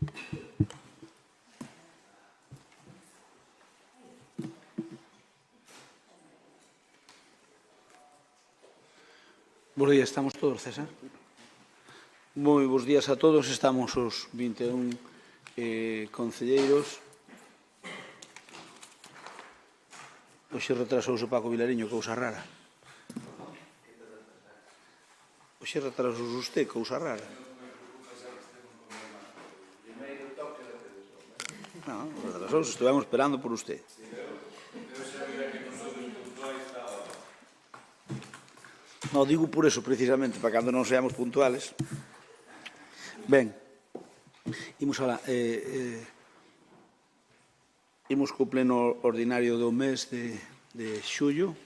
Bos días, estamos todos, César? Moi bons días a todos, estamos os 21 concelleiros. Hoxe retrasouse Paco Vilariño, cousa rara. Hoxe retrasouse usted, cousa rara. Non, retrasouse, estivemos esperando por usted. Non, digo por eso, precisamente, para cando non seamos puntuales. Ben, imos co pleno ordinario do mes de xullo.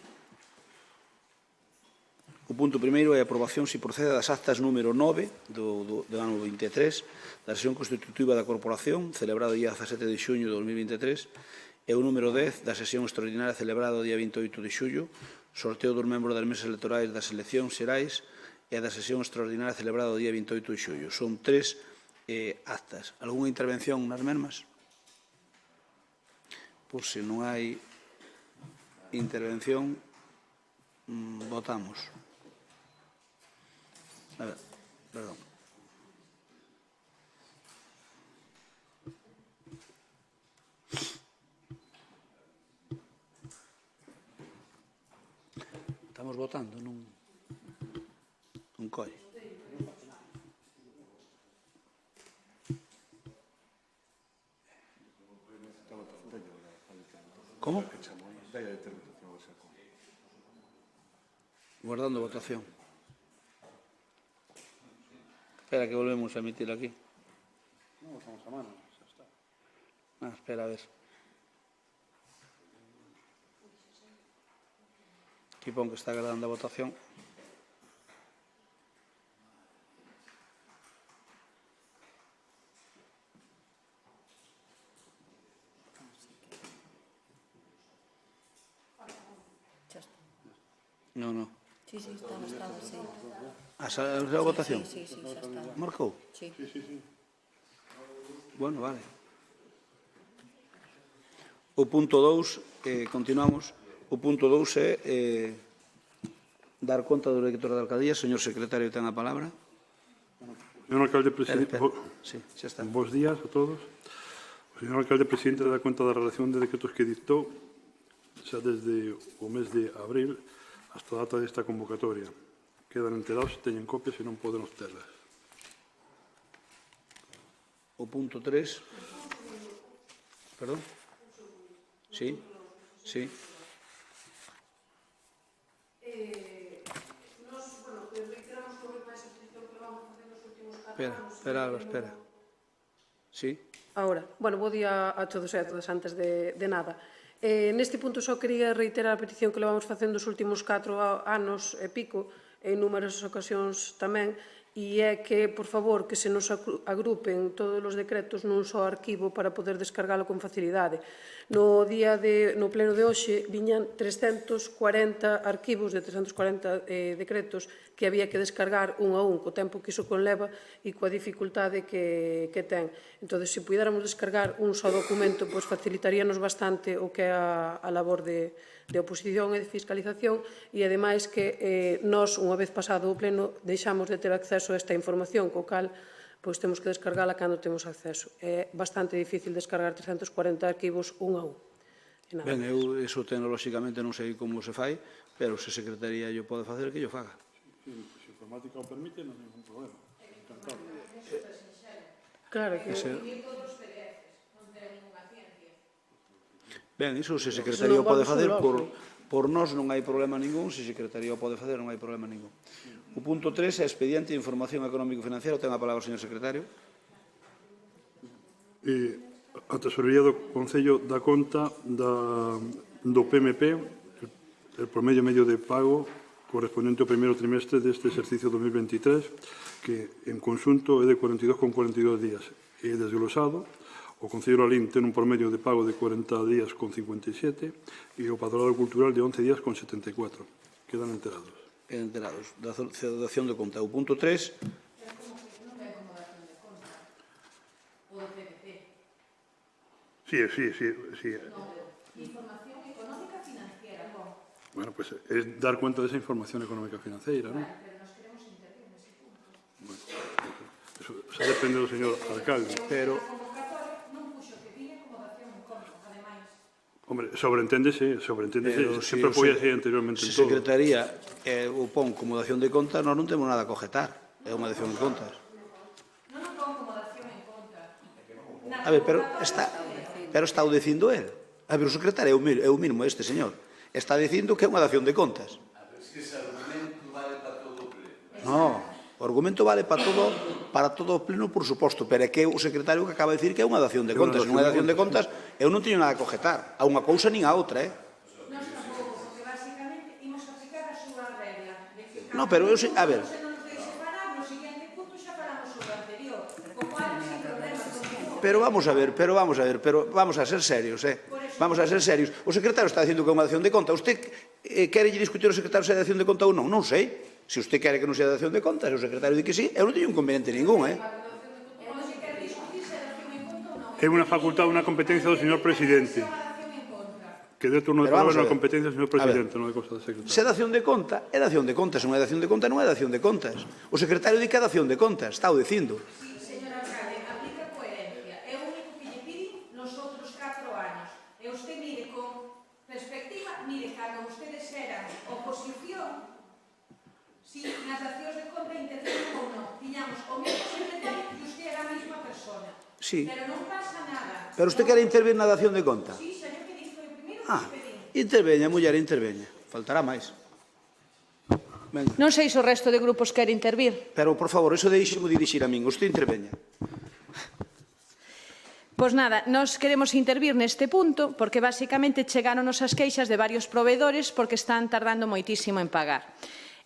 O punto primeiro é a aprobación, se procede, das actas número 9 do ano 23, da sesión constitutiva da Corporación, celebrada o día 17 de xuño de 2023, e o número 10 da sesión extraordinaria celebrada o día 28 de xullo, sorteo dos membros das mesas electorais das eleccións xerais e da sesión extraordinaria celebrada o día 28 de xullo. Son 3 actas. Algúna intervención nas mesmas? Pois se non hai intervención, votamos. A ver, perdón. Estamos votando, non colle. Como? Guardando votación. Espera que volvemos a emitir aquí. Non, votamos a mano, xa está. Espera a ver. Aquí pon que está agardando a votación. Non. Sí, estaba, sí. Xa a votación? Sí, xa está. Marcou? Sí. Bueno, vale. O punto 2, continuamos. O punto 2 é dar conta do director da alcaldía. Señor secretario, ten a palabra. Señor alcalde presidente, Sí, xa está. bos días a todos. O señor alcalde presidente dá conta da relación de decretos que dictou xa desde o mes de abril hasta a data desta convocatoria. Quedan enterados, teñen copias e non poden obterlas. O punto 3. Perdón? Sí. Espera. Sí. Ahora, bo día a todos e a todas antes de nada. Neste punto só quería reiterar a petición que levamos facendo os últimos 4 anos e pico, en numerosas ocasións tamén, e é que, por favor, que se nos agrupen todos os decretos nun só arquivo para poder descargalo con facilidade. No pleno de hoxe viñan 340 arquivos de 340 decretos que había que descargar un a un, co tempo que iso conleva e coa dificultade que ten. Entón, se puidéramos descargar un só documento, pois facilitaríanos bastante o que é a labor de oposición e de fiscalización e, ademais, que nós, unha vez pasado o pleno, deixamos de ter acceso a esta información, co cal pois temos que descargala cando temos acceso. É bastante difícil descargar 340 arquivos un a un. Ben, eu iso tecnolóxicamente non sei como se fai, pero se a Secretaría yo pode facer, que yo faga. Se a informática o permite, non hai ningún problema. Encantado. Claro que... Ben, iso se a Secretaría o pode facer, por nós non hai problema ningún, se a Secretaría o pode facer non hai problema ningún. O punto 3 é expediente de información económico-financiera. Ten a palabra o señor secretario. A Tesorería do Concello dá conta do PMP, el promedio medio de pago correspondente ao primeiro trimestre deste exercicio 2023, que en conxunto é de 42,42 días. E desglosado, o Concello Lalín ten un promedio de pago de 40 días con 57 e o Patronato Cultural de 11 días con 74. Quedan enterados. Da dación de conta. O punto 3... Sí. Información económica financiera, ¿cómo? Bueno, pues es dar cuenta de esa información económica financiera, ¿no? Pero nos queremos intervir en ese punto. Bueno, eso depende do señor alcalde. Pero, A convocatoria non puxo que viña como dación en conta, ademais. Hombre, sobreenténdese, pero sempre foi así anteriormente se en todo. Secretaría o pon como dación de contas, nós non temos nada a cogetar. É unha dación de contas. Non o pon como dación en conta. A ver, pero está o dicindo el. A ver, o secretario é o mínimo este señor. Está dicindo que é unha dación de contas. Ese argumento vale para todo o pleno. No, o argumento vale para todo o pleno, por suposto, pero é que o secretario que acaba de dicir que é unha dación de contas. Se non é dación de contas, eu non teño nada a cogetar. A unha cousa nin a outra, Nós tampouco, porque basicamente imos aplicar a súa regla. No, pero eu sei, a ver, Se non nos deixe parar, no seguinte punto xa falamos sobre o anterior. Co cual, sin problema, continúo. pero vamos a ser serios, Vamos a ser serios. O secretario está dicindo que é unha dación de conta. Usted quere discutir o secretario se é dación de conta ou non? Non sei. Se usted quere que non sea dación de conta, se o secretario di que sí, eu non teño inconveniente ningún, É unha facultad, unha competencia do señor presidente. Que dé turno de Pero vamos palabra a na ver. competencia do señor presidente, non é cosa do secretario. Se é dación de conta, é dación de contas. Se non é dación de conta, non é dación de contas. O secretario di que é dación de contas. Está o dicindo. Sí, señor alcalde, aplica coherencia. É o único que lle piden nos outros 4 anos. E usted mire con perspectiva, mire, cando ustedes eran oposición, si nas dacións de conta intervienen ou non. Tiñamos o mesmo secretario e usted era a mesma persona. Sí. Pero non pasa nada. Pero usted quere intervir na dación de conta? Sí, señor, que dixo o primeiro Ah, que pedín. interveña, muller, interveña. Faltará máis. Venga. Non sei se o resto de grupos quere intervir. Pero, por favor, eso deixe-mo dirixir a min. Usted interveña. Pois nada, nós queremos intervir neste punto porque basicamente chegáronos as queixas de varios proveedores porque están tardando moitísimo en pagar.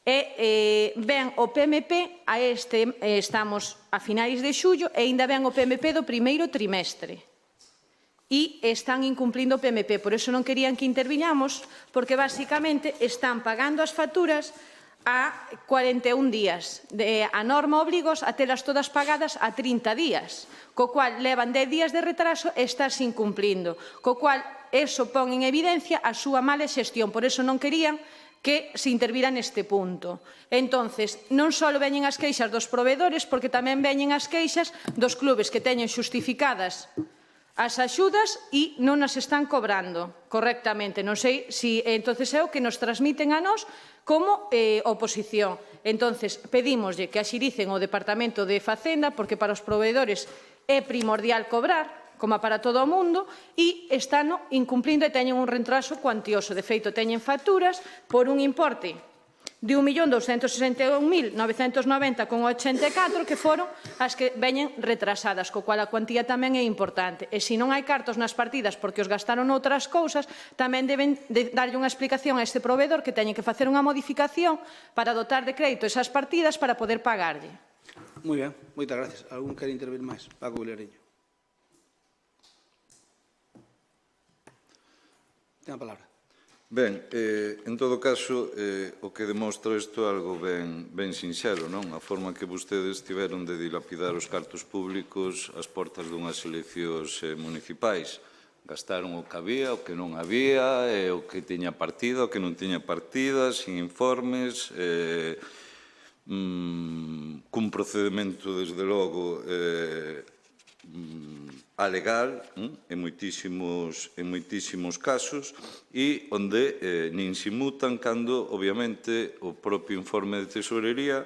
Ben o PMP, estamos a finais de xullo, e ainda ben o PMP do primeiro trimestre. E están incumplindo o PMP, por iso non querían que interviñamos, porque basicamente están pagando as facturas a 41 días. A norma obrigos a telas todas pagadas a 30 días, co cual levan 10 días de retraso e estás incumplindo, co cual eso pon en evidencia a súa mala xestión, por iso non querían que se intervira neste punto. Entonces, non só veñen as queixas dos proveedores, porque tamén veñen as queixas dos clubes que teñen xustificadas as axudas e non as están cobrando correctamente. Non sei se entonces é o que nos transmiten a nós como oposición. Entonces, pedímoslle que axiricen o Departamento de Facenda, porque para os proveedores é primordial cobrar, como para todo o mundo, e están incumplindo e teñen un retraso cuantioso. De feito, teñen facturas por un importe de 1.261.990,84 que foron as que veñen retrasadas, co cual a cuantía tamén é importante. E se non hai cartos nas partidas porque os gastaron outras cousas, tamén deben darlle unha explicación a este proveedor que teñen que facer unha modificación para dotar de crédito esas partidas para poder pagarlle. Moi ben, moitas gracias. Algún quere intervir máis? Paco Vilariño. Ten a palabra. Ben, en todo caso, o que demostra isto é algo ben sinxelo, non? A forma que vostedes tiveron de dilapidar os cartos públicos ás portas dunhas eleccións municipais. Gastaron o que había, o que non había, o que tiña partida, o que non tiña partida, sin informes, cun procedimento, desde logo, alegal en moitísimos casos e onde nin se mutan cando, obviamente, o propio informe de tesorería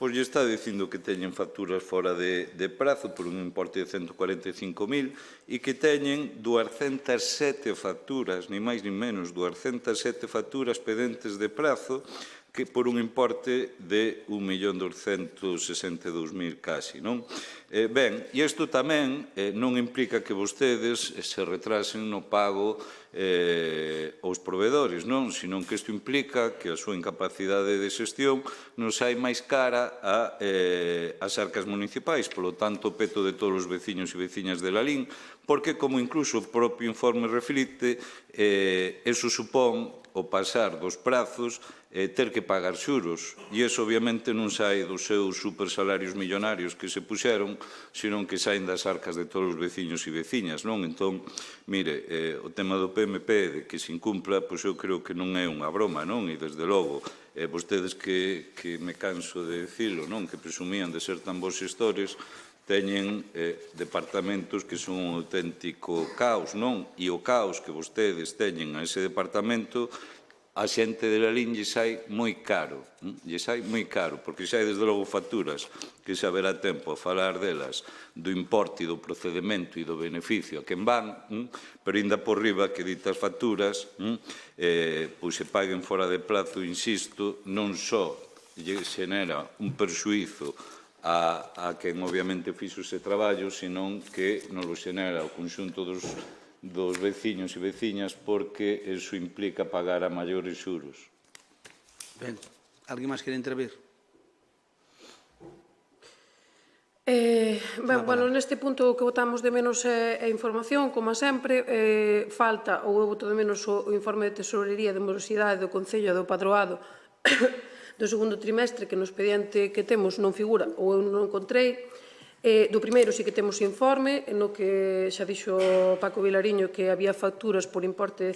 pois lle está dicindo que teñen facturas fora de prazo por un importe de 145.000 e que teñen 207 facturas, ni máis ni menos, 207 facturas pendentes de prazo que por un importe de 1.262.000 casi, non? Ben, e isto tamén non implica que vostedes se retrasen no pago aos proveedores, non? Senón que isto implica que a súa incapacidade de xestión non sai máis cara ás arcas municipais, polo tanto, o peto de todos os veciños e veciñas de Lalín, porque, como incluso o propio informe reflite, eso supón o pasar dos prazos ter que pagar xuros. E iso, obviamente, non sai dos seus supersalarios millonarios que se puxeron, senón que saen das arcas de todos os veciños e veciñas, non? Entón, mire, o tema do PMP, de que se incumpla, pois eu creo que non é unha broma, non? E, desde logo, vostedes que me canso de dicilo, non? Que presumían de ser tan bons xestores, teñen departamentos que son un auténtico caos, non? E o caos que vostedes teñen a ese departamento, a xente de Lalín lle sai moi caro, porque xa hai desde logo facturas que xa haberá tempo a falar delas, do importe e do procedimento e do beneficio a quen van, pero ainda por riba que ditas facturas pois se paguen fora de plazo, insisto, non só lle xenera un perxuízo a quen obviamente fixo ese traballo, senón que nos lo xenera o conxunto dos veciños e veciñas, porque iso implica pagar a maiores xuros. Ben, alguén máis quere intervir? Bueno, neste punto o que votamos de menos é información, como sempre, falta, ou eu voto de menos o informe de tesorería de morosidade do Concello do Padroado do segundo trimestre, que no expediente que temos non figura, ou eu non encontrei. Do primeiro sí que temos informe, no que xa dixo Paco Vilariño que había facturas por importe de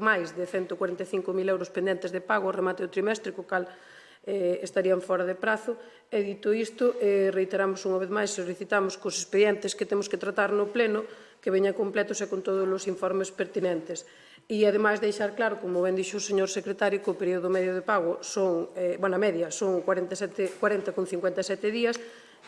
máis de 145.000 euros pendentes de pago ao remate do trimestre, co cal estarían fora de prazo. E dito isto, reiteramos unha vez máis, solicitamos cos expedientes que temos que tratar no pleno que veñan completos e con todos os informes pertinentes. E, ademais, deixar claro, como ben dixo o señor secretario, que o período medio de pago son, a media, son 40,57 días,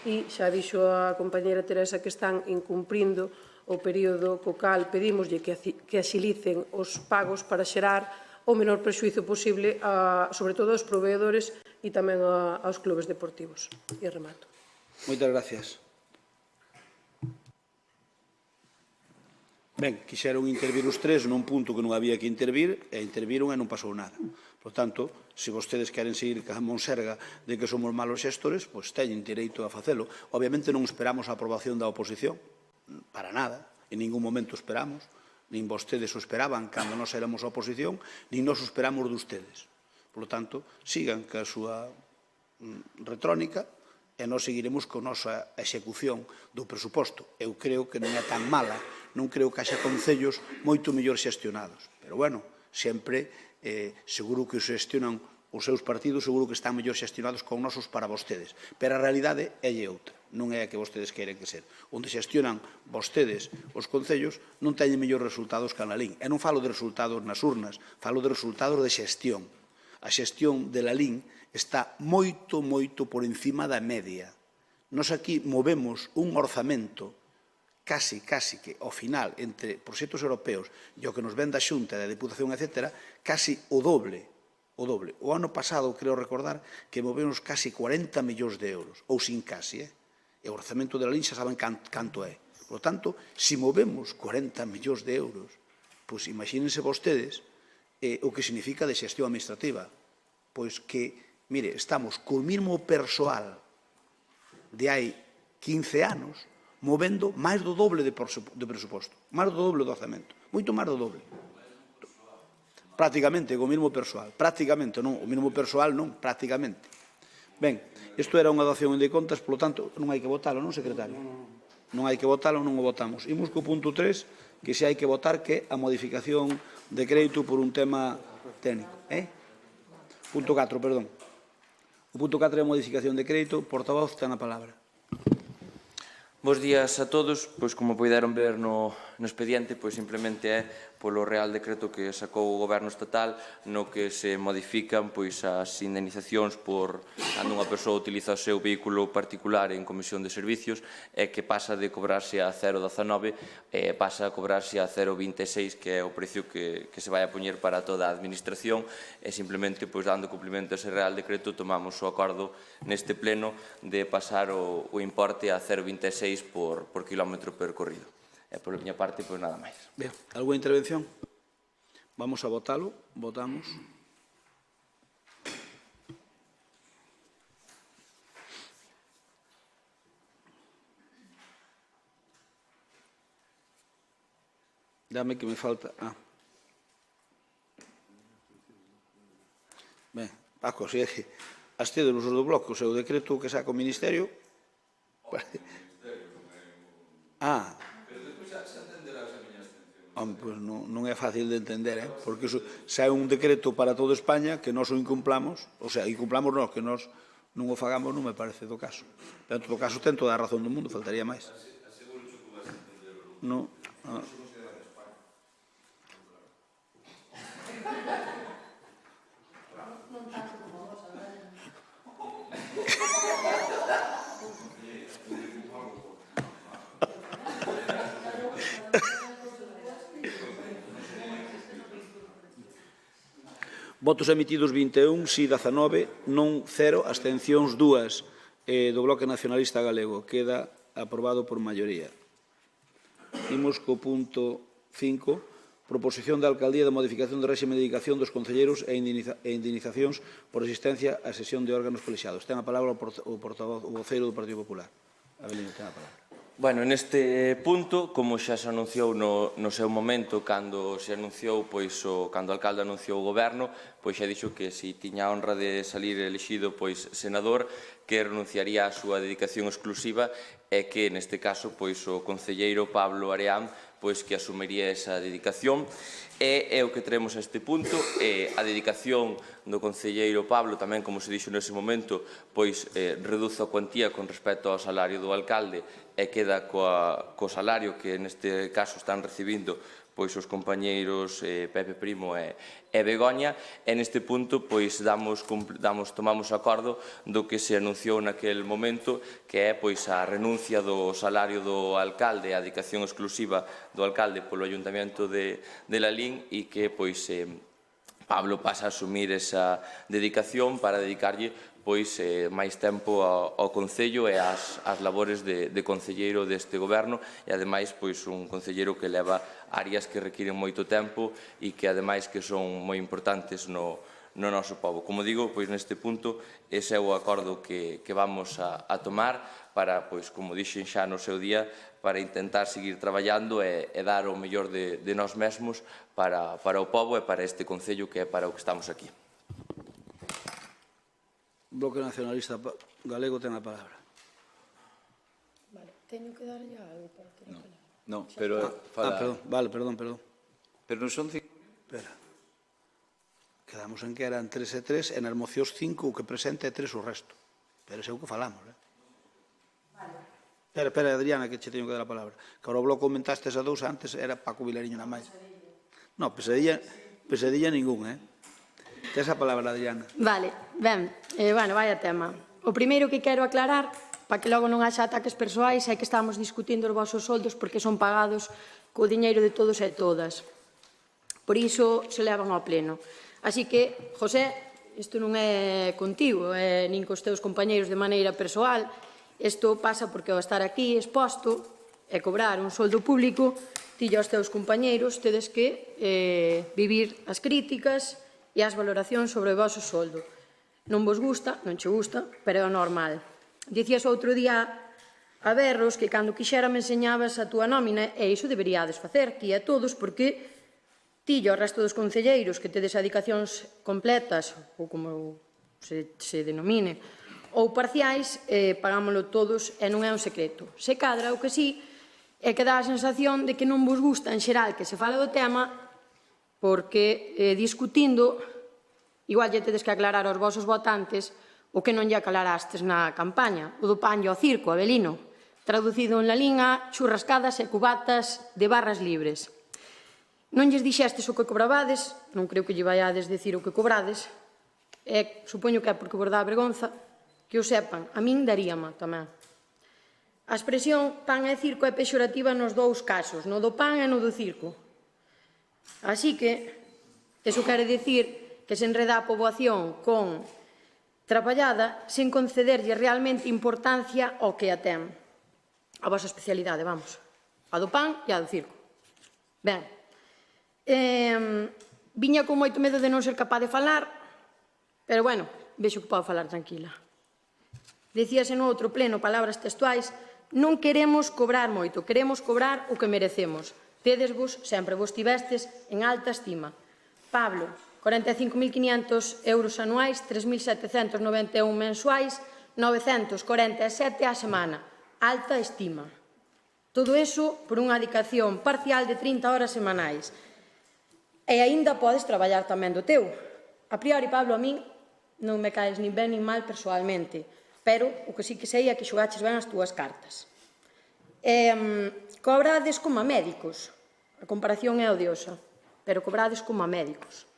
e xa dixo a compañera Teresa que están incumprindo o período co cal pedimoslle que axilicen os pagos para xerar o menor prexuízo posible, sobre todo aos proveedores e tamén aos clubes deportivos. E remato. Moitas gracias. Ben, quixeron intervir os tres nun punto que non había que intervir, e interviron e non pasou nada. Por tanto, se vostedes queren seguir ca monserga de que somos malos xestores, pois teñen direito a facelo. Obviamente non esperamos a aprobación da oposición, para nada, en ningún momento esperamos, nin vostedes o esperaban cando nos éramos a oposición, nin nos o esperamos de ustedes. Por lo tanto, sigan ca súa retrónica e nós seguiremos con nosa execución do presuposto. Eu creo que non é tan mala, non creo que haxa concellos moito mellor xestionados. Pero, bueno, sempre seguro que os xestionan os seus partidos, seguro que están mellor xestionados con nosos para vostedes. Pero a realidade é outra, non é a que vostedes queren que ser. Onde xestionan vostedes os concellos non teñen mellores resultados que a Lalín. E non falo de resultados nas urnas, falo de resultados de xestión. A xestión de Lalín está moito, moito por encima da media. Nos aquí movemos un orzamento casi que ao final, entre proxectos europeos e o que nos ven da Xunta, da Deputación, etc., casi o doble. O ano pasado, creo recordar, que movemos casi 40 millóns de euros, ou sin casi, e o orzamento de Lalín xa saben canto é. Por lo tanto, se movemos 40 millóns de euros, pois imagínense vostedes o que significa de xestión administrativa. Pois que, mire, estamos co mesmo persoal de hai 15 anos, movendo máis do doble de presuposto, máis do doble do orzamento, moito máis do doble. Prácticamente, co mesmo persoal. Prácticamente, non, o mesmo persoal non, prácticamente. Ben, isto era unha dación de contas, polo tanto, non hai que votalo, non, secretario? Non hai que votalo, non o votamos. Imos co punto 3, que se hai que votar, que é a modificación de crédito por un tema técnico. Punto 4, perdón. O punto 4 é a modificación de crédito. Portavoz, ten a palabra. Bos días a todos. Pois como poideron ver no expediente, pois simplemente é polo Real Decreto que sacou o Goberno Estatal, no que se modifican pois as indemnizacións por cando unha persoa utiliza o seu vehículo particular en comisión de servicios, e que pasa de cobrarse a 0,19 e pasa a cobrarse a 0,26, que é o precio que se vai a poñer para toda a administración, e simplemente pois dando cumplimento a ese Real Decreto tomamos o acordo neste pleno de pasar o importe a 0,26 por quilómetro percorrido. E pola miña parte, pois nada máis. Ben, alguna intervención? Vamos a votalo. Votamos. Dame que me falta... Ben, Si as tedes os do Bloque, o seu decreto que saca o Ministerio... Pois non é fácil de entender, porque se é un decreto para toda España que nós o incumplamos, ou sea, incumplamos nós, que nós non o fagamos, non me parece do caso. Pero, en todo caso, ten toda a razón do mundo, faltaría máis. Non. Votos emitidos 21, si 19, non 0, abstencións 2 do Bloque Nacionalista Galego. Queda aprobado por maioría. Imos co punto 5, proposición da Alcaldía de modificación do réxime de dedicación dos concelleiros e indemnizacións por asistencia á sesión de órganos colexiados. Ten a palabra o portavoz, o voceiro do Partido Popular. Abelino, ten a palabra. Bueno, neste punto, como xa se anunciou no seu momento, cando se anunciou, cando o alcalde anunciou o goberno, pois xa dixo que se tiña a honra de salir elexido senador, que renunciaría á súa dedicación exclusiva e que, neste caso, o concelleiro Pablo Areán que asumiría esa dedicación. É o que traemos a este punto, a dedicación do concelleiro Pablo tamén, como se dixo nese momento, reduce a cuantía con respecto ao salario do alcalde e queda co salario que neste caso están recibindo os compañeiros Pepe Primo e Begoña, e neste punto tomamos acordo do que se anunciou naquel momento, que é a renuncia do salario do alcalde, a dedicación exclusiva do alcalde polo Ayuntamiento de Lalín, e que Pablo pasa a asumir esa dedicación para dedicarlle máis tempo ao Concello e ás labores de concelleiro deste goberno, e ademais un concelleiro que leva áreas que requiren moito tempo e que ademais que son moi importantes no noso pobo. Como digo, neste punto, ese é o acordo que vamos a tomar para, como dixen xa no seu día, para intentar seguir traballando e dar o mellor de nós mesmos para o pobo e para este Concello, que é para o que estamos aquí. O Bloque Nacionalista Galego ten a palabra. Vale, teño que dar ya algo para que non. Non, pero... Perdón. Pero non son 5... Espera. Quedamos en que eran 3 e 3, e nas mocións 5 o que presenta é 3 o resto. Pero ese é o que falamos, Espera, Adriana, que che teño que dar a palabra. Que ahora o Bloque aumentaste a 2, antes era Paco Vilariño na máis. Non, pesadilla ningún, Tes a palabra, Adriana. Vale, ben, vaya tema. O primeiro que quero aclarar, para que logo non haxa ataques persoais, é que estamos discutindo os vosos soldos porque son pagados co diñeiro de todos e todas. Por iso se levan ao pleno. Así que, José, isto non é contigo, nin cos teus compañeiros de maneira persoal. Isto pasa porque ao estar aquí exposto e cobrar un soldo público, ti e os teus compañeiros tedes que vivir as críticas e as valoracións sobre o vosso soldo. Non vos gusta, non che gusta, pero é normal. Dicías outro día a berros que cando quixera me enseñabas a túa nómina, e iso deberíades facer, ti e todos, porque ti e o resto dos concelleiros que tedes adicacións completas, ou como se denomine, ou parciais, pagámoslo todos e non é un secreto. Se cadra o que sí, é que dá a sensación de que non vos gusta en xeral que se fala do tema, porque discutindo, igual lle tedes que aclarar aos vosos votantes o que non lle aclarastes na campaña, o do pan e o circo, Abelino, traducido en lalín a churrascadas e cubatas de barras libres. Non lles dixestes o que cobrabades, non creo que lle vaiades decir o que cobrades, e supoño que é porque vos dá vergonza, que o sepan, a min daríama tamén. A expresión pan e circo é pexorativa nos dous casos, no do pan e no do circo. Así que, eso quere dicir que se enreda a poboación con traballada sen concederlle realmente importancia ao que a ten. A vosa especialidade, vamos. A do pan e a do circo. Ben, viña con moito medo de non ser capaz de falar, pero bueno, vexo que podo falar tranquila. Dicíase no outro pleno, palabras textuais, non queremos cobrar moito, queremos cobrar o que merecemos. Tedesvos, sempre vos tivestes, en alta estima. Pablo, 45.500 euros anuais, 3.791 mensuais, 947 á semana. Alta estima. Todo iso por unha dedicación parcial de 30 horas semanais. E aínda podes traballar tamén do teu. A priori, Pablo, a min non me caes nin ben nin mal persoalmente, pero o que sí que sei é que xogaches ben as túas cartas. Cobrades como a médicos. A comparación é odiosa, pero cobrades como a médicos.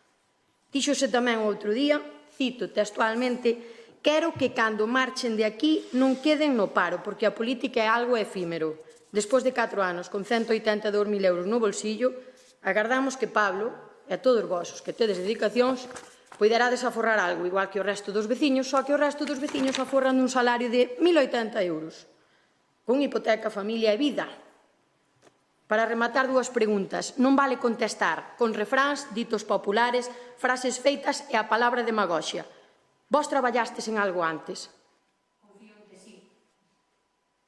Díxose tamén outro día, cito textualmente, quero que cando marchen de aquí non queden no paro, porque a política é algo efímero. Despois de 4 anos, con 182.000 euros no bolsillo, agardamos que Pablo, e todos vos que tedes dedicacións, poderades aforrar algo, igual que o resto dos veciños, só que o resto dos veciños aforran un salario de 1.080 euros, con hipoteca, familia e vida. Para rematar, 2 preguntas. Non vale contestar con refráns, ditos populares, frases feitas e a palabra demagoxia. Vos traballastes en algo antes? Confío en que sí.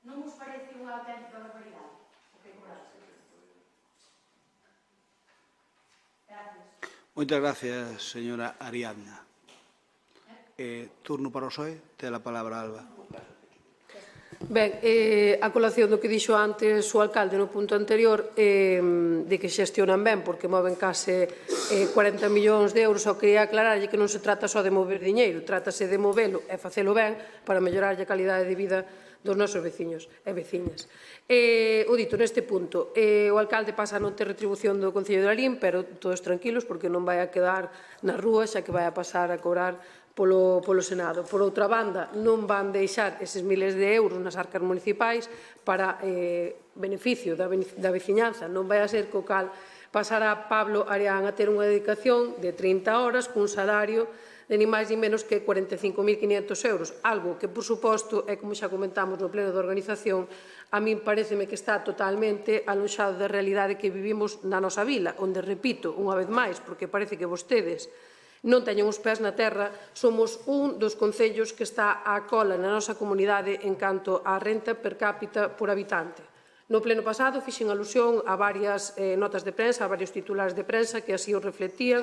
Non vos parece unha auténtica barbaridade? O que cobraste? Gracias. Moitas gracias, señora Ariadna. Turno para o PSOE. Ten a palabra Alba. Ben, a colación do que dixo antes o alcalde no punto anterior de que xestionan ben porque moven case 40 millóns de euros, só quería aclararlle que non se trata só de mover diñeiro, trátase de movelo e facelo ben para mellorarlle a calidade de vida dos nosos veciños e veciñas. O dito neste punto, o alcalde pasa a non ter retribución do Concello de Lalín, pero todos tranquilos porque non vai a quedar na rúa, xa que vai a pasar a cobrar polo Senado. Por outra banda, non van deixar eses miles de euros nas arcas municipais para beneficio da veciñanza. Non vai a ser co cal pasará Pablo Arián a ter unha dedicación de 30 horas cun salario de ni máis ni menos que 45.500 euros. Algo que, por suposto, é como xa comentamos no pleno de organización, a min pareceme que está totalmente alonxado da realidade que vivimos na nosa vila, onde, repito, unha vez máis, porque parece que vostedes non teñen os pés na terra, somos un dos concellos que está á cola na nosa comunidade en canto á renta per cápita por habitante. No pleno pasado fixen alusión a varias notas de prensa, a varios titulares de prensa que así o reflectían,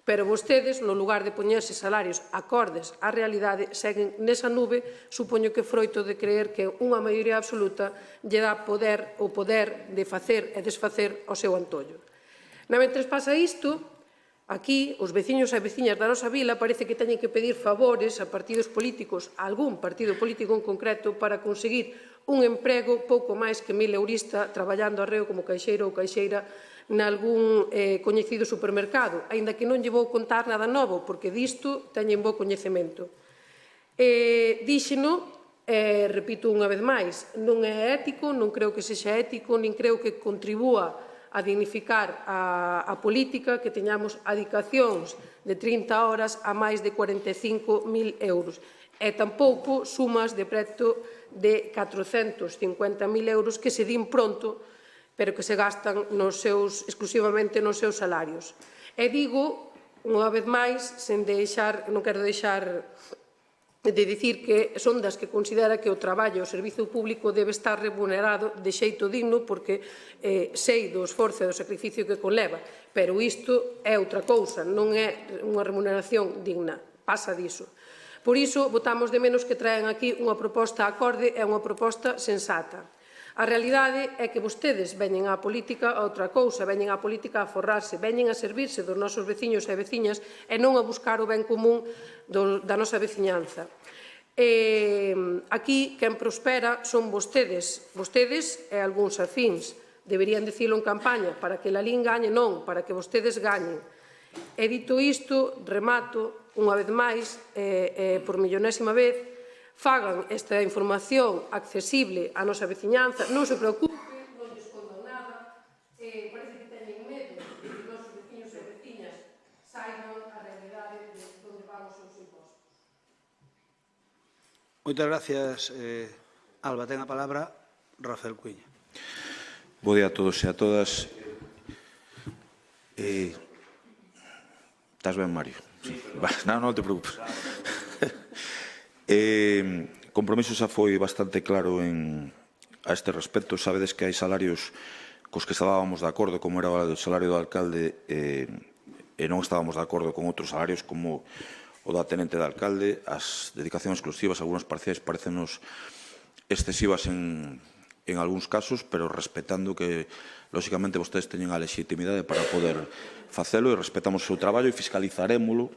pero vostedes, no lugar de poñerse salarios acordes á realidade, seguen nesa nube, supoño que froito de creer que unha maioría absoluta lle dá o poder de facer e desfacer ao seu antollo. Na mentres pasa isto, aquí, os veciños e veciñas da nosa vila parece que teñen que pedir favores a partidos políticos, a algún partido político en concreto, para conseguir un emprego pouco máis que 1.000 eurista traballando arreo como caixeiro ou caixeira nalgún coñecido supermercado, aínda que non lle vou contar nada novo, porque disto teñen bo coñecemento. Díxeno, repito unha vez máis, non é ético, non creo que sexa ético, nin creo que contribúa a dignificar a política que teñamos adicacións de 30 horas a máis de 45.000 euros e tampouco sumas de preto de 450.000 euros que se din pronto pero que se gastan exclusivamente nos seus salarios. E digo, unha vez máis, non quero deixar de dicir que son das que considera que o traballo o servizo público debe estar remunerado de xeito digno porque sei do esforzo e do sacrificio que conleva, pero isto é outra cousa, non é unha remuneración digna, pasa diso. Por iso, votamos de menos que traen aquí unha proposta acorde e unha proposta sensata. A realidade é que vostedes veñen á política a outra cousa, veñen á política a forrarse, veñen a servirse dos nosos veciños e veciñas e non a buscar o ben común da nosa veciñanza. Aquí, quen prospera son vostedes e algúns afíns. Deberían dicilo en campaña, para que Lalín gañe non, para que vostedes gañen. E dito isto, remato unha vez máis, por millonésima vez, fagan esta información accesible á nosa veciñanza, non se preocupen, non lles escondan nada, parece que teñen medo de que os nosos veciños e veciñas saiban a realidade de onde van os seus impostos. Moitas gracias, Alba. Ten a palabra Rafael Cuíña. Bo día a todos e a todas. Estás ben, Mario? Sí. Non te preocupes. Compromiso xa foi bastante claro a este respecto. Sabedes que hai salarios cos que estábamos de acordo, como era o salario do alcalde, non estábamos de acordo con outros salarios como o da tenente de alcalde. As dedicacións exclusivas, algunhas parciais, parecennos excesivas en algúns casos, pero respetando que, lóxicamente, vostedes teñen a legitimidade para poder facelo e respetamos o seu traballo e fiscalizarémolo.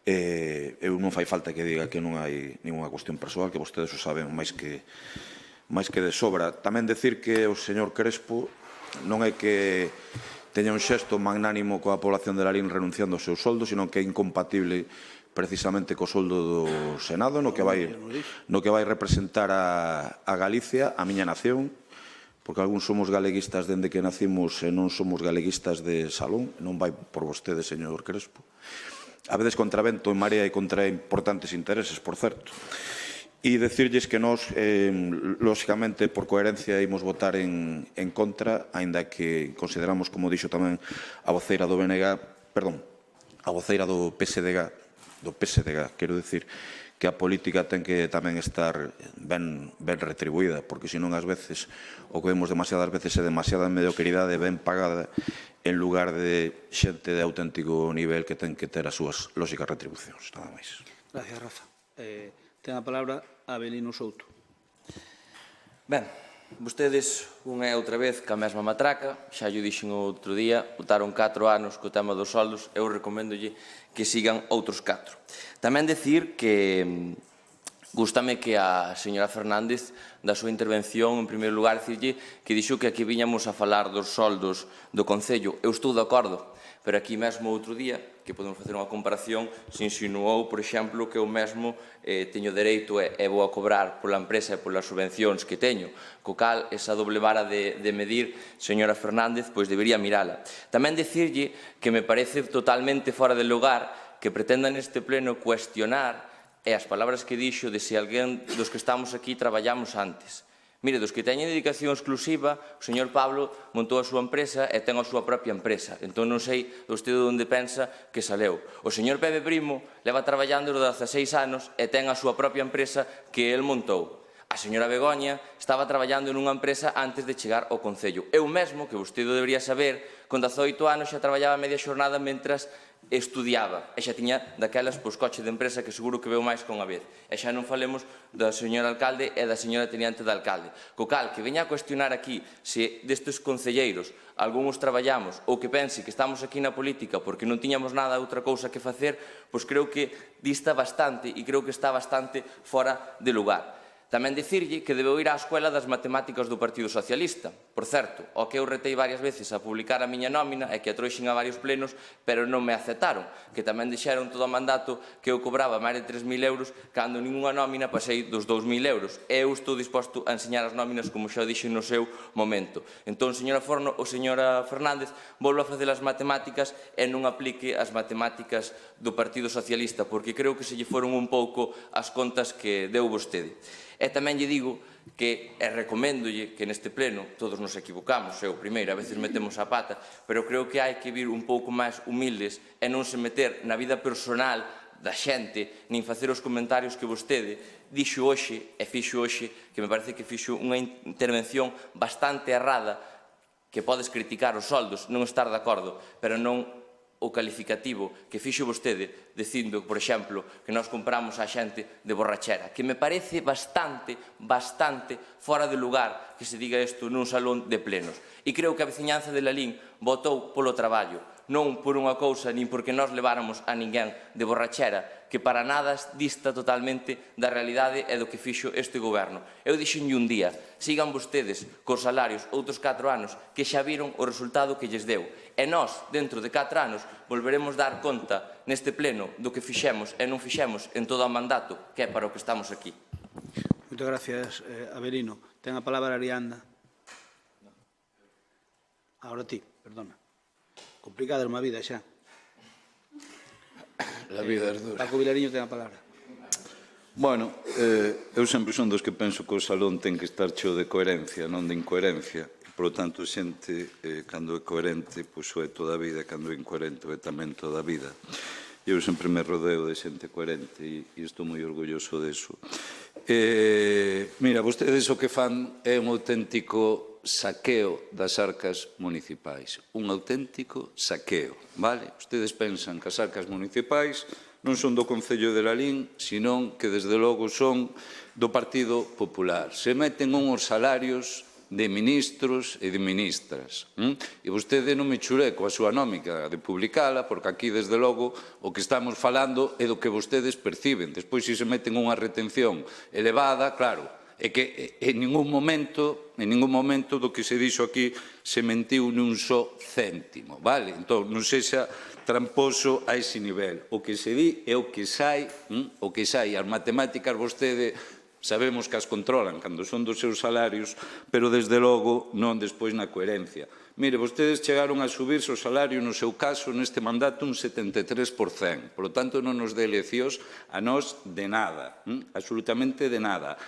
Eu non fai falta que diga que non hai ninguna cuestión persoal, que vostedes o saben máis que de sobra. Tamén decir que o señor Crespo non é que teña un xesto magnánimo coa población de Lalín renunciando ao seu soldo, sino que é incompatible precisamente co soldo do Senado, no que vai representar a Galicia, a miña nación, porque algúns somos galeguistas dende que nacimos e non somos galeguistas de salón, non vai por vostede, señor Crespo. A veces contra vento en marea e contra importantes intereses, por certo. E decirlles que nós, lóxicamente, por coherencia, imos votar en contra, aínda que consideramos, como dixo tamén a voceira do BNG, perdón, a voceira do PSDG, quero dicir, que a política ten que tamén estar ben retribuída, porque senón ás veces o que vemos demasiadas veces é demasiada mediocridade ben pagada en lugar de xente de auténtico nivel que ten que ter as súas lóxicas retribucións, nada máis. Gracias, Rafa. Ten a palabra Avelino Souto. Ben, vostedes unha e outra vez ca mesma matraca, xa lle dixen outro día, votaron 4 anos co tema dos soldos, eu recomendolle que sigan outros 4. Tamén decir que gústame que a señora Fernández, da súa intervención, en primeiro lugar, dicirlle que dixo que aquí viñamos a falar dos soldos do Concello. Eu estou de acordo, pero aquí mesmo outro día, que podemos facer unha comparación, se insinuou, por exemplo, que eu mesmo teño dereito e vou a cobrar pola empresa e polas subvencións que teño, co cal esa doble vara de medir, señora Fernández, pois debería mirala. Tamén dicirlle que me parece totalmente fora de lugar que pretenda neste pleno cuestionar e as palabras que dixo de se alguén dos que estamos aquí traballamos antes. Mire, dos que teñen dedicación exclusiva, o señor Pablo montou a súa empresa e ten a súa propia empresa. Entón non sei vostede onde pensa que saleu. O señor Pepe Primo leva traballando desde 16 anos e ten a súa propia empresa que el montou. A señora Begoña estaba traballando nunha empresa antes de chegar ao Concello. Eu mesmo, que vostede debería saber, con 18 anos xa traballaba media xornada mentras estudiaba e xa tiña daquelas coche de empresa que seguro que veu máis que unha vez. E xa non falemos da señora alcalde e da señora teniente de alcalde. Co cal, que veña a cuestionar aquí se destes concelleiros algúns traballamos ou que pense que estamos aquí na política porque non tiñamos nada outra cousa que facer, pois creo que dista bastante e creo que está bastante fora de lugar. Tamén dicirlle que debeu ir á escuela das matemáticas do Partido Socialista. Por certo, o que eu retei varias veces a publicar a miña nómina e que a trouxen a varios plenos, pero non me aceptaron, que tamén dixeron todo o mandato que eu cobraba máis de 3.000 euros, cando ninguna nómina pasei dos 2.000 euros. E eu estou disposto a enseñar as nóminas como xa dixen no seu momento. Entón, señora Forno ou señora Fernández, volvo a facer as matemáticas e non aplique as matemáticas do Partido Socialista, porque creo que se lle foron un pouco as contas que deu vostede. E tamén lle digo que, e recoméndolle que neste pleno todos nos equivocamos, eu primeiro, a veces metemos a pata, pero creo que hai que vir un pouco máis humildes e non se meter na vida personal da xente, nin facer os comentarios que vostede dixo hoxe e fixo hoxe, que me parece que fixo unha intervención bastante errada, que podes criticar os soldos, non estar de acordo, pero non o calificativo que fixo vostede dicindo, por exemplo, que nós compramos a xente de borrachera, que me parece bastante fora de lugar que se diga isto nun salón de plenos. E creo que a veciñanza de Lalín votou polo traballo, non por unha cousa, nin porque nós leváramos a ninguén de borrachera, que para nada dista totalmente da realidade e do que fixo este goberno. Eu dixenlle un día, sigan vostedes cos salarios outros 4 anos que xa viron o resultado que lles deu. E nós, dentro de 4 anos, volveremos dar conta neste pleno do que fixemos e non fixemos en todo o mandato, que é para o que estamos aquí. Moitas gracias, Avelino. Ten a palabra Arianda. Ahora ti, perdona. Complicada unha vida xa. La vida é dura. Paco Vilariño ten a palabra. Bueno, eu sempre son dos que penso que o salón ten que estar cheo de coherencia, non de incoherencia. Por lo tanto, xente, cando é coherente, pois o é toda a vida, cando é incoherente, é tamén toda a vida. Eu sempre me rodeo de xente coherente e estou moi orgulloso deso. Mira, vostedes o que fan é un auténtico saqueo das arcas municipais. Un auténtico saqueo, vale? Vostedes pensan que as arcas municipais non son do Concello de Lalín, senón que, desde logo, son do Partido Popular. Se meten uns salarios de ministros e de ministras. E vostede non me chure coa súa nómica de publicala, porque aquí, desde logo, o que estamos falando é do que vostedes perciben. Despois, se meten unha retención elevada, claro, é que en ningún momento do que se dixo aquí se mentiu nun só céntimo, vale? Entón, non sexa tramposo a ese nivel. O que se di é o que sai, As matemáticas vostede sabemos que as controlan cando son dos seus salarios, pero desde logo non despois na coherencia. Mire, vostedes chegaron a subirse o salario no seu caso neste mandato un 73%, por lo tanto non nos dé leccións a nós de nada, absolutamente de nada.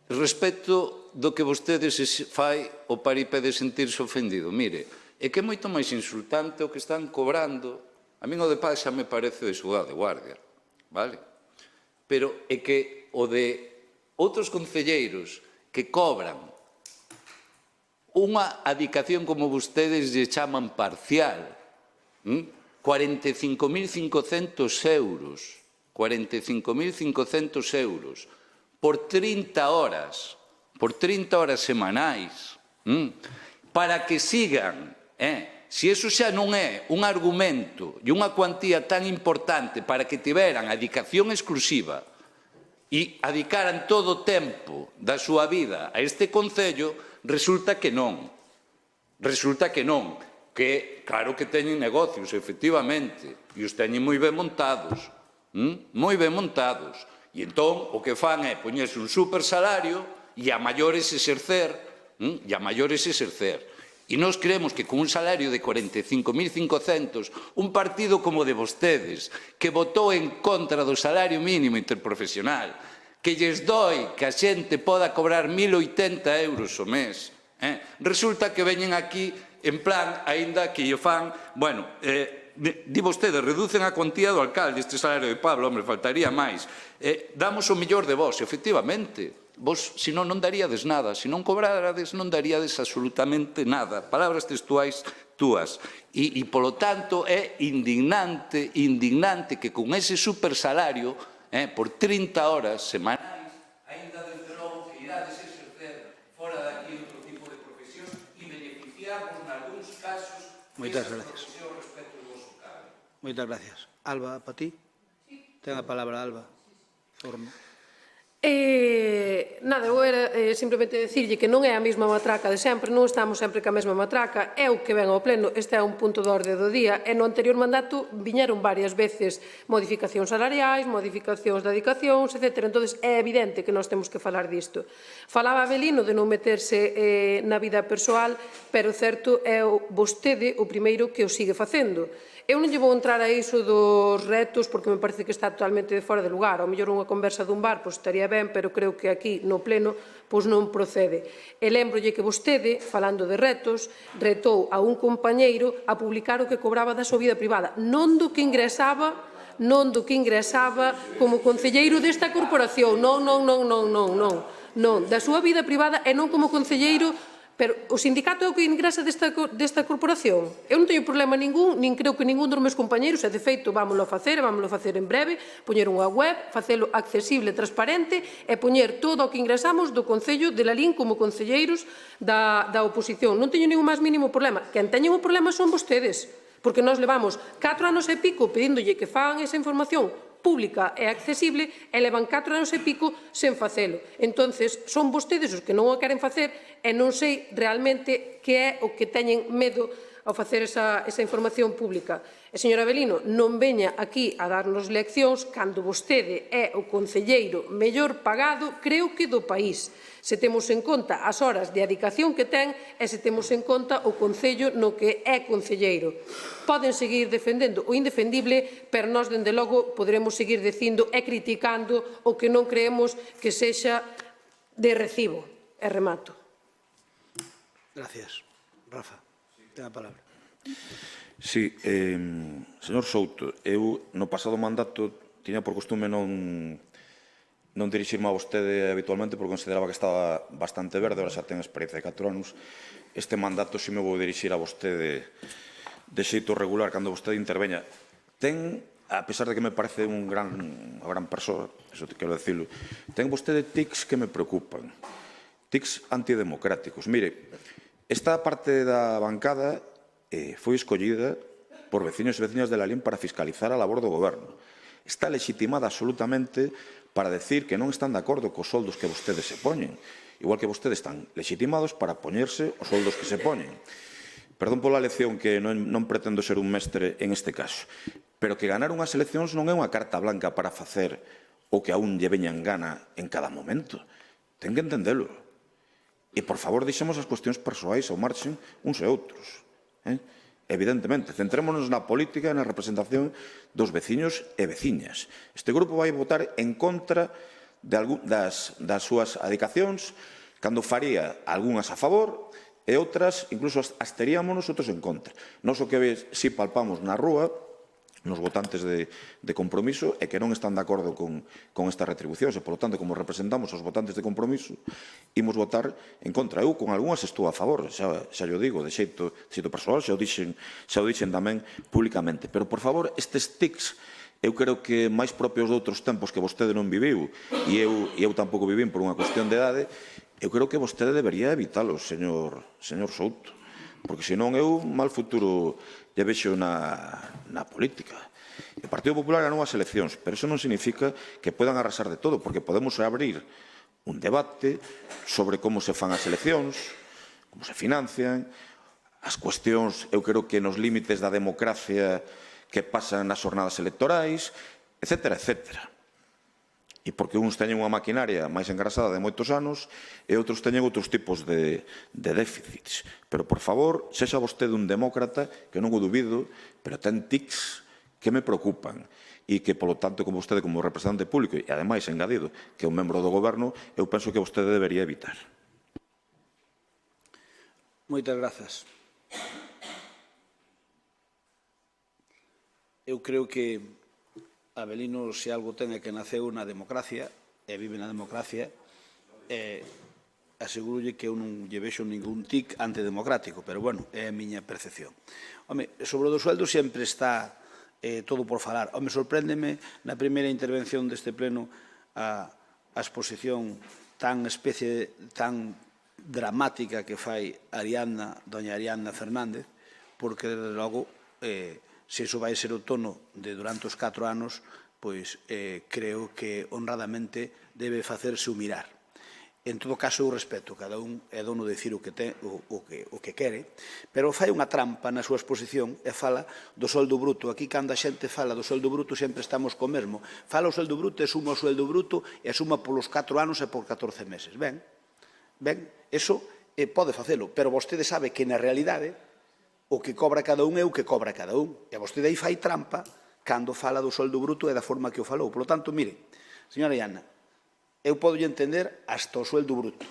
Respecto do que vostedes fai o paripé de sentirse ofendido, mire, é que é moito máis insultante o que están cobrando. A min o de paz xa me parece de xudado de guardia, vale? Pero é que o de outros concelleiros que cobran unha adicación, como vostedes lle chaman, parcial, 45.500 euros, 45.500 euros, por 30 horas semanais, para que sigan, se iso xa non é un argumento e unha cuantía tan importante para que tiveran a adicación exclusiva e adicaran todo o tempo da súa vida a este Concello, resulta que non. Que claro que teñen negocios, efectivamente, e os teñen moi ben montados. E entón, o que fan é poñerse un super salario e a maiores exercer. E nós creemos que con un salario de 45.500, un partido como de vostedes, que votou en contra do salario mínimo interprofesional, que lles doi que a xente poda cobrar 1.080 euros o mes, resulta que veñen aquí en plan, aínda que lle fan, bueno, di vostedes, reducen a cuantía do alcalde, este salario de Pablo, hombre, faltaría máis. Damos o mellor de vos, efectivamente. Vos, se non daríades nada, se non cobrarades, non daríades absolutamente nada. Palabras textuais túas. E, polo tanto, é indignante que con ese supersalario, por 30 horas semanais, ainda desde logo que irades exercer fora daqui outro tipo de profesións e beneficiarvos nalgúns casos desa profesión respecto do vosso cargo. Moitas gracias. Alba, para ti? Ten a palabra, Alba. Forma. Nada, eu era simplemente dicirlle que non é a mesma matraca de sempre, non estamos sempre ca mesma matraca, é o que ven ao pleno, este é un punto de orde do día, e no anterior mandato viñeron varias veces modificacións salariais, modificacións de adicacións, etc. Entón, é evidente que nós temos que falar disto. Falaba Avelino de non meterse na vida persoal, pero certo é vostede o primeiro que o sigue facendo. Eu non lle vou entrar a iso dos retos porque me parece que está totalmente fora de lugar. Ao mellor unha conversa dun bar estaría ben, pero creo que aquí no pleno non procede. E lembrolle que vostede, falando de retos, retou a un compañeiro a publicar o que cobraba da súa vida privada, non do que ingresaba como concelleiro desta corporación, non, da súa vida privada e non como concelleiro. Pero o sindicato é o que ingresa desta corporación. Eu non teño problema ningún, nin creo que ningún dos meus compañeros, e de feito vámoslo facer en breve, poñer unha web, facelo accesible, transparente, e poñer todo o que ingresamos do Concello de Lalín como concelleiros da oposición. Non teño ningún máis mínimo problema. Quen teñen o problema son vostedes, porque nós levamos 4 anos e pico pedíndolle que fagan esa información pública e accesible e levan 4 anos e pico sen facelo. Entonces, son vostedes os que non o queren facer e non sei realmente que é o que teñen medo ao facer esa información pública. E, señor Avelino, non veña aquí a darnos leccións cando vostede é o concelleiro mellor pagado, creo que do país. Se temos en conta as horas de adicación que ten e se temos en conta o concello no que é concelleiro. Poden seguir defendendo o indefendible, pero nós, dende logo, poderemos seguir dicindo e criticando o que non creemos que sexa de recibo. E remato. Gracias. Rafa, ten a palabra. Sí, señor Souto, eu no pasado mandato tiña por costume non non dirixirme a vostede habitualmente porque consideraba que estaba bastante verde, ahora xa ten experiencia de 4 anos. Este mandato si me vou dirixir a vostede de xeito regular cando vostede interveña. Ten, a pesar de que me parece unha gran persoa, eso te quero decirlo, ten vostede tics que me preocupan, tics antidemocráticos. Mire, esta parte da bancada foi escollida por veciños e veciñas de Lalín para fiscalizar a labor do goberno. Está legitimada absolutamente para decir que non están de acordo cos soldos que vostedes se poñen, igual que vostedes están legitimados para poñerse os soldos que se poñen. Perdón pola lección que non pretendo ser un mestre en este caso, pero que ganar unhas eleccións non é unha carta blanca para facer o que a un lle veña en gana en cada momento. Ten que entendelo. E, por favor, deixemos as cuestións persoais ao marxen uns e outros. Evidentemente, centrémonos na política e na representación dos veciños e veciñas. Este grupo vai votar en contra das súas adicacións, cando faría algunhas a favor e outras, incluso absteríamonos, outros en contra. Nós o que si palpamos na rúa, nos votantes de Compromiso, é que non están de acordo con estas retribucións e, por lo tanto, como representamos os votantes de Compromiso, imos votar en contra. Eu, con algunhas, estou a favor, xa o digo, de xeito persoal, xa o dixen tamén públicamente. Pero, por favor, estes tics, eu creo que máis propios de outros tempos que vostede non viviu, e eu tampouco vivín por unha cuestión de idade, eu creo que vostede debería evitalos, señor Souto, porque senón eu mal futuro lle vexo na política. O Partido Popular ganou as eleccións, pero iso non significa que podan arrasar de todo, porque podemos abrir un debate sobre como se fan as eleccións, como se financian, as cuestións, eu creo que nos límites da democracia que pasan nas jornadas electorais, etcétera, etcétera. E porque uns teñen unha maquinaria máis engrasada de moitos anos e outros teñen outros tipos de déficits. Pero, por favor, sexa vostede un demócrata, que non o dubido, pero ten tics que me preocupan e que, polo tanto, como vostede, como representante público, e ademais engadido que é un membro do goberno, eu penso que vostede debería evitar. Moitas grazas. Eu creo que Avelino, se algo ten é que naceu na democracia e vive na democracia, asegurolle que eu non lle vexo ningún tic antidemocrático, pero, bueno, é a miña percepción. Home, sobre o do sueldo sempre está todo por falar. Home, sorpréndeme na primeira intervención deste pleno a exposición tan dramática que fai doña Ariadna Fernández, porque, desde logo, se iso vai ser o tono de durante os 4 anos, pois creo que honradamente debe facerse o mirar. En todo caso, eu respeto, cada un é dono de dicir o que quere, pero fai unha trampa na súa exposición e fala do soldo bruto. Aquí, cando a xente fala do soldo bruto, sempre estamos co mesmo. Fala o soldo bruto e suma o soldo bruto e suma polos 4 anos e por 14 meses. Ben, eso pode facelo, pero vostede sabe que na realidade o que cobra cada un é o que cobra cada un. E vostede aí fai trampa cando fala do soldo bruto e da forma que o falou. Por lo tanto, mire, señora Iana, eu podo entender hasta o sueldo bruto,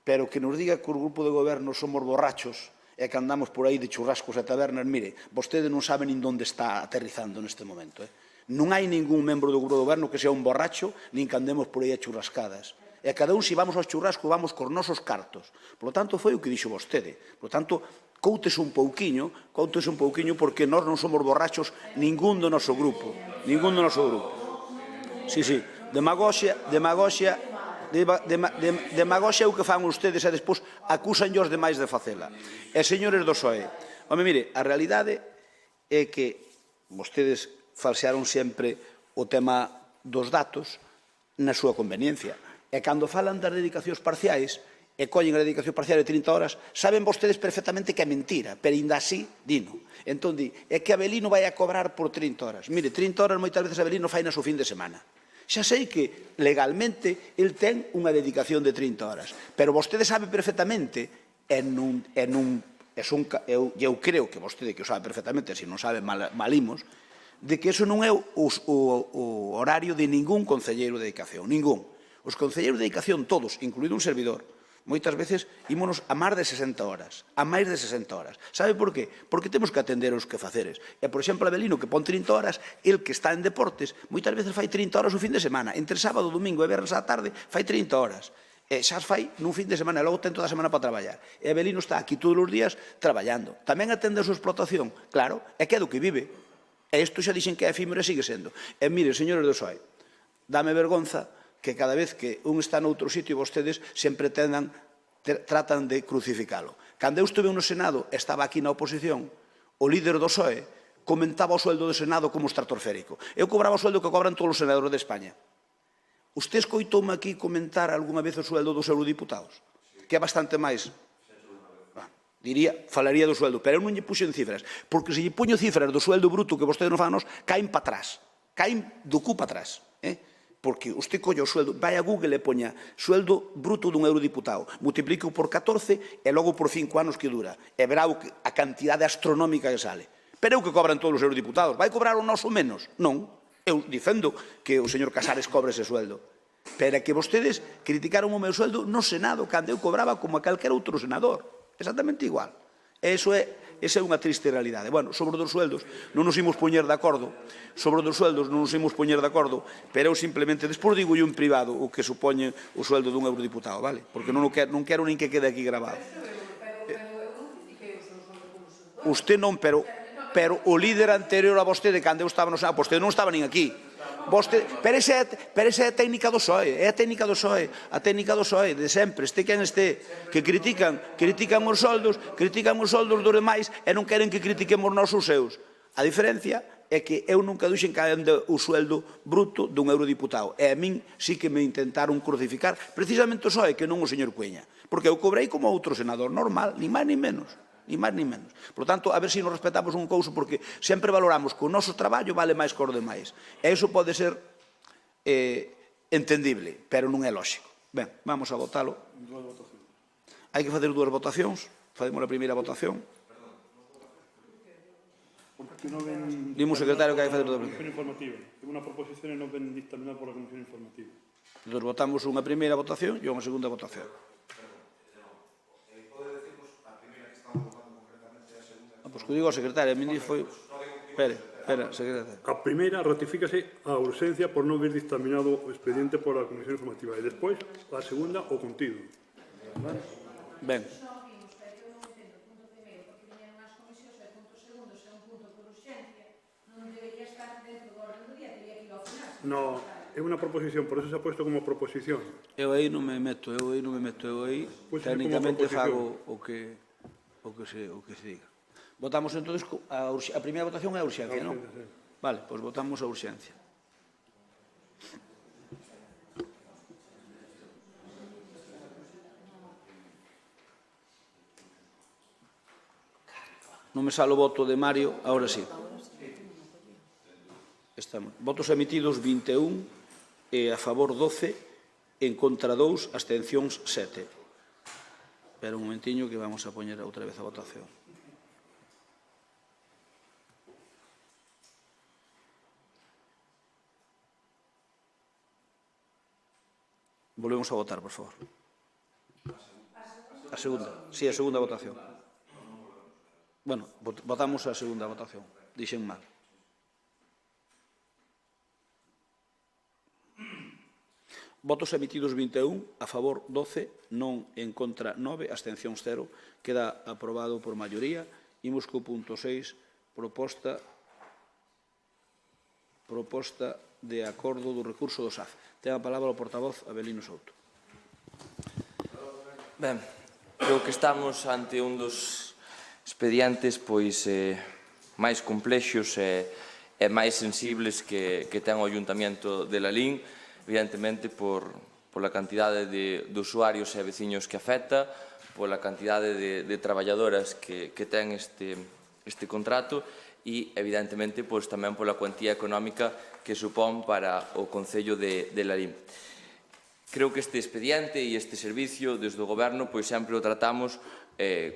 pero que nos diga que o grupo de goberno somos borrachos e que andamos por aí de churrascos e tabernas, mire, vostede non sabe nin onde está aterrizando neste momento. Non hai ningún membro do grupo de goberno que sea un borracho, nin que andemos por aí a churrascadas. E cada un, se vamos aos churrascos, vamos cos nosos cartos. Por lo tanto, foi o que dixo vostede. Por lo tanto, coutese un pouquiño, porque nós non somos borrachos ningún do noso grupo. Sí, demagoxia é o que fan ustedes e despois acusan os demais de facela. E, señores do PSOE, home, mire, a realidade é que vostedes falsearon sempre o tema dos datos na súa conveniencia. E cando falan das dedicacións parciais, e collen a dedicación parcial de 30 horas, saben vostedes perfectamente que é mentira, pero ainda así, dino. Entón, é que Avelino vai a cobrar por 30 horas. Mire, 30 horas moitas veces Avelino fai na súa fin de semana. Xa sei que legalmente el ten unha dedicación de 30 horas, pero vostede sabe perfectamente, eu creo que vostede que o sabe perfectamente, se non sabe malimos, de que eso non é o horario de ningún concelleiro de dedicación, ningún. Os concelleiros de dedicación, todos, incluído un servidor, Moitas veces ímonos a máis de 60 horas. A máis de 60 horas. Sabe por qué? Porque temos que atender os quefaceres. E, por exemplo, Abelino, que pon 30 horas, el que está en deportes, moitas veces fai 30 horas o fin de semana. Entre sábado, domingo e verres á tarde, fai 30 horas. E xa as fai nun fin de semana, e logo ten toda a semana para traballar. E Abelino está aquí todos os días traballando. Tamén atende a súa explotación, claro, é que é do que vive. E isto xa dixen que é efímero e sigue sendo. E mire, señores do PSOE, dame vergonza que cada vez que un está noutro sitio vostedes sempre tratan de crucificalo. Cando eu estuve no Senado e estaba aquí na oposición, o líder do PSOE comentaba o sueldo do Senado como estratosférico. Eu cobraba o sueldo que cobran todos os senadores de España. Usted escoitoume aquí comentar algunha vez o sueldo dos eurodiputados? Que é bastante máis. Falaría do sueldo, pero eu non lle puxen cifras, porque se lle puño cifras do sueldo bruto que vostedes non fan nos, caen para atrás. Caen do cu para atrás. Porque usted colla o sueldo, vai a Google e poña sueldo bruto dun eurodiputado, multiplique por 14 e logo por 5 anos que dura, e verá a cantidade astronómica que sale. Pero é o que cobran todos os eurodiputados. Vai cobrar o noso menos? Non. Eu defendo que o señor Casares cobre ese sueldo. Pero é que vostedes criticaron o meu sueldo no Senado, cando eu cobraba como a calquera outro senador. Exactamente igual. Esa é unha triste realidade. Bueno, sobre os dos sueldos non nos imos poñer de acordo, pero eu simplemente, despois digo yo en privado o que supoñe o sueldo dun eurodiputado, vale? Porque non quero nin que quede aquí grabado. Usted non, pero o líder anterior a vostede, cando eu estaba no Senado, vostede non estaba nin aquí. Pero esa é a técnica do PSOE, a técnica do PSOE, de sempre, este quen este, que critican os soldos dos demais e non queren que critiquemos nós os seus. A diferencia é que eu nunca duxen que ande o sueldo bruto dun eurodiputado, e a min sí que me intentaron crucificar, precisamente o PSOE, que non o señor Cueña, porque eu cobrei como outro senador normal, ni máis ni menos. Ni máis ni menos. Por tanto, a ver se nos respetamos un couso, porque sempre valoramos que o noso traballo vale máis que os demais. E iso pode ser entendible, pero non é lógico. Ben, vamos a votalo. Hai que facer dúas votacións. Facemos a primeira votación. Dimo, secretario, que hai que facer dúas votacións. É unha proposición e non ven dictaminada por a Comisión Informativa. Entón, votamos unha primeira votación e unha segunda votación. Pois que digo ao secretario, a mí foi... Espera, secretario. A primeira, ratifícase a urxencia por non ver dictaminado o expediente por a Comisión Informativa. E despois, a segunda, o contido. Ben. No, é unha proposición, por eso se ha puesto como proposición. Eu aí non me meto, eu aí técnicamente fago o que se diga. Votamos, entón, a primeira votación é a urxencia, non? Vale, pois votamos a urxencia. Non me sale o voto de Mario, agora sí. Votos emitidos 21, e a favor 12, en contra 2, abstencións 7. Espera un momentiño que vamos a poñer outra vez a votación. Volvemos a votar, por favor. A segunda. Sí, a segunda votación. Bueno, votamos a segunda votación. Dixen mal. Votos emitidos 21, a favor 12, non en contra 9, abstencións 0. Queda aprobado por maioría. Imos co punto 6, proposta de acordo do recurso do SAF. Ten a palabra o portavoz Abelino Souto. Ben, creo que estamos ante un dos expedientes máis complexos e máis sensibles que ten o Ayuntamiento de Lalín, evidentemente pola cantidade de usuarios e veciños que afecta, pola cantidade de traballadoras que ten este contrato e, evidentemente, tamén pola cuantía económica que supón para o Concello de Lalín. Creo que este expediente e este servicio, desde o Goberno, sempre o tratamos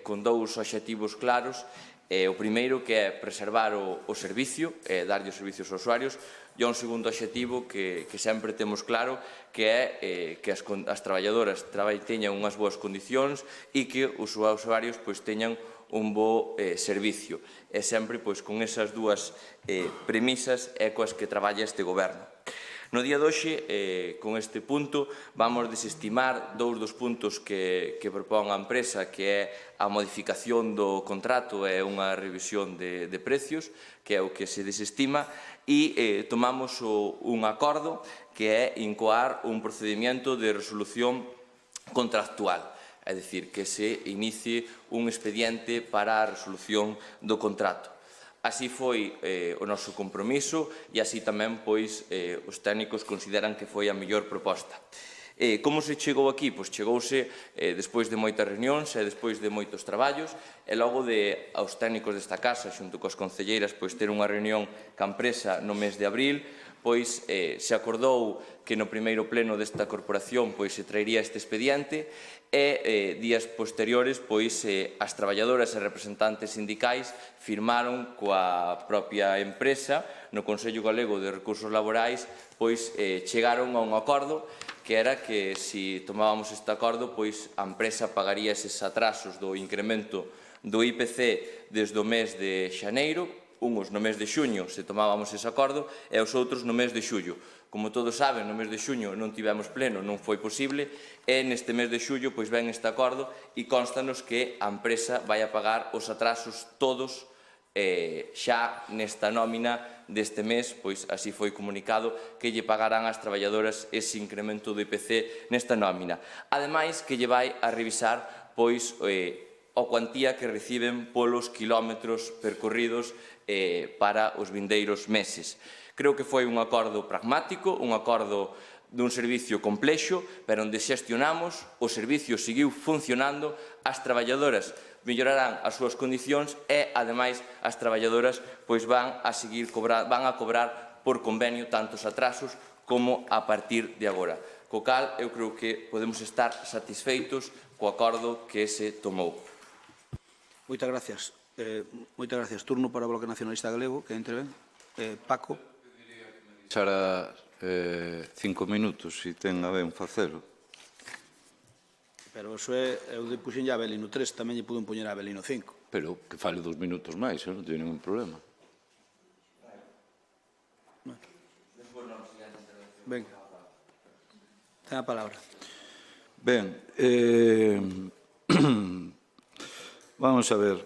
con dous obxectivos claros, O primeiro, que é preservar o servicio, darlle os servicios aos usuarios, e un segundo obxectivo que sempre temos claro, que é que as traballadoras teñan unhas boas condicións e que os usuarios teñan un bo servicio. E sempre con esas dúas premisas é coas que traballa este goberno. No día de hoxe, con este punto, vamos desestimar dous dos puntos que propón a empresa, que é a modificación do contrato e unha revisión de precios, que é o que se desestima, e tomamos un acordo que é incoar un procedimento de resolución contractual, é dicir, que se inicie un expediente para a resolución do contrato. Así foi o noso compromiso e así tamén os técnicos consideran que foi a mellor proposta. Como se chegou aquí? Pois chegouse despois de moitas reunións e despois de moitos traballos e logo de aos técnicos desta casa, xunto coas concelleiras, ter unha reunión ca empresa no mes de abril, se acordou que no primeiro pleno desta corporación se traería este expediente e días posteriores as traballadoras e representantes sindicais firmaron coa propia empresa no Consello Galego de Recursos Laborais, chegaron a un acordo que era que se tomábamos este acordo a empresa pagaría eses atrasos do incremento do IPC desde o mes de xaneiro, unhos no mes de xuño se tomábamos ese acordo e os outros no mes de xullo. Como todos saben, no mes de xuño non tivemos pleno, non foi posible, e neste mes de xullo ven este acordo e constanos que a empresa vai a pagar os atrasos todos xa nesta nómina deste mes, así foi comunicado que lle pagarán ás traballadoras ese incremento do IPC nesta nómina. Ademais, que lle vai a revisar a cuantía que reciben polos quilómetros percorridos para os vindeiros meses. Creo que foi un acordo pragmático, un acordo dun servicio complexo, pero onde xestionamos, o servicio seguiu funcionando, as traballadoras mellorarán as súas condicións e, ademais, as traballadoras van a cobrar por convenio tantos atrasos como a partir de agora. Co cal, eu creo que podemos estar satisfeitos co acordo que se tomou. Moitas gracias. Turno para o Bloque Nacionalista Galego, que interven. Paco. Xara 5 minutos, se ten a ben facelo. Pero eso eu depuxen a Avelino 3, tamén lle pudo poñer a Avelino 5. Pero que fale 2 minutos máis, non teño ningún problema. Ben, ten a palabra. Ben, vamos a ver,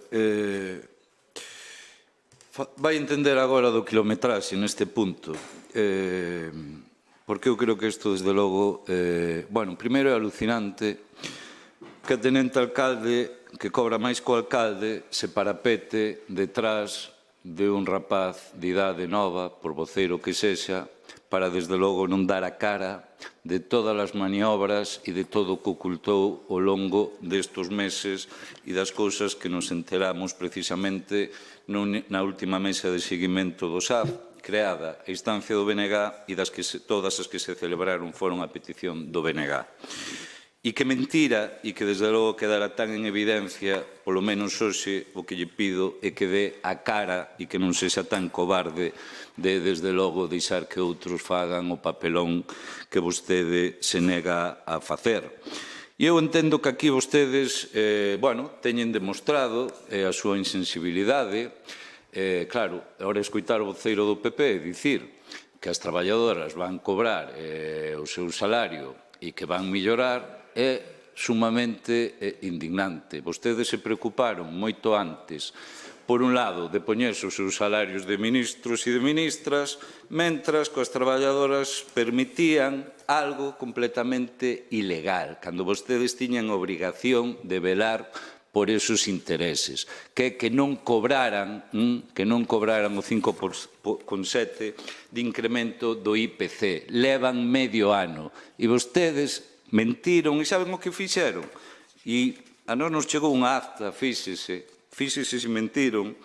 vai entender agora do quilometraxe neste punto, porque eu creo que isto, desde logo, bueno, primeiro é alucinante que a tenente alcalde, que cobra máis co alcalde, se parapete detrás de un rapaz de idade nova, por voceiro que sexa, para, desde logo, non dar a cara de todas as maniobras e de todo o que ocultou ao longo destes meses e das cousas que nos enteramos precisamente na última mesa de seguimento do SAF, creada a instancia do BNG e todas as que se celebraron foron a petición do BNG. E que mentira, e que desde logo quedara tan en evidencia, polo menos hoxe, o que lle pido é que dé a cara e que non sexa tan cobarde de, desde logo, deixar que outros fagan o papelón que vostede se nega a facer. E eu entendo que aquí vostedes, teñen demostrado a súa insensibilidade. Claro, agora escoitar o voceiro do PP dicir que as traballadoras van cobrar o seu salario e que van mellorar é sumamente indignante. Vostedes se preocuparon moito antes, por un lado, de poñerse os seus salarios de ministros e de ministras, mentras que as traballadoras permitían algo completamente ilegal, cando vostedes tiñan obrigación de velar por esos intereses, que non cobraran o 5,7 de incremento do IPC. Levan medio ano e vostedes mentiron, e saben o que fixeron? E a nós nos chegou unha acta, fíxese se mentiron,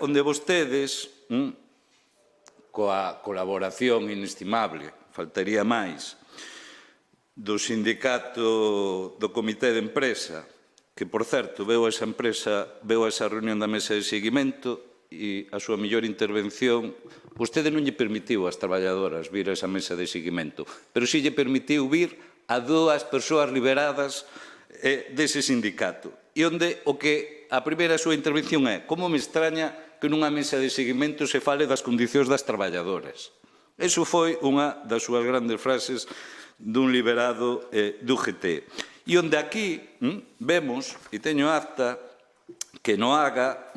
onde vostedes, coa colaboración inestimable, faltaría máis, do sindicato do Comité de Empresa, que, por certo, veo esa empresa, veo esa reunión da mesa de seguimento e a súa mellor intervención, vostede non lle permitiu ás traballadoras vir a esa mesa de seguimento, pero si lle permitiu vir a 2 persoas liberadas dese sindicato. E onde o que a primeira súa intervención é como me extraña que nunha mesa de seguimento se fale das condicións das traballadoras. Eso foi unha das súas grandes frases dun liberado do UGT. E onde aquí vemos, e teño acta, que no Haga,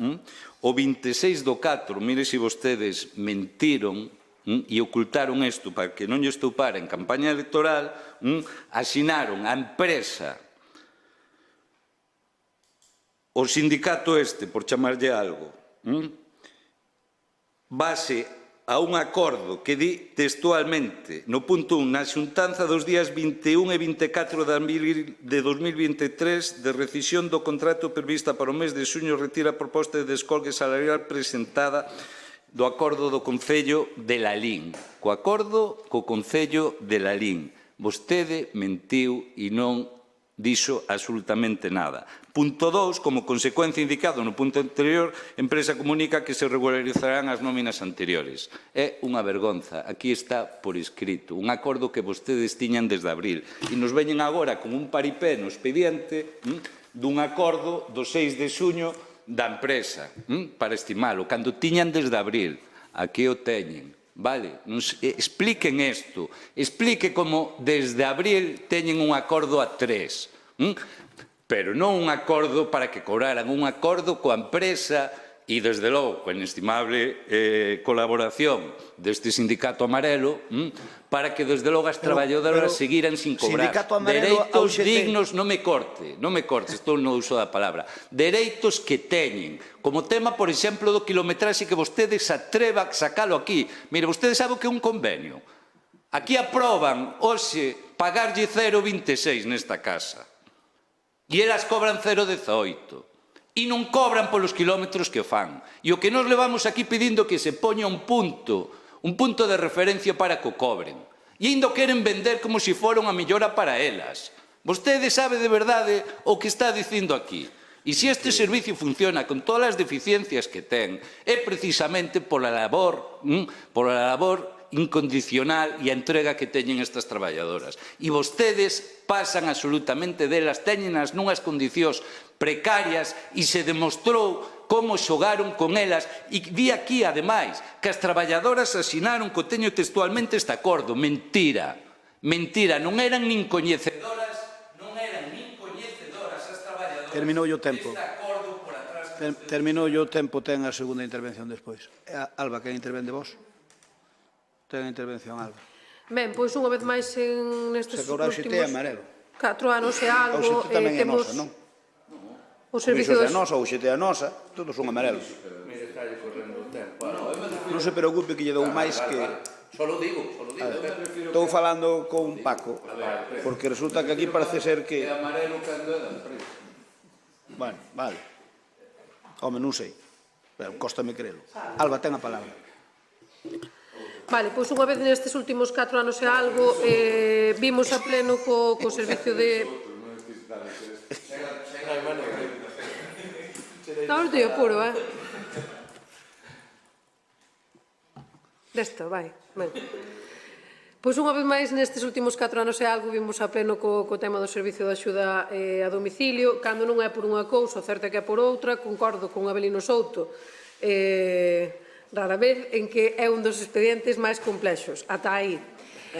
o 26 do 4, mire se vostedes mentiron e ocultaron isto para que non lle estoupara en campaña electoral, asinaron a empresa, o sindicato por chamarlle algo, base a un acordo que di textualmente no punto 1 na xuntanza dos días 21 e 24 de 2023 de rescisión do contrato prevista para o mes de xuño retira a proposta de descolgue salarial presentada do acordo do Concello de Lalín. Co acordo co Concello de Lalín. Vostede mentiu e non dixo absolutamente nada. Punto 2, como consecuencia indicado no punto anterior, a empresa comunica que se regularizarán as nóminas anteriores. É unha vergonza. Aquí está por escrito. Un acordo que vostedes tiñan desde abril. E nos veñen agora con un paripé no expediente dun acordo do 6 de xuño da empresa para estimalo, cando tiñan desde abril. Aquí o teñen. Vale, expliquen isto, explique como desde abril teñen un acordo a 3, pero non un acordo para que cobraran, un acordo coa empresa e, desde logo, coa inestimable colaboración deste sindicato amarelo, para que, desde logo, as traballadoras seguiran sin cobrar. Dereitos dignos, non me corte, estou no uso da palabra, dereitos que teñen, como tema, por exemplo, do quilometraxe que vostedes se atreva a sacalo aquí. Mire, vostedes saben o que é un convenio. Aquí aproban, hoxe, pagarlle 0,26 nesta casa. E elas cobran 0,18. E non cobran polos quilómetros que fan. E o que nos levamos aquí pedindo que se poña un punto de referencia para que o cobren. E ainda o queren vender como se fora unha millora para elas. Vostede sabe de verdade o que está dicindo aquí. E se este servicio funciona con todas as deficiencias que ten, é precisamente pola labor incondicional e a entrega que teñen estas traballadoras. E vostedes pasan absolutamente delas, teñenas nunhas condicións precarias e se demostrou como xogaron con elas. E di aquí, ademais, que as traballadoras asinaron, que teño textualmente este acordo. Mentira, mentira, non eran nin coñecedoras as traballadoras. Terminou o tempo. Terminou o tempo, ten a segunda intervención despois. Alba, quen intervende vos? Ten a intervención, Alba. Ben, pois unha vez máis nestes últimos 4 anos e algo... O xete tamén é nosa, non? O servicio é nosa, o xete é nosa, todos son amarelos. Non se preocupe que lle dou máis que... Só lo digo. Estou falando con Paco, porque resulta que aquí parece ser que... É amarelo cando é da empresa. Bueno, vale. Home, non sei, pero cóstame crelo. Alba, ten a palabra. Vale, pois unha vez nestes últimos 4 anos e algo vimos a pleno co servicio de... Non estou apuro, Desto, vai. Pois unha vez máis nestes últimos 4 anos e algo vimos a pleno co tema do servicio de axuda a domicilio, cando non é por unha cousa, o certo é que é por outra. Concordo con Abelino Souto, rara vez, en que é un dos expedientes máis complexos, ata aí.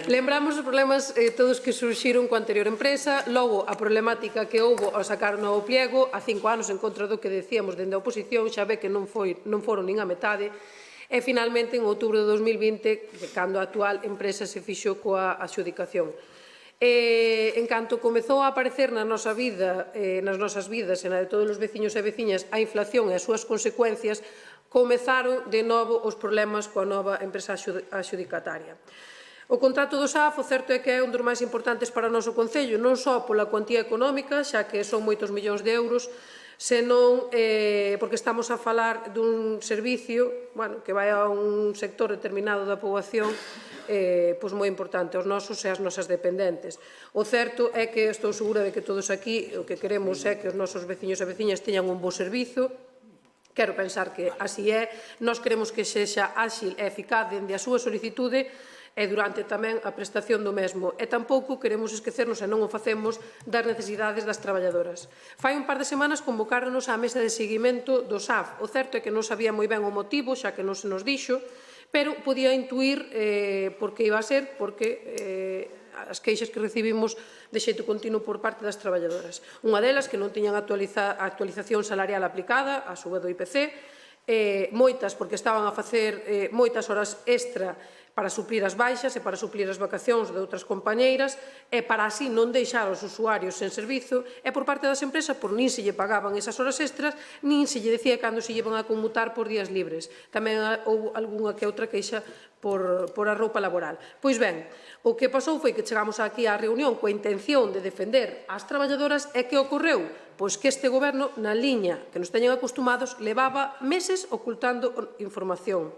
Lembramos os problemas todos que surxiron coa anterior empresa, logo a problemática que houbo ao sacar o novo pliego, a 5 anos en contra do que decíamos dende a oposición, xa ve que non foron nin a metade, e finalmente en outubro de 2020, cando a actual empresa se fixo coa adxudicación. En canto comezou a aparecer na nosa vida, nas nosas vidas e na de todos os veciños e veciñas a inflación e as súas consecuencias, comezaron de novo os problemas coa nova empresa adxudicataria. O contrato do SAF, o certo é que é un dos máis importantes para o noso Concello, non só pola cuantía económica, xa que son moitos millóns de euros, senón porque estamos a falar dun servicio que vai a un sector determinado da poboación moi importante, os nosos e as nosas dependentes. O certo é que estou segura de que todos aquí o que queremos é que os nosos veciños e veciñas teñan un bo servizo. Quero pensar que así é. Nós queremos que sexa áxil e eficaz dende a súa solicitude e durante tamén a prestación do mesmo. E tampouco queremos esquecernos, e non o facemos, das necesidades das traballadoras. Fai un par de semanas convocáronos á mesa de seguimento do SAF. O certo é que non sabía moi ben o motivo, xa que non se nos dixo, pero podía intuir por que iba a ser, porque as queixas que recibimos de xeito continuo por parte das traballadoras. Unha delas que non tiñan a actualización salarial aplicada, a suba do IPC, moitas porque estaban a facer moitas horas extra para suplir as baixas e para suplir as vacacións de outras compañeiras e para así non deixar os usuarios sen servizo e por parte das empresas por nin se lle pagaban esas horas extras nin se lle decía cando se llevan a conmutar por días libres. Tamén houve algunha que outra queixa por a roupa laboral. Pois ben, o que pasou foi que chegamos aquí á reunión coa intención de defender as traballadoras e que ocorreu? Pois que este goberno, na liña que nos teñen acostumados, levaba meses ocultando información.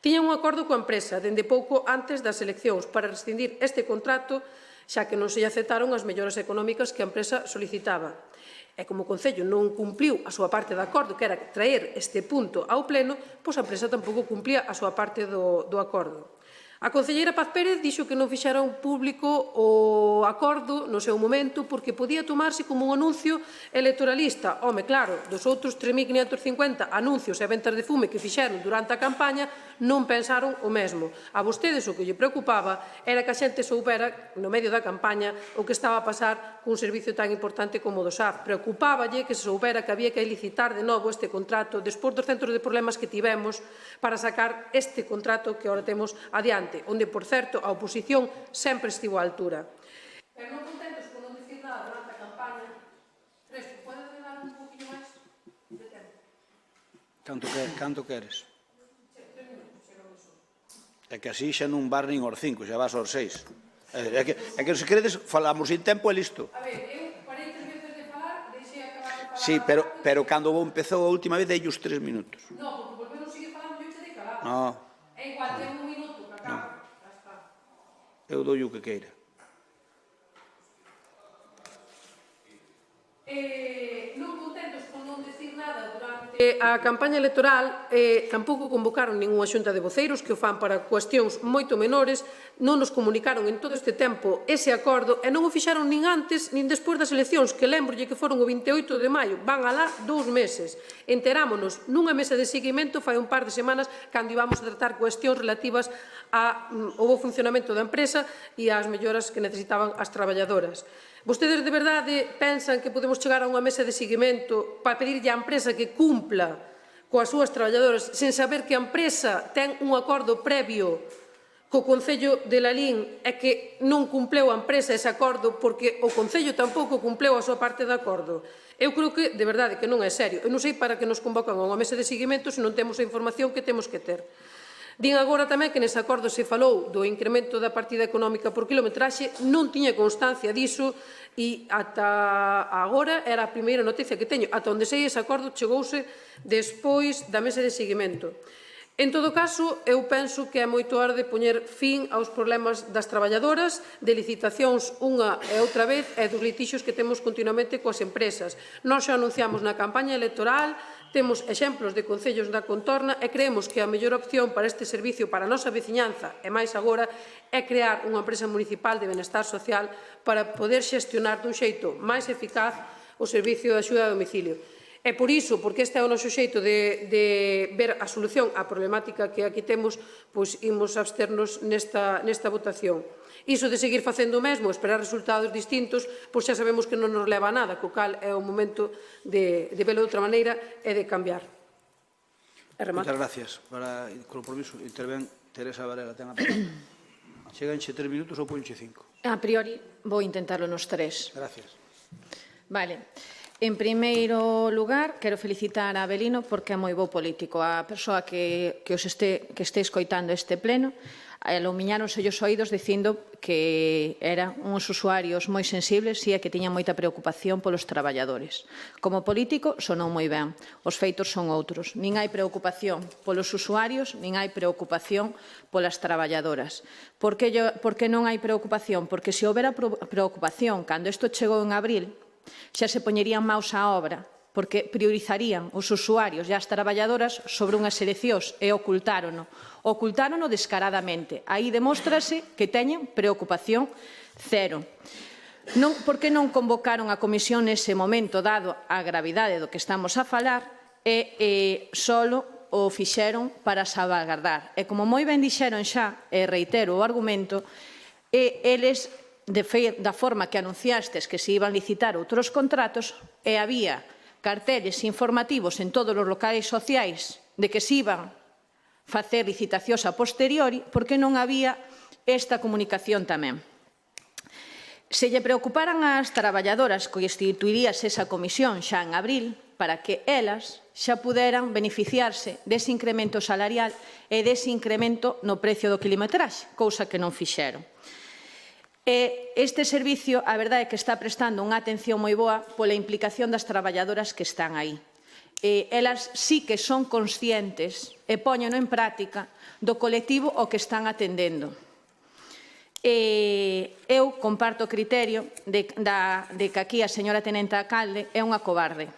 Tiñan un acordo coa empresa dende pouco antes das eleccións para rescindir este contrato, xa que non se lle aceptaron as melloras económicas que a empresa solicitaba. E como o Concello non cumpliu a súa parte do acordo, que era traer este punto ao Pleno, pois a empresa tampouco cumplía a súa parte do acordo. A concelleira Paz Pérez dixo que non fixeron público o acordo no seu momento porque podía tomarse como un anuncio electoralista. Home, claro, dos outros 3.550 anuncios e ventas de fume que fixeron durante a campaña non pensaron o mesmo. A vostedes o que lle preocupaba era que a xente soubera, no medio da campaña, o que estaba a pasar cun servicio tan importante como o do SAF. Preocupáballe que se soubera que había que licitar de novo este contrato despois dos centros de problemas que tivemos para sacar este contrato que agora temos adiante, onde, por certo, a oposición sempre estivo á altura. Pero non contentos con non dicir nada durante a campaña. Resto, podes dar un poquinho máis de tempo? Canto queres? 3 minutos, chegamos. É que así xa non vas nin aos 5, xa vas aos 6. É que se queredes falamos sin tempo e listo. A ver, eu parei 3 veces de falar, deixei acabar de falar. Sí, pero cando empezou a última vez, dei os 3 minutos. Non, porque volveron seguir falando e eu te dei calado. Non. É igual, ten un minuto, que acaba. Eu dou o que queira. Non contentos con non decir nada durante a campaña electoral, tampouco convocaron ninguna xunta de voceiros que o fan para cuestións moito menores, non nos comunicaron en todo este tempo ese acordo e non o fixaron nin antes nin despois das eleccións, que lembrolle que foron o 28 de maio, van alá 2 meses. Enterámonos nunha mesa de seguimento fai un par de semanas cando íbamos a tratar cuestións relativas ao bo funcionamento da empresa e ás melloras que necesitaban as traballadoras. Vostedes de verdade pensan que podemos chegar a unha mesa de seguimento para pedirlle á empresa que cumpla coas súas traballadoras sen saber que a empresa ten un acordo previo co Concello de Lalín e que non cumpleu a empresa ese acordo porque o Concello tampouco cumpleu a súa parte do acordo? Eu creo que, de verdade, que non é serio. Eu non sei para que nos convocan a unha mesa de seguimento se non temos a información que temos que ter. Din agora tamén que nese acordo se falou do incremento da partida económica por kilometraxe, non tiña constancia diso e ata agora era a primeira noticia que teño. Ata onde sei ese acordo chegouse despois da mesa de seguimento. En todo caso, eu penso que é moito hora de poñer fin aos problemas das traballadoras, de licitacións unha e outra vez e dos litixos que temos continuamente coas empresas. Nós xa anunciamos na campaña electoral, temos exemplos de concellos da contorna e creemos que a mellor opción para este servicio para a nosa veciñanza e máis agora é crear unha empresa municipal de benestar social para poder xestionar dun xeito máis eficaz o servicio de axuda a domicilio. E por iso, porque este é o noso xeito de ver a solución á problemática que aquí temos, pois imos absternos nesta votación. Iso de seguir facendo o mesmo, esperar resultados distintos, pois xa sabemos que non nos leva a nada, co cal é o momento de velo de outra maneira e de cambiar. Moitas gracias. Para o compromiso, intervén Teresa Varela, ten a palabra. Cheganche 3 minutos ou ponche 5? A priori, vou intentarlo nos 3. Gracias. Vale. En primeiro lugar, quero felicitar a Avelino porque é moi bo político, a persoa que este escoitando este pleno. alumiñáronse os oídos dicindo que eran uns usuarios moi sensibles e que tiñan moita preocupación polos traballadores. Como político, sonou moi ben. Os feitos son outros. Nin hai preocupación polos usuarios, nin hai preocupación polas traballadoras. Por que non hai preocupación? Porque se houbera preocupación, cando isto chegou en abril, xa se poñerían maus á obra, porque priorizarían os usuarios e as traballadoras sobre unhas eleccións e ocultárono. Ocultárono descaradamente. Aí demóstrase que teñen preocupación cero. Por que non convocaron a comisión nese momento, dado a gravidade do que estamos a falar, e solo o fixeron para salvagardar? E como moi ben dixeron xa, e reitero o argumento, eles, da forma que anunciastes que se iban licitar outros contratos, e había carteles informativos en todos os locais sociais de que se iban facer licitacións a posteriori, porque non había esta comunicación tamén. Se lle preocuparan ás traballadoras que instituiríase esa comisión xa en abril, para que elas xa puderan beneficiarse dese incremento salarial e dese incremento no precio do quilometraxe, cousa que non fixeron. Este servicio, a verdade é que está prestando unha atención moi boa pola implicación das traballadoras que están aí. Elas sí que son conscientes e poñen en práctica do colectivo ao que están atendendo. Eu comparto o criterio de que aquí a señora tenente alcalde é unha cobarde,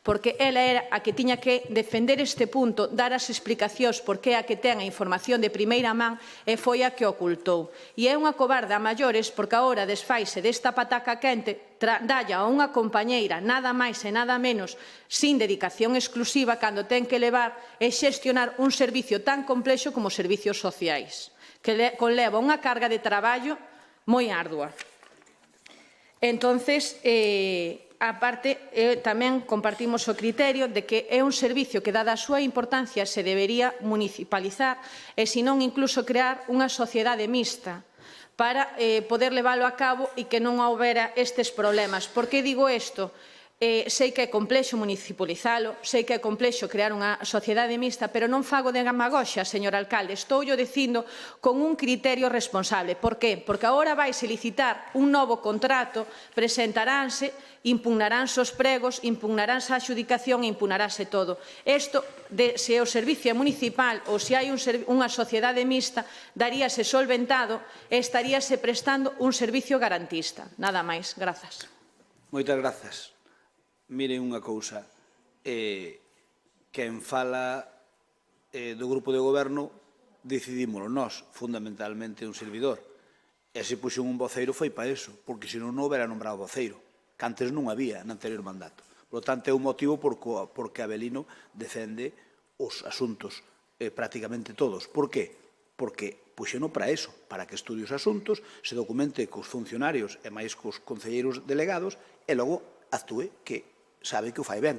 porque ela era a que tiña que defender este punto, dar as explicacións porque é a que ten a información de primeira man e foi a que ocultou. E é unha cobarde a maiores porque agora desfaise desta pataca quente, dalla a unha compañeira nada máis e nada menos sin dedicación exclusiva cando ten que levar e xestionar un servicio tan complexo como os servicios sociais, que conleva unha carga de traballo moi ardua. Entonces, aparte, tamén compartimos o criterio de que é un servicio que, dada a súa importancia, se debería municipalizar e, senón, incluso crear unha sociedade mixta para poder leválo a cabo e que non houbera estes problemas. Por que digo isto? Sei que é complexo municipalizalo, sei que é complexo crear unha sociedade mixta, pero non fago de demagoxia, señor alcalde, estou yo dicindo con un criterio responsable. Por que? Porque agora vaise licitar un novo contrato, presentaránse, impugnaránse os pregos, impugnaránse a adxudicación e impugnaránse todo. Isto, se o servicio é municipal ou se hai unha sociedade mixta, daríase solventado e estaríase prestando un servicio garantista. Nada máis. Grazas. Moitas grazas. Miren unha cousa, quen fala do grupo de goberno decidímoslo nós, fundamentalmente un servidor, e se puxen un voceiro foi para iso, porque senón non houbera nombrado voceiro, que antes non había no anterior mandato. Por lo tanto, é un motivo porque Avelino defende os asuntos prácticamente todos. Por qué? Porque puxeno para iso, para que estudie os asuntos, se documente cos funcionarios e máis cos concelleiros delegados e logo actúe que sabe que o fai ben,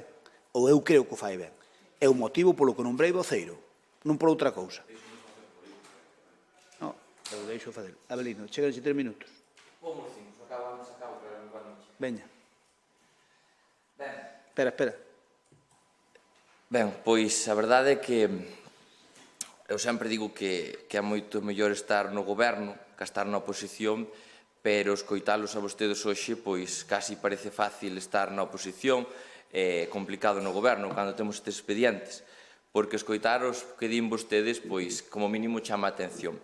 ou eu creo que o fai ben. É o motivo polo que nombrei voceiro, non por outra cousa. Non, eu deixo facer. Avelino, chegan 3 minutos. Veña. Espera. Ben, pois a verdade é que eu sempre digo que é moito mellor estar no goberno que estar na oposición, pero escoitalos a vostedes hoxe, pois casi parece fácil estar na oposición, complicado no goberno, cando temos estes expedientes, porque escoitaros que din vostedes, pois, como mínimo chama a atención.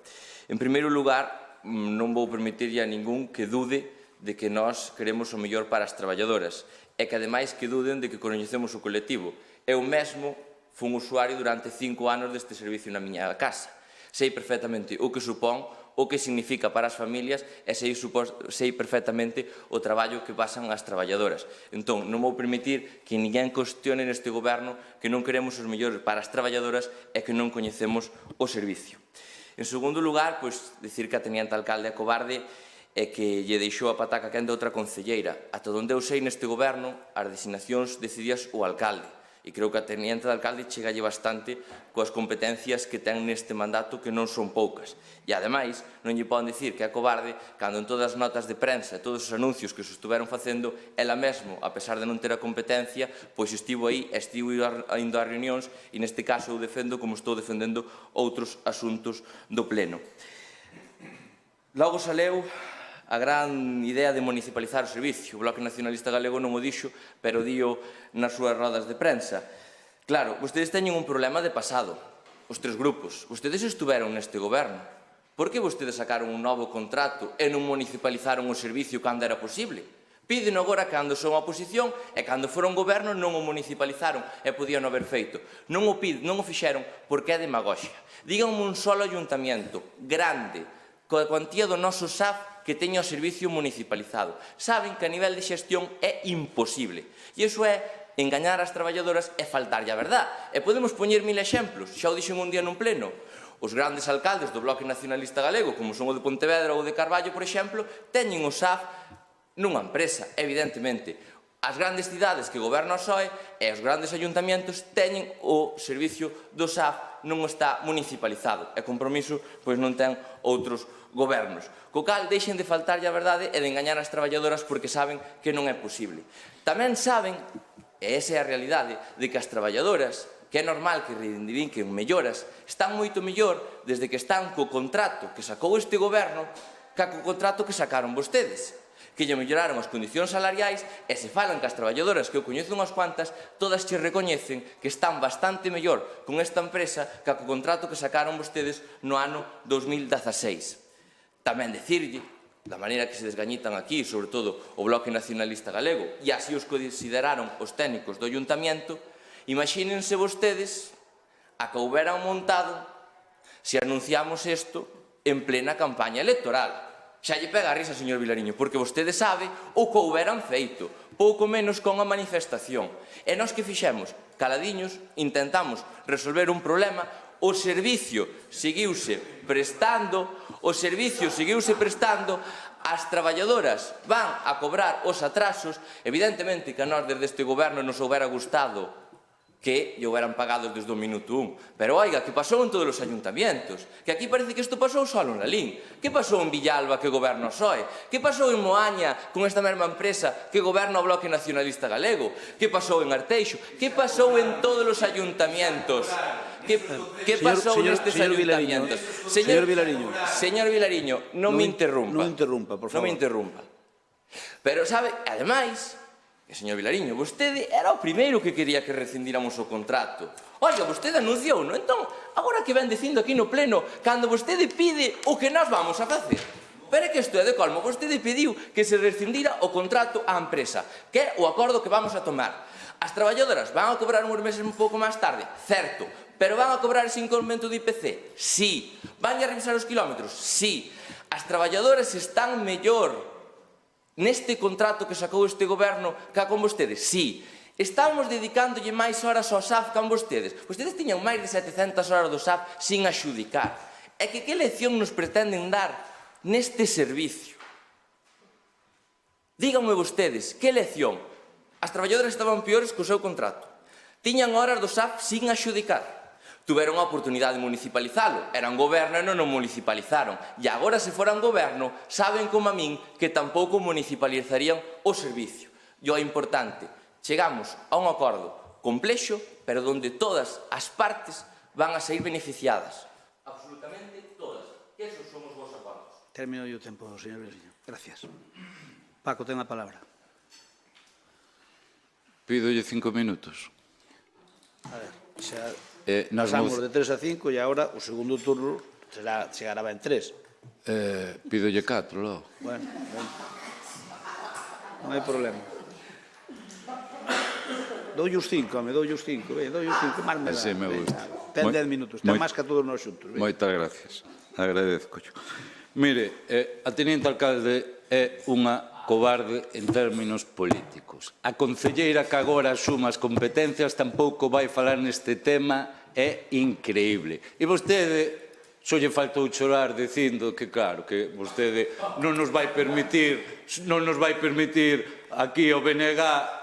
En primeiro lugar, non vou permitirlle a ningún que dude de que nós queremos o mellor para as traballadoras, e que ademais que duden de que coñecemos o colectivo. Eu mesmo fun usuario durante 5 anos deste servicio na miña casa. Sei perfectamente o que supón, o que significa para as familias e sei perfectamente o traballo que pasan as traballadoras. Entón, non vou permitir que ninguén cuestione neste goberno que non queremos os mellores para as traballadoras e que non coñecemos o servicio. En segundo lugar, pois, dicir que a teniente alcalde é cobarde e que lle deixou a pataca quente a outra concelleira. Ata onde eu sei neste goberno, as designacións decidías o alcalde. E creo que a teniente de alcalde chegalle bastante coas competencias que ten neste mandato, que non son poucas. E, ademais, non lle poden dicir que é cobarde cando en todas as notas de prensa e todos os anuncios que se estuveron facendo, ela mesmo, a pesar de non ter a competencia, pois estivo aí, estivo indo a reunións, e neste caso eu defendo como estou defendendo outros asuntos do Pleno. Logo saleu a gran idea de municipalizar o servicio. O Bloque Nacionalista Galego non o dixo, pero dio nas súas rodas de prensa. Claro, vostedes teñen un problema de pasado, os tres grupos. Vostedes estuveron neste goberno. Por que vostedes sacaron un novo contrato e non municipalizaron o servicio cando era posible? Piden agora cando son a oposición e cando foron goberno non o municipalizaron e podían haber feito. Non o fixeron porque é demagoxia. Díganme un solo ayuntamiento grande coa cuantía do noso SAF que teña o servicio municipalizado. Saben que a nivel de xestión é imposible. E iso é engañar as traballadoras e faltarlle a verdad. E podemos poñer 1000 exemplos. Xa o dixen un día nun pleno. Os grandes alcaldes do Bloque Nacionalista Galego, como son o de Pontevedra ou o de Carballo, por exemplo, teñen o SAF nunha empresa, evidentemente. As grandes cidades que goberna o PSOE e os grandes ayuntamentos teñen o servicio do SAF non está municipalizado. E Compromiso pois non ten outros gobernos. Co cal deixen de faltarlle a verdade e de engañar as traballadoras porque saben que non é posible. Tamén saben, e esa é a realidade, de que as traballadoras, que é normal que reivindiquen melloras, están moito mellor desde que están co contrato que sacou este goberno ca co contrato que sacaron vostedes, que lle melloraron as condicións salariais e se falan que as traballadoras que eu coñezo unhas cuantas, todas che recoñecen que están bastante mellor con esta empresa que co contrato que sacaron vostedes no ano 2016. Tamén dicirlle, da maneira que se desgañitan aquí, sobre todo o Bloque Nacionalista Galego, e así os consideraron os técnicos do Ayuntamiento, imagínense vostedes a que houberan montado se anunciamos isto en plena campaña electoral. Xa lle pega a risa, señor Vilariño, porque vostede sabe o que houberan feito, pouco menos con a manifestación. E nós que fixemos? Caladiños, intentamos resolver un problema, o servicio seguiuse prestando, as traballadoras van a cobrar os atrasos, evidentemente que a nós desde este goberno nos houbera gustado que lle houberan pagado desde o minuto 1. Pero, oiga, que pasou en todos os ayuntamientos? Que aquí parece que isto pasou só en Lalín. Que pasou en Villalba, que goberna o PSOE? Que pasou en Moaña, con esta mesma empresa, que goberna o Bloque Nacionalista Galego? Que pasou en Arteixo? Que pasou en todos os ayuntamientos? Que pasou nestes ayuntamientos? Señor Vilariño. Señor Vilariño, non me interrumpa. Non interrumpa, por favor. Non me interrumpa. Pero, sabe, ademais, señor Vilariño, vostede era o primeiro que quería que rescindíramos o contrato. Oiga, vostede anunciou, non? Entón, agora que ven dicindo aquí no pleno, cando vostede pide o que nós vamos a facer. Pero é que isto é de colmo, vostede pediu que se rescindira o contrato á empresa, que é o acordo que vamos a tomar. As traballadoras van a cobrar uns meses un pouco máis tarde, certo, pero van a cobrar ese incremento de IPC? Sí. Van a revisar os kilómetros? Sí. As traballadoras están mellor neste contrato que sacou este goberno cá con vostedes? Sí. Estamos dedicándolle máis horas ao SAF can vostedes? Vostedes tiñan máis de 700 horas do SAF sin axudicar. É que lección nos pretenden dar neste servicio? Díganme vostedes, que lección? As traballadoras estaban peores co seu contrato. Tiñan horas do SAF sin axudicar. Tuveron a oportunidade de municipalizalo, eran goberno e non o municipalizaron. E agora, se foran goberno, saben como a min que tampouco municipalizarían o servicio. E o importante, chegamos a un acordo complexo, pero onde todas as partes van a sair beneficiadas. Absolutamente todas. Que esos son os vos acordos. Termino o tempo, señor Vilariño. Gracias. Paco, ten a palabra. Pídolle 5 minutos. A ver, pasamos de 3 a 5 e agora o segundo turno chegará en 3. Pídolle 4, logo. Bueno, non hai problema. Doulle os 5, home, doulle os 5. Doulle os 5, máis me dá. Sí, me gusta. Ten 10 minutos, ten máis que a todos nós xuntos. Moitas gracias, agradezco. Mire, a teniente alcalde é unha cobarde en términos políticos. A concelleira que agora asuma as competencias tampouco vai falar neste tema, é increíble. E vostede só lle faltou chorar dicindo que, claro, que vostede non nos vai permitir aquí ao BNG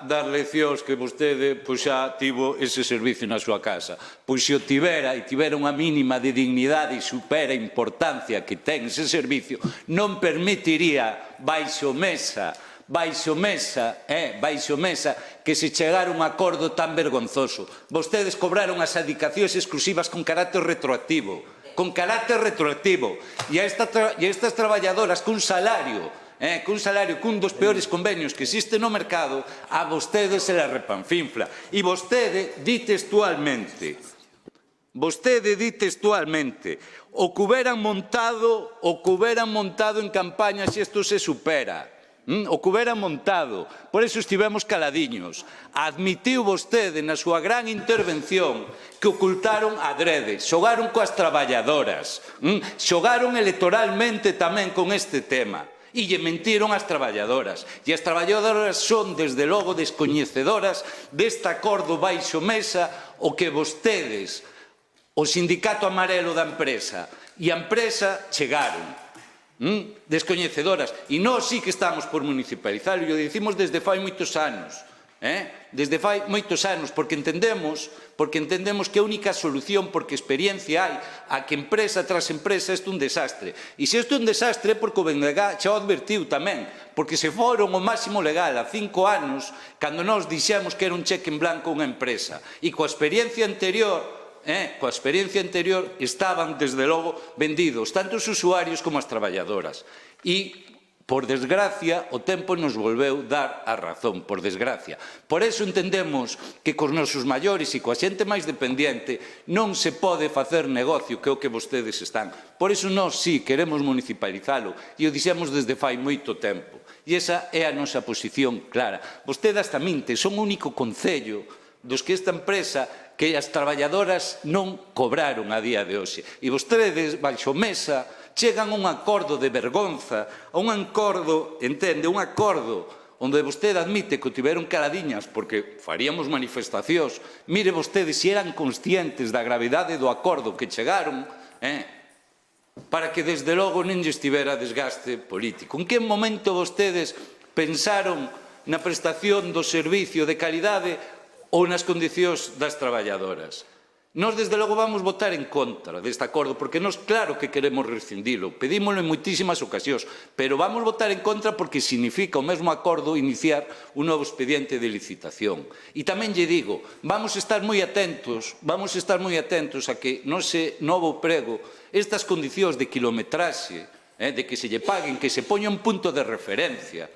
dar leccións que vostede xa tivo ese servicio na súa casa. Pois se o tivera e tivera unha mínima de dignidade e supera a importancia que ten ese servicio, non permitiría baixo mesa que se chegara un acordo tan vergonzoso. Vostedes cobraron as adicacións exclusivas con carácter retroactivo. con carácter retroactivo. E a estas traballadoras cun salario, cun dos peores convenios que existe no mercado, a vostedes se la repanfinfla. E vostede di textualmente, o que hubieran montado en campaña se isto se supera. O que hubieran montado. Por eso estivemos caladiños. Admitiu vostede na súa gran intervención que ocultaron adrede, xogaron coas traballadoras, xogaron electoralmente tamén con este tema. E lle mentiron ás traballadoras. E as traballadoras son, desde logo, descoñecedoras deste acordo baixo mesa o que vostedes, o Sindicato Amarelo da empresa e a empresa chegaron. Descoñecedoras. E nós sí que estamos por municipalizarlo, e o dicimos desde fai moitos anos. Desde fai moitos anos, porque entendemos que a única solución, porque experiencia hai, a que empresa tras empresa isto é un desastre. E se isto é un desastre, porque o BNG xa o advertiu tamén, porque se foron o máximo legal a 5 anos, cando nós dixemos que era un cheque en blanco unha empresa, e coa experiencia anterior estaban, desde logo, vendidos tanto os usuarios como as traballadoras. E, por desgracia, o tempo nos volveu dar a razón, por desgracia. Por eso entendemos que cos nosos maiores e coa xente máis dependiente non se pode facer negocio, que é o que vostedes están. Por eso nós sí queremos municipalizalo, e o dixemos desde fai moito tempo. E esa é a nosa posición clara. Vostedes tamén son o único concello dos que esta empresa que as traballadoras non cobraron a día de hoxe. E vostedes, baixo mesa, chegan a un acordo de vergonza, a un acordo, entende, un acordo onde vostede admite que o tiveron caladiñas porque faríamos manifestacións. Mire vostedes se eran conscientes da gravidade do acordo que chegaron, para que desde logo non lle estivera desgaste político. En que momento vostedes pensaron na prestación do servicio de calidade ou nas condicións das traballadoras? Nós, desde logo, vamos votar en contra deste acordo, porque nós, claro que queremos rescindilo, pedímolo en moitísimas ocasións, pero vamos votar en contra porque significa o mesmo acordo iniciar un novo expediente de licitación. E tamén lle digo, vamos a estar moi atentos a que nese novo prego estas condicións de kilometraxe, de que se lle paguen, que se poña un punto de referencia,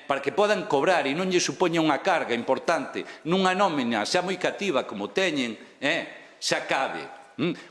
para que podan cobrar e non lle supoña unha carga importante nunha nómina xa moi cativa como teñen, xa cabe,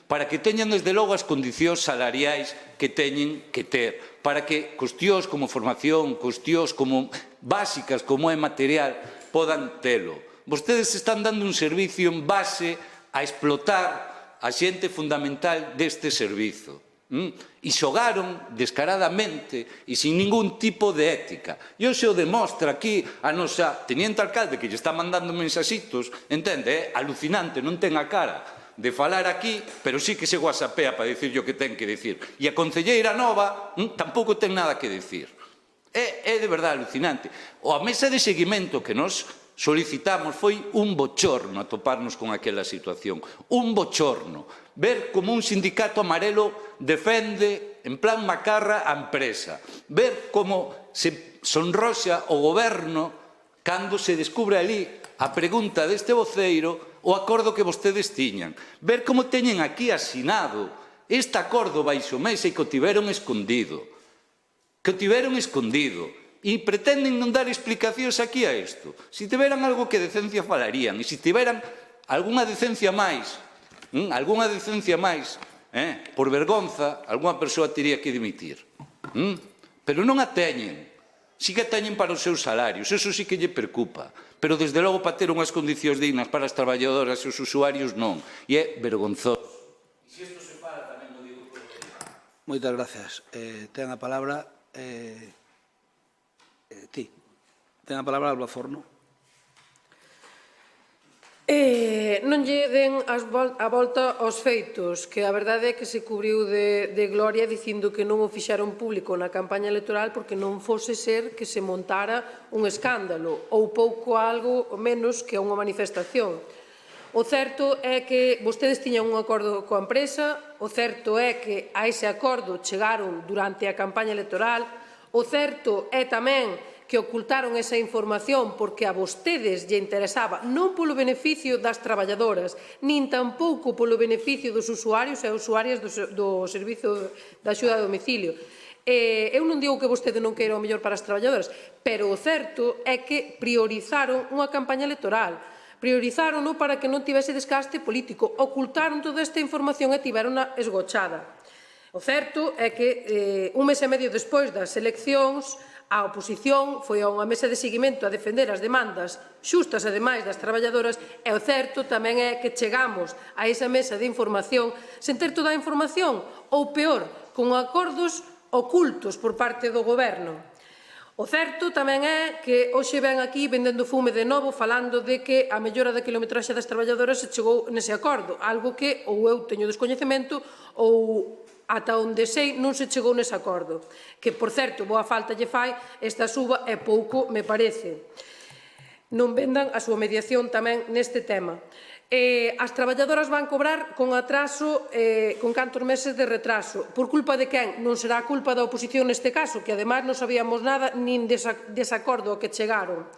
para que teñan desde logo as condicións salariais que teñen que ter, para que cuestións como formación, cuestións como básicas como é material, podan telo. Vostedes están dando un servicio en base a explotar a xente fundamental deste servizo. E xogaron descaradamente e sin ningún tipo de ética. E hoxe o demostra aquí a nosa teniente alcalde que lle está mandando mensaxitos, entende, alucinante, non ten a cara de falar aquí, pero sí que se whatsappea para dicir o que ten que dicir. E a concelleira nova tampouco ten nada que dicir. É de verdade alucinante. A mesa de seguimento que nos solicitamos foi un bochorno atoparnos con aquela situación. Un bochorno. Ver como un sindicato amarelo defende en plan macarra a empresa. Ver como se sonroxa o goberno cando se descubre ali a pregunta deste voceiro o acordo que vostedes tiñan. Ver como teñen aquí asinado este acordo baixo mesa e que o tiveron escondido. E pretenden non dar explicacións aquí a isto. Se tiveran algo que decencia falarían, e se tiveran algunha decencia máis, por vergonza, algunha persoa teria que dimitir. Pero non a teñen. Sí que a teñen para os seus salarios, eso sí que lle preocupa. Pero, desde logo, para ter unhas condicións dignas para as traballadoras e os usuarios, non. E é vergonzoso. E se isto se fala, tamén o digo por aquí. Moitas gracias. Ten a palabra... Ten a palabra Alba Forno. Non lle den a volta aos feitos, que a verdade é que se cubriu de gloria dicindo que non o fixeron público na campaña electoral porque non fose ser que se montara un escándalo ou pouco algo menos que unha manifestación. O certo é que vostedes tiñan un acordo coa empresa, o certo é que a ese acordo chegaron durante a campaña electoral, o certo é tamén que ocultaron esa información porque a vostedes lle interesaba non polo beneficio das traballadoras, nin tampouco polo beneficio dos usuarios e usuarias do servizo de axuda a domicilio. Eu non digo que vostede non queira o mellor para as traballadoras, pero o certo é que priorizaron unha campaña electoral. Priorizárono para que non tivese desgaste político, ocultaron toda esta información e tiveronla esgochada. O certo é que un mes e medio despois das eleccións, a oposición foi a unha mesa de seguimento a defender as demandas xustas ademais das traballadoras e o certo tamén é que chegamos a esa mesa de información sen ter toda a información ou peor, con acordos ocultos por parte do goberno. O certo tamén é que hoxe ven aquí vendendo fume de novo falando de que a mellora da kilometraxe das traballadoras se chegou nese acordo, algo que ou eu teño descoñecemento ou ata onde sei non se chegou nese acordo, que, por certo, boa falta lle fai esta suba e pouco me parece. Non vendan a súa mediación tamén neste tema. As traballadoras van cobrar con atraso, con cantos meses de retraso. Por culpa de quen? Non será culpa da oposición neste caso, que ademais non sabíamos nada nin desacordo ao que chegaron.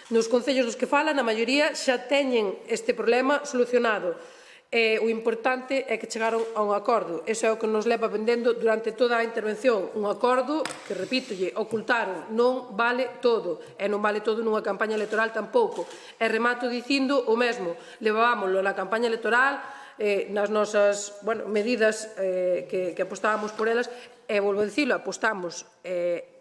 Nos concellos dos que falan, a maioría xa teñen este problema solucionado. O importante é que chegaron a un acordo. Eso é o que nos leva vendendo durante toda a intervención. Un acordo que, repítolle, ocultaron. Non vale todo. E non vale todo nunha campaña electoral tampouco. E remato dicindo o mesmo. Levábamoslo na campaña electoral, nas nosas medidas que apostábamos por elas, e volvo a dicilo, apostamos,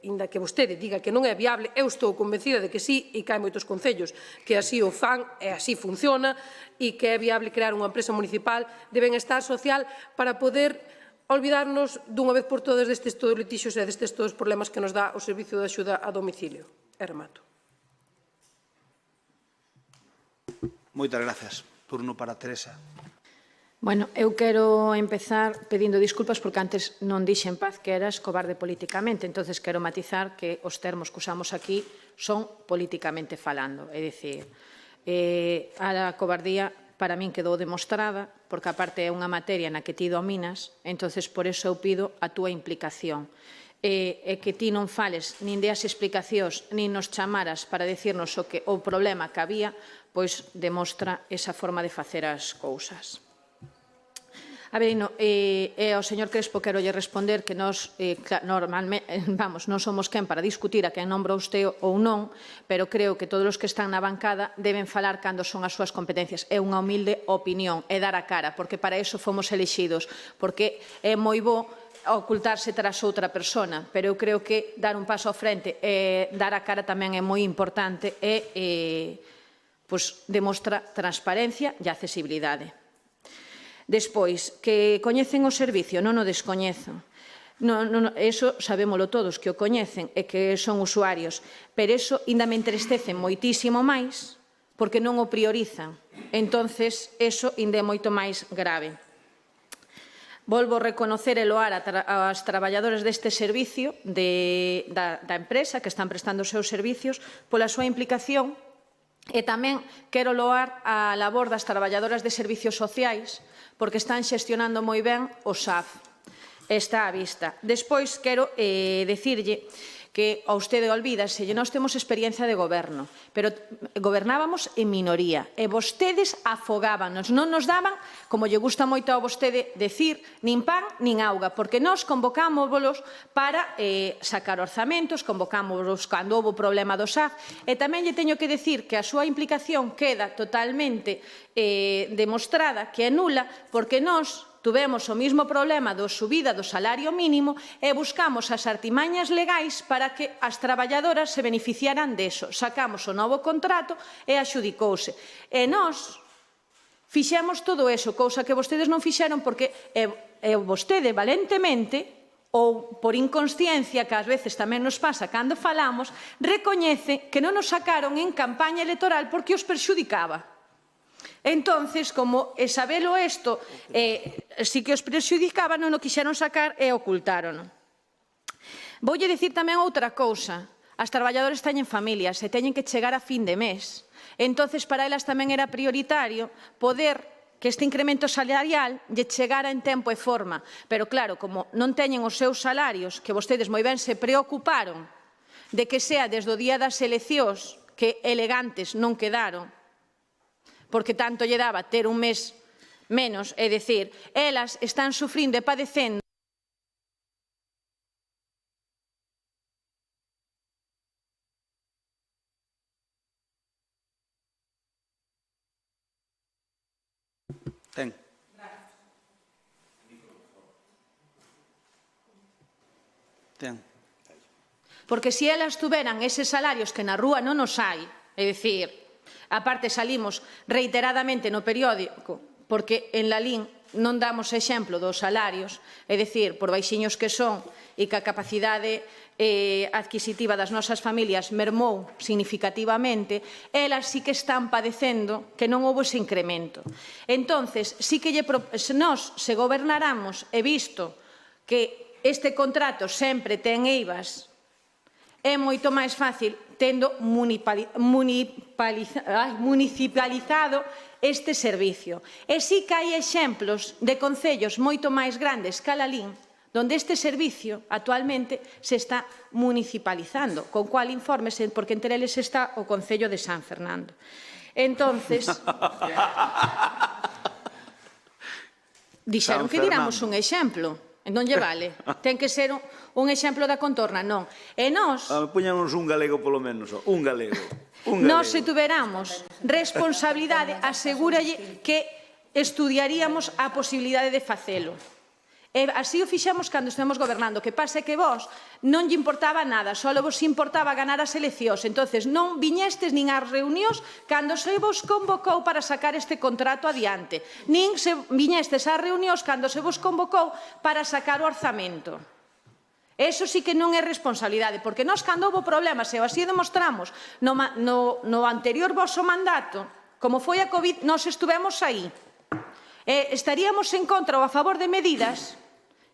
inda que vostede diga que non é viable, eu estou convencida de que sí, e que hai moitos concellos que así o fan e así funciona, e que é viable crear unha empresa municipal de benestar social para poder olvidarnos dunha vez por todas destes todos litixios e destes todos problemas que nos dá o Servicio de Axuda a Domicilio. E remato. Moitas grazas. Turno para Teresa. Bueno, eu quero empezar pedindo disculpas porque antes non dixen paz que eras cobarde políticamente, entonces quero matizar que os termos que usamos aquí son políticamente falando, é dicir, a cobardía para min quedou demostrada porque aparte é unha materia na que ti dominas, entonces por eso eu pido a túa implicación. E que ti non fales nin de as explicacións nin nos chamaras para decirnos o problema que había, pois demostra esa forma de facer as cousas. A ver, ao señor Crespo quero lle responder que nós normalmente, non somos quen para discutir a quen nombra usted ou non, pero creo que todos os que están na bancada deben falar cando son as súas competencias. É unha humilde opinión, é dar a cara, porque para iso fomos elixidos, porque é moi bo ocultarse tras outra persona, pero eu creo que dar un paso ao frente e dar a cara tamén é moi importante e demostra transparencia e accesibilidade. Despois, que coñecen o servicio, non o descoñezo. Eso sabémolo todos, que o coñecen e que son usuarios, pero eso ainda me entristece moitísimo máis porque non o priorizan. Entonces, eso ainda é moito máis grave. Volvo a reconocer e loar as traballadoras deste servicio da empresa que están prestando os seus servicios pola súa implicación e tamén quero loar a labor das traballadoras de servicios sociais porque están xestionando moi ben o SAF. Está á vista. Despois, quero dicirlle que a vostede olvídaselle, nós temos experiencia de goberno, pero gobernábamos en minoría, e vostedes afogábanos, non nos daban, como lle gusta moito a vostede decir, nin pan nin auga, porque nós convocámoslos para sacar orzamentos, convocámoslos cando houve o problema do SAF, e tamén lle teño que decir que a súa implicación queda totalmente demostrada que é nula, porque nós tuvemos o mismo problema da subida do salario mínimo e buscamos as artimañas legais para que as traballadoras se beneficiaran deso. Sacamos o novo contrato e axudicouse. E nós fixemos todo eso, cousa que vostedes non fixeron porque vostede valentemente ou por inconsciencia, que ás veces tamén nos pasa cando falamos, recoñece que non nos sacaron en campaña electoral porque os perxudicaba. Entonces, como sabelo isto, si que os prexudicaba, non o quixeron sacar e ocultaron. Voulle dicir tamén outra cousa. As traballadoras teñen familias e teñen que chegar a fin de mes. Entonces, para elas tamén era prioritario poder que este incremento salarial lle chegara en tempo e forma. Pero claro, como non teñen os seus salarios, que vostedes moi ben se preocuparon de que sea desde o día das eleccións que elegantes non quedaron, porque tanto lle daba ter un mes menos, é dicir, elas están sufrindo e padecendo Ten. Ten. porque se elas tuveran eses salarios que na rúa non os hai, é dicir, aparte salimos reiteradamente no periódico, porque en Lalín non damos exemplo dos salarios, é dicir, por baixiños que son e que a capacidade adquisitiva das nosas familias mermou significativamente, elas sí que están padecendo que non houve ese incremento. Entonces, sí que nós, se gobernáramos e visto que este contrato sempre ten eivas, é moito máis fácil tendo municipalizado este servicio. E sí que hai exemplos de concellos moito máis grandes que Lalín, donde este servicio actualmente se está municipalizando, con cual infórmese, porque entre eles está o Concello de San Fernando. Entonces, dixeron que diramos un exemplo. Non lle vale. Ten que ser un exemplo da contorna, non. E nós... Puñanos un galego polo menos, un galego. Nós, se tuveramos responsabilidade, asegúralle que estudiaríamos a posibilidade de facelo. E así o fixamos cando estivemos gobernando, que pasa que vos non lle importaba nada, só vos importaba ganar as eleccións, entonces non viñestes nin ás reunións cando se vos convocou para sacar este contrato adiante, nin se viñestes ás reunións cando se vos convocou para sacar o orzamento. Eso sí que non é responsabilidade, porque nós cando houve problemas, e así demostramos no anterior voso mandato, como foi a COVID, nós estuvemos aí. Estaríamos en contra ou a favor de medidas,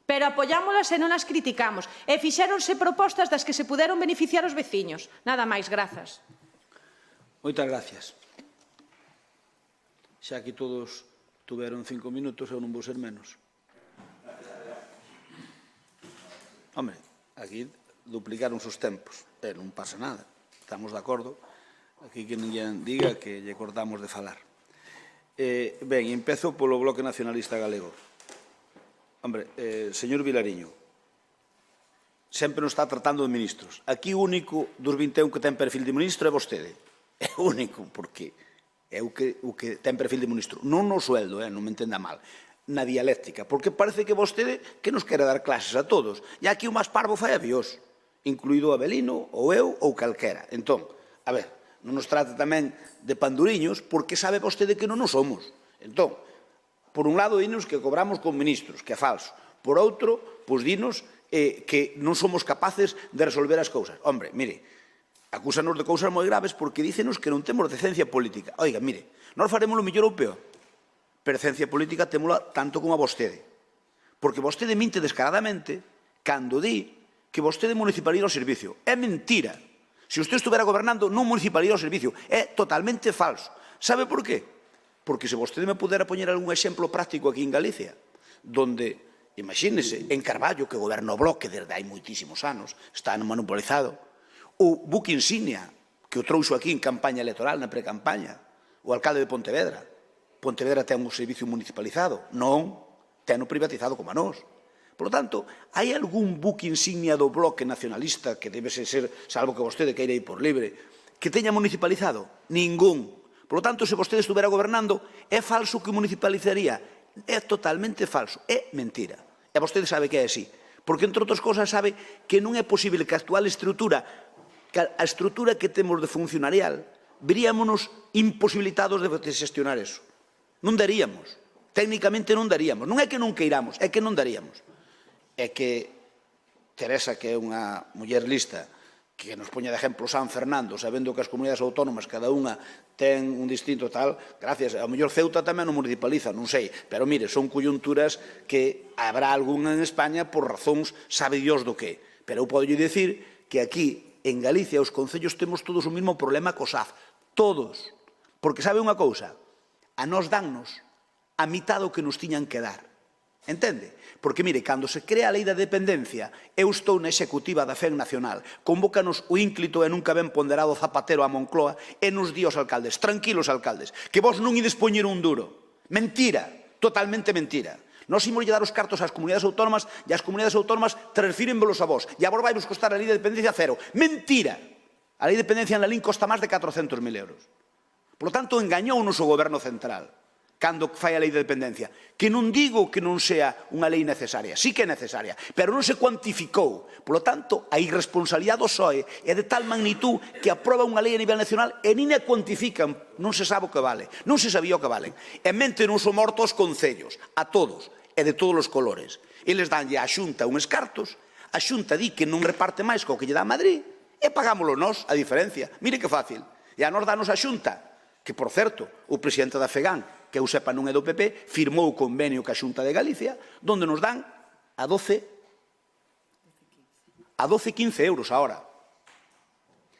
pero apoyámolas e non as criticamos. E fixéronse propostas das que se puderon beneficiar os veciños. Nada máis, grazas. Moitas gracias. Xa que todos tuveron 5 minutos, eu non vou ser menos. Hombre, aquí duplicaron os tempos, non pasa nada. Estamos de acordo. Aquí que ninguén diga que lle cortamos de falar. Ben, empezo polo Bloque Nacionalista Galego. Hombre, señor Vilariño, sempre nos está tratando de ministros. Aquí o único dos 21 que ten perfil de ministro é vostede. É o único, porque é o que ten perfil de ministro. Non no sueldo, non me entenda mal. Na dialéctica, porque parece que vostede que nos quere dar clases a todos. E aquí o máis parvo fai a Bios, incluído o Abelino, ou eu, ou calquera. Entón, a ver, non nos trata tamén de panduriños, porque sabe vostede que non nos somos. Entón, por un lado, dinos que cobramos con ministros, que é falso. Por outro, pois dinos que non somos capaces de resolver as cousas. Hombre, mire, acúsanos de cousas moi graves porque dícenos que non temos decencia política. Oiga, mire, nós faremos o mellor ou peor, pero decencia política témola tanto como a vostede. Porque vostede minte descaradamente cando di que vostede municipaliza o servicio. É mentira. Se usted estuvera gobernando, non municipaliza o servicio. É totalmente falso. Sabe por qué? Porque se vostede me pudera poñer algún exemplo práctico aquí en Galicia, donde, imagínese, en Carballo, que goberna o Bloque desde hai moitísimos anos, está monopolizado, o buque insignia, que o trouxo aquí en campaña electoral, na precampaña, o alcalde de Pontevedra. Pontevedra ten un servicio municipalizado. Non, ten o privatizado como a nós. Por lo tanto, hai algún buque insignia do Bloque Nacionalista que debe ser, salvo que vostede queira ir por libre, que teña municipalizado? Ningún. Por lo tanto, se vostede estuvera gobernando, é falso que municipalizaría. É totalmente falso. É mentira. E vostede sabe que é así. Porque, entre outras cosas, sabe que non é posible que a actual estrutura, que a estrutura que temos de funcionarial, veríamonos imposibilitados de gestionar eso. Non daríamos. Técnicamente non daríamos. Non é que non queiramos, é que non daríamos. É que Teresa, que é unha muller lista, que nos poña de exemplo San Fernando, sabendo que as comunidades autónomas cada unha ten un distinto tal, gracias, a mellor Ceuta tamén non municipaliza, non sei, pero mire, son coyunturas que habrá algunha en España por razóns sabe Dios do que. Pero eu podo dicir que aquí, en Galicia, os concellos temos todos o mesmo problema co SAF. Todos. Porque sabe unha cousa? A nós dannos a mitad do que nos tiñan que dar. Entende? Porque, mire, cando se crea a lei da dependencia, eu estou na executiva da FEN Nacional, convócanos o ínclito e nunca ben ponderado Zapatero a Moncloa e nos di aos alcaldes, tranquilos alcaldes, que vos non ides poñer un duro. Mentira, totalmente mentira. Nós imos dar os cartos ás comunidades autónomas e as comunidades autónomas transfírenvelos a vos e a vos vai vos costar a lei de dependencia cero. Mentira! A lei de dependencia en la LIN costa máis de 400.000 euros. Por lo tanto, engañounos o goberno central cando fai a lei de dependencia, que non digo que non sea unha lei necesaria, sí que é necesaria, pero non se cuantificou. Por lo tanto, a irresponsabilidade do PSOE é de tal magnitud que aproba unha lei a nivel nacional e nin a cuantifican, non se sabe o que vale, non se sabía o que valen. E mente non son mortos concellos, a todos, e de todos os colores. Eles danlle á Xunta uns cartos, a Xunta di que non reparte máis co que lle dá a Madrid, e pagámoslo nós, a diferencia. Mire que fácil. E a nós danos a Xunta, que, por certo, o presidente da FEGAN, que eu sepa non é do PP, firmou o convenio ca Xunta de Galicia, onde nos dan a 12, 15 euros a hora.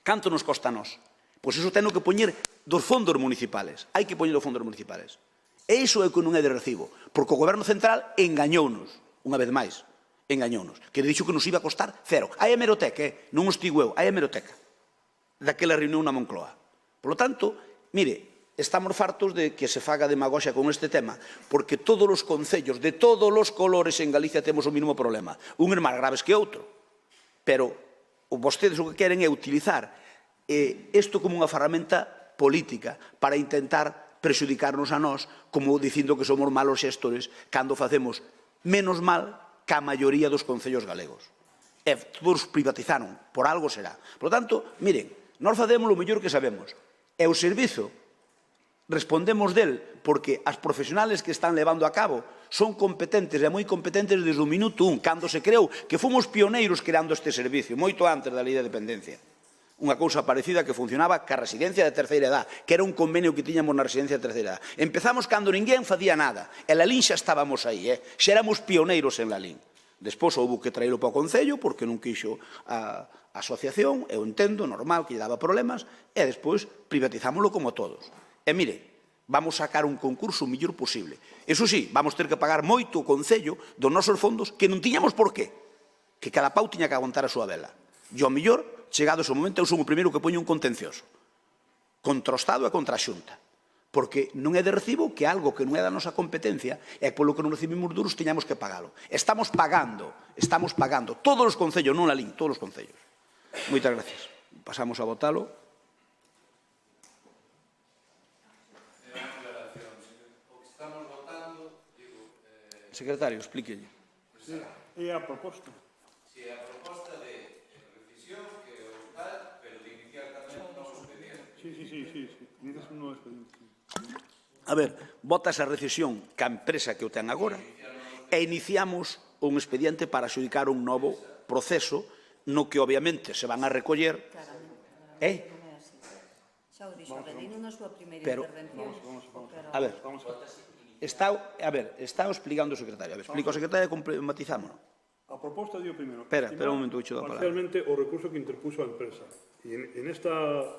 Canto nos costa a nós? Pois iso teno que poñer dos fondos municipales. Hai que poñer dos fondos municipales. E iso é o que non é de recibo, porque o goberno central engañounos, unha vez máis, engañounos, que dixo que nos iba a costar cero. A hemeroteca, non os digo eu, a hemeroteca, daquela reunión na Moncloa. Por lo tanto, mire, estamos fartos de que se faga demagoxia con este tema, porque todos os concellos de todos os colores en Galicia temos o mesmo problema. Un é máis graves que outro. Pero vostedes o que queren é utilizar isto como unha ferramenta política para intentar prexudicarnos a nós, como dicindo que somos malos xestores, cando facemos menos mal que a maioría dos concellos galegos. E todos privatizaron, por algo será. Por lo tanto, miren, nós facemos o mellor que sabemos. E o servizo respondemos del porque as profesionales que están levando a cabo son competentes e moi competentes desde o minuto 1, cando se creou que fomos pioneiros creando este servicio, moito antes da lei de dependencia. Unha cousa parecida que funcionaba ca residencia de terceira edad, que era un convenio que tiñamos na residencia de terceira edad. Empezamos cando ninguén facía nada, e la LIN xa estábamos aí, xa éramos pioneiros en la LIN. Despois houve que traílo para o Concello, porque non quixo a asociación, eu entendo, normal, que lle daba problemas, e despois privatizámoslo como todos. E mire, vamos sacar un concurso o mellor posible. Eso sí, vamos ter que pagar moito o Concello dos nosos fondos que non tiñamos por qué. Que cada pau tiña que aguantar a súa vela. E ao mellor, chegado ese momento, eu son o primeiro que poño un contencioso. Contra o Estado e contra a Xunta. Porque non é de recibo que algo que non é da nosa competencia e polo que non recibimos duros tiñamos que pagalo. Estamos pagando. Todos os concellos, non a LIN, todos os concellos. Moitas gracias. Pasamos a votalo. Secretario, explíquelle. É a proposta. Si é a proposta de revisión, que é o tal, pero de iniciar tamén un novo expediente. Sí. Inicias un novo expediente. A ver, vota esa rescisión ca empresa que o ten agora e iniciamos un expediente para adjudicar un novo proceso no que obviamente se van a recoller. Xa o dixo Avelino na súa primeira intervención. A ver, está explicando o secretario. A ver, explica o secretario e matizámonos. A proposta dio primeiro. Espera un momento, que che dou a palabra. Parcialmente o recurso que interpuso a empresa. Y en esta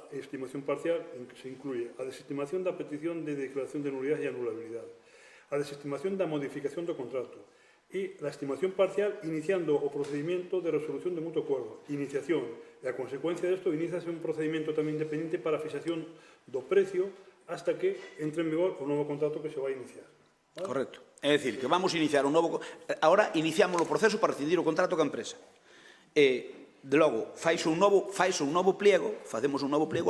estimación parcial se incluye a desestimación da petición de declaración de nulidade e anulabilidade, a desestimación da modificación do contrato e la estimación parcial iniciando o procedimento de resolución de mutuo acuerdo. Iniciación. E a consecuencia desto, iniciase un procedimento tamén independiente para a fixación do precio hasta que entre en vigor o novo contrato que se vai iniciar. ¿Vale? Correcto. É dicir, que vamos a iniciar un novo... Ahora iniciamos o proceso para rescindir o contrato ca empresa. De logo, facemos un novo pliego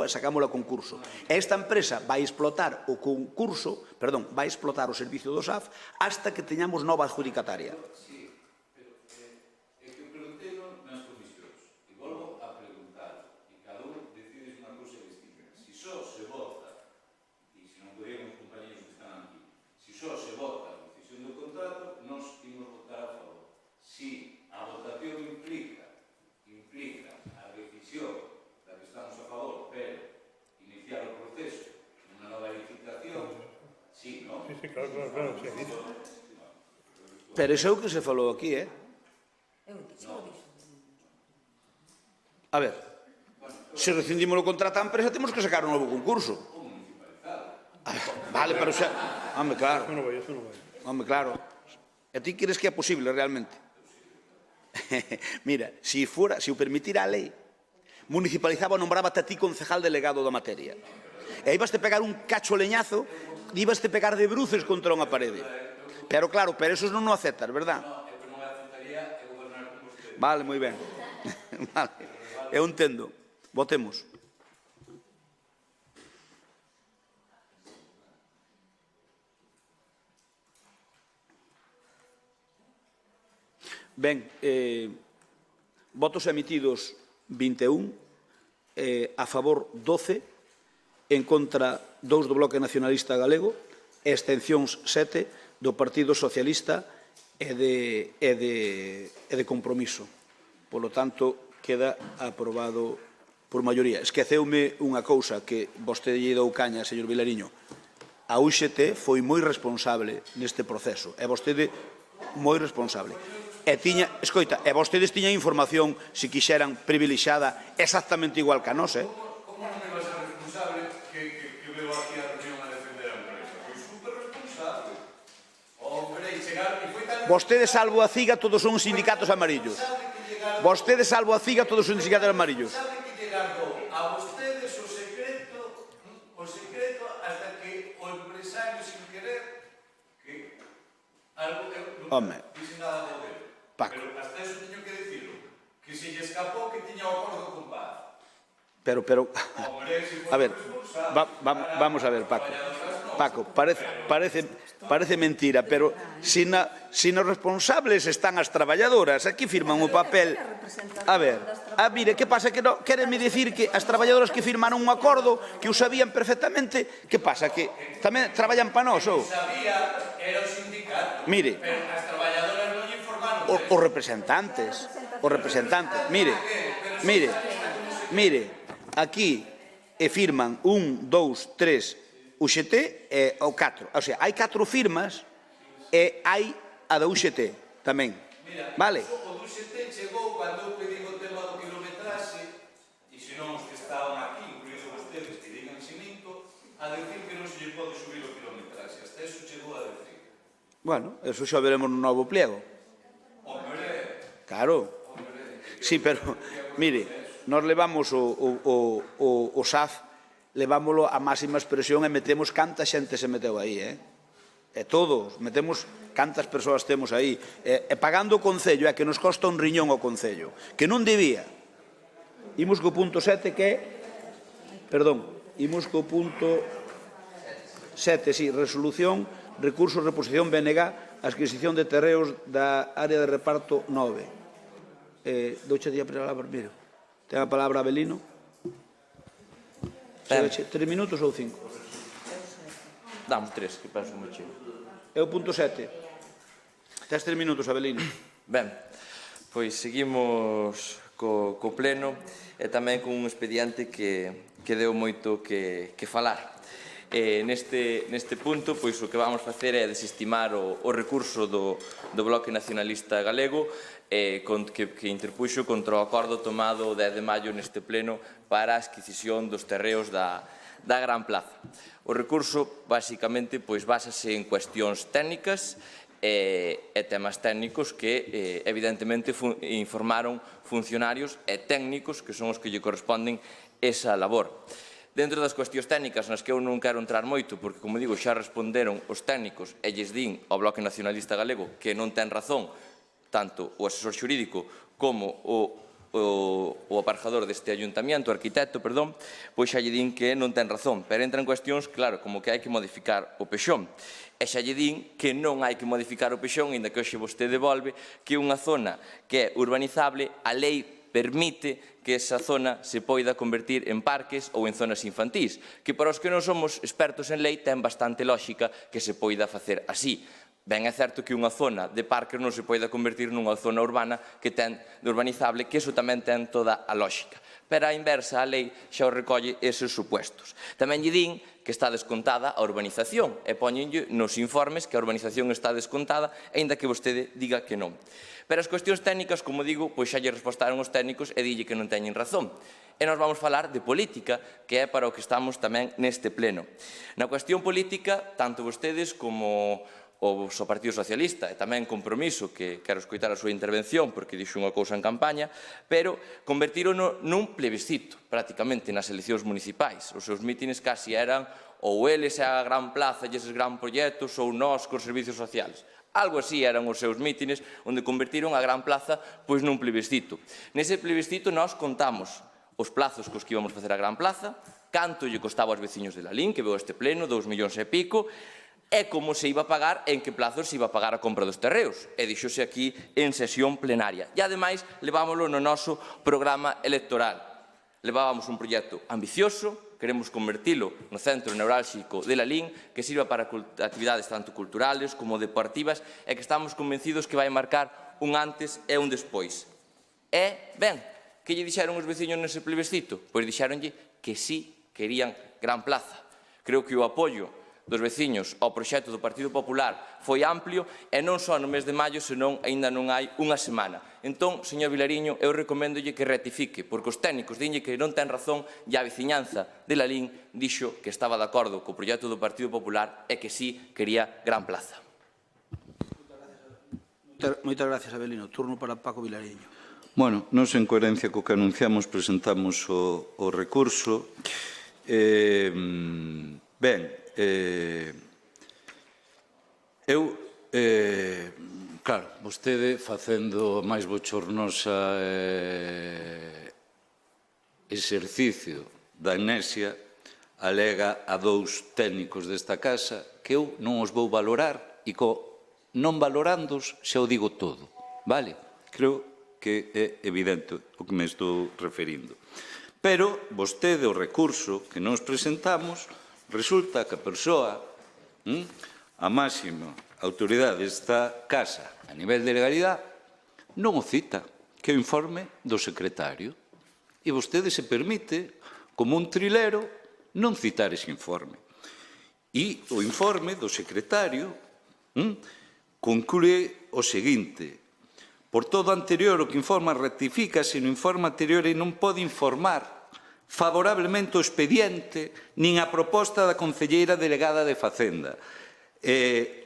e sacámoslo a concurso. E esta empresa vai explotar o concurso, perdón, vai explotar o servicio do SAF hasta que teñamos nova adjudicataria. Sí, pero é que eu preguntei-lo nas comisións e volvo a preguntar e cada un decide unha cousa distinta. Si só se vota, e se non podíamos compañeros que están aquí, si só se vota a decisión do contrato, nos imos votar a favor. Si a votación implica a decisión da que estamos a favor, pero iniciar o proceso unha nova licitación, sí, non? Sí, claro, sí. Pero iso é o que se falou aquí, A ver, se rescindimos o contrato á empresa, temos que sacar un novo concurso. Vale, pero xa... Home, claro. Eso non vai. Home, claro. E ti crees que é posible realmente? Mira, se o permitira a lei, municipalizaba ou nombrábate a ti concejal delegado da materia. E aí vaste pegar un cacho leñazo e ibaste pegar de bruces contra unha parede. Pero claro, pero esos non o aceptas, verdad? Vale, moi ben. Vale, eu entendo. Votemos. Ben, votos emitidos 21, a favor 12, en contra 2 do Bloque Nacionalista Galego, e abstencións 7 do Partido Socialista e de Compromiso. Por lo tanto, queda aprobado por maioría. Esqueceume unha cousa que vostede lle dou caña, señor Vilariño. A UGT foi moi responsable neste proceso, e vostede moi responsable. E vostedes tiñan información, se quixeran, privilexiada, exactamente igual que a nós, Como non me vas a responsable que veo aquí a reunión a defender a empresa? Pois super responsable. Vostede salvo a CIGA todos son sindicatos amarillos. Vostede salvo a CIGA todos son sindicatos amarillos. Sabe que llegando a vostedes o secreto hasta que o empresario sin querer que algo que non dice nada de ver. Pero hasta eso teño que dicirlo. Que se lle escapou que tiña o acordo con Paz. Pero, a ver, vamos a ver, Paco. Paco, parece mentira, pero si nos responsables están as traballadoras, aquí firman o papel. A ver, mire, que pasa? Que quéreme dicir que as traballadoras que firmaron un acordo, que o sabían perfectamente, que pasa? Que tamén traballan pa nós, ou? Sabía, era o sindicato. Mire, pero as traballadoras non lle informaron. os representantes, mire, aquí firman 1, 2, 3 UGT e o 4. O sea, hai 4 firmas e hai a da UGT tamén. Vale? O do UGT chegou cando eu pedí o tema do kilometraxe e se non os que estaban aquí, incluído vostedes que digan se minto, a decir que non se lle pode subir o kilometraxe. Hasta eso chegou a decir. Bueno, eso xa veremos no novo pliego. Claro. Sí, pero, mire, nos levamos o SAF, levámoslo a máxima expresión e metemos canta xente se meteu aí, E todos, metemos cantas persoas temos aí. E pagando o Concello, que nos costa un riñón o Concello, que non debía. Imos co punto 7 que é... Perdón, imos co punto 7, sí, resolución, recurso, reposición BNG, adquisición de terreos da área de reparto 9. Douche a palabra primeiro. Ten a palabra Abelino. 3 minutos ou 5? Damos 3, que penso moi chido. É o punto 7. Tes 3 minutos, Abelino. Ben, pois seguimos co pleno e tamén con un expediente que deu moito que falar. Neste punto, pois o que vamos facer é desestimar o recurso do Bloque Nacionalista Galego que interpuxo contra o acordo tomado o 10 de maio neste pleno para a adquisición dos terreos da Gran Plaza. O recurso, basicamente, básase en cuestións técnicas e temas técnicos que, evidentemente, informaron funcionarios e técnicos que son os que lle corresponden esa labor. Dentro das cuestións técnicas nas que eu non quero entrar moito, porque, como digo, xa responderon os técnicos e lles din ao Bloque Nacionalista Galego que non ten razón tanto o asesor xurídico como o aparejador deste ayuntamiento, o arquitecto, perdón, pois xa lle din que non ten razón, pero entran cuestións, claro, como que hai que modificar o pexón. E xa lle din que non hai que modificar o pexón, inda que hoxe vostede volve, que unha zona que é urbanizable, a lei permite que esa zona se poida convertir en parques ou en zonas infantís, que para os que non somos expertos en lei ten bastante lógica que se poida facer así. Ben, é certo que unha zona de parques non se poida convertir nunha zona urbana que ten de urbanizable, que iso tamén ten toda a lógica. Pero a inversa, a lei xa o recolle eses supuestos. Tamén lle din que está descontada a urbanización e poñenlle nos informes que a urbanización está descontada, aínda que vostede diga que non. Pero as cuestións técnicas, como digo, pois xa lle respostaron os técnicos e dille que non teñen razón. E nos vamos falar de política, que é para o que estamos tamén neste pleno. Na cuestión política, tanto vostedes como ao Partido Socialista, e tamén Compromiso, que quero escoitar a súa intervención, porque dixo unha cousa en campaña, pero convertirono nun plebiscito, prácticamente, nas eleccións municipais. Os seus mítines casi eran ou eles a gran plaza e eses gran proxectos ou nós cos servicios sociales. Algo así eran os seus mítines, onde convertiron a gran plaza pois nun plebiscito. Nese plebiscito nós contamos os plazos cos que íbamos facer a gran plaza, canto lle costaba aos veciños de Lalín, que veo este pleno, 2 millóns e pico, e como se iba a pagar, en que plazos se iba a pagar a compra dos terreos. E dixose aquí en sesión plenaria. E, ademais, levámoslo no noso programa electoral. Levábamos un proxecto ambicioso, queremos convertilo no centro neurálxico de Lalín, que sirva para actividades tanto culturales como deportivas, e que estamos convencidos que vai marcar un antes e un despois. E, ben, que lle dixeron os veciños nese plebiscito? Pois dixeronlle que sí querían Gran Plaza. Creo que o apoio dos veciños ao proxecto do Partido Popular foi amplio e non só no mes de maio, senón aínda non hai unha semana. Entón, señor Vilariño, eu recoméndolle que rectifique, porque os técnicos dinlle que non ten razón e a veciñanza de Lalín dixo que estaba de acordo co proxecto do Partido Popular e que sí quería Gran Plaza. Moitas gracias, Abelino. Turno para Paco Vilariño. Bueno, nos en coherencia co que anunciamos presentamos o recurso. Ben, claro, vostede facendo máis bochornosa exercicio da amnesia alega a 2 técnicos desta casa que eu non os vou valorar e non valorándoos xa o digo todo, vale? Creo que é evidente o que me estou referindo. Pero vostede, o recurso que nos presentamos, resulta que a persoa, a máxima autoridade desta casa a nivel de legalidade, non o cita, que é o informe do secretario. E vostede se permite, como un trilero, non citar ese informe. E o informe do secretario conclúe o seguinte: por todo anterior, o que informa rectifícase no informe anterior e non pode informar favorablemente o expediente nin a proposta da concelleira delegada de Facenda,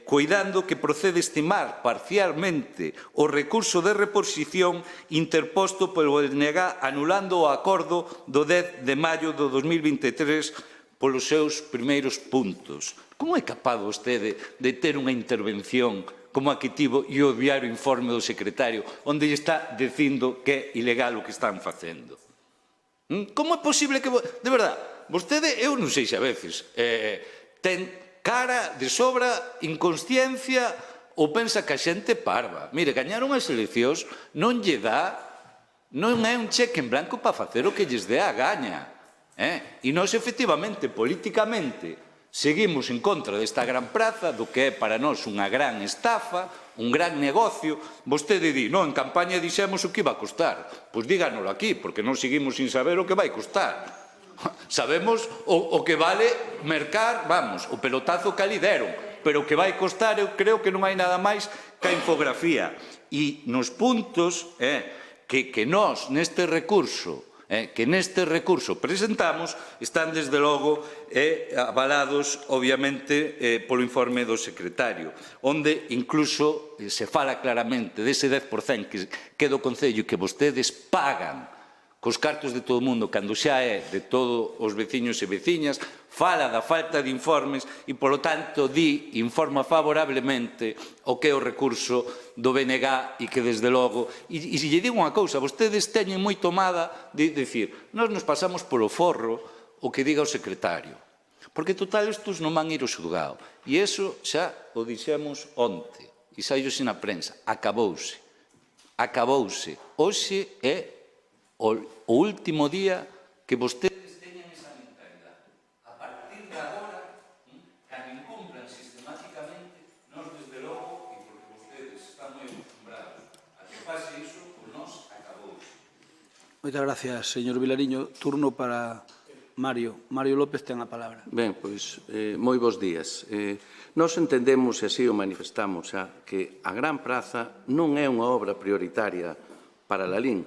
coidando que procede estimar parcialmente o recurso de reposición interposto polo BNG anulando o acordo do 10 de maio do 2023 polos seus primeiros puntos. Como é capaz vostede de ter unha intervención como a que tivo e obviar o informe do secretario, onde lle está dicindo que é ilegal o que están facendo? Como é posible que... De verdade, vostede, eu non sei se a veces, ten cara de sobra, inconsciencia, ou pensa que a xente parva. Mire, gañaron as eleccións, non lle dá, non é un cheque en blanco para facer o que lles dé a gaña. E nós, efectivamente, políticamente, seguimos en contra desta gran praza, do que é para nós unha gran estafa, un gran negocio. Vostede di, non, en campaña dixemos o que iba a costar. Pois díganolo aquí, porque non seguimos sin saber o que vai costar. Sabemos o que vale mercar, vamos, o pelotazo que ali deron, pero o que vai costar eu creo que non hai nada máis que a infografía. E nos puntos que nós neste recurso presentamos están desde logo avalados obviamente polo informe do secretario, onde incluso se fala claramente dese 10% que do Concello que vostedes pagan cos cartos de todo o mundo, cando xa é de todos os veciños e veciñas, fala da falta de informes e, polo tanto, informa favorablemente o que é o recurso do BNG e que, desde logo, e se lle digo unha cousa, vostedes teñen moi tomada de dicir, nós nos pasamos polo forro o que diga o secretario, porque, total, estos non van ir ao xulgado. E iso xa o dixemos onte, e saíose na prensa, acabouse. Hoxe é o último día que vostedes teñen esa mentalidade. A partir de agora, cando incumplan sistemáticamente, nós desde logo, e porque vostedes están moi acostumbrados a que pase iso, por nós acabouse. Moitas gracias, señor Vilariño. Turno para Mario. Mario López ten a palabra. Ben, pois, moi bons días. Nós entendemos, e así o manifestamos xa, que a Gran Praza non é unha obra prioritaria para Lalín.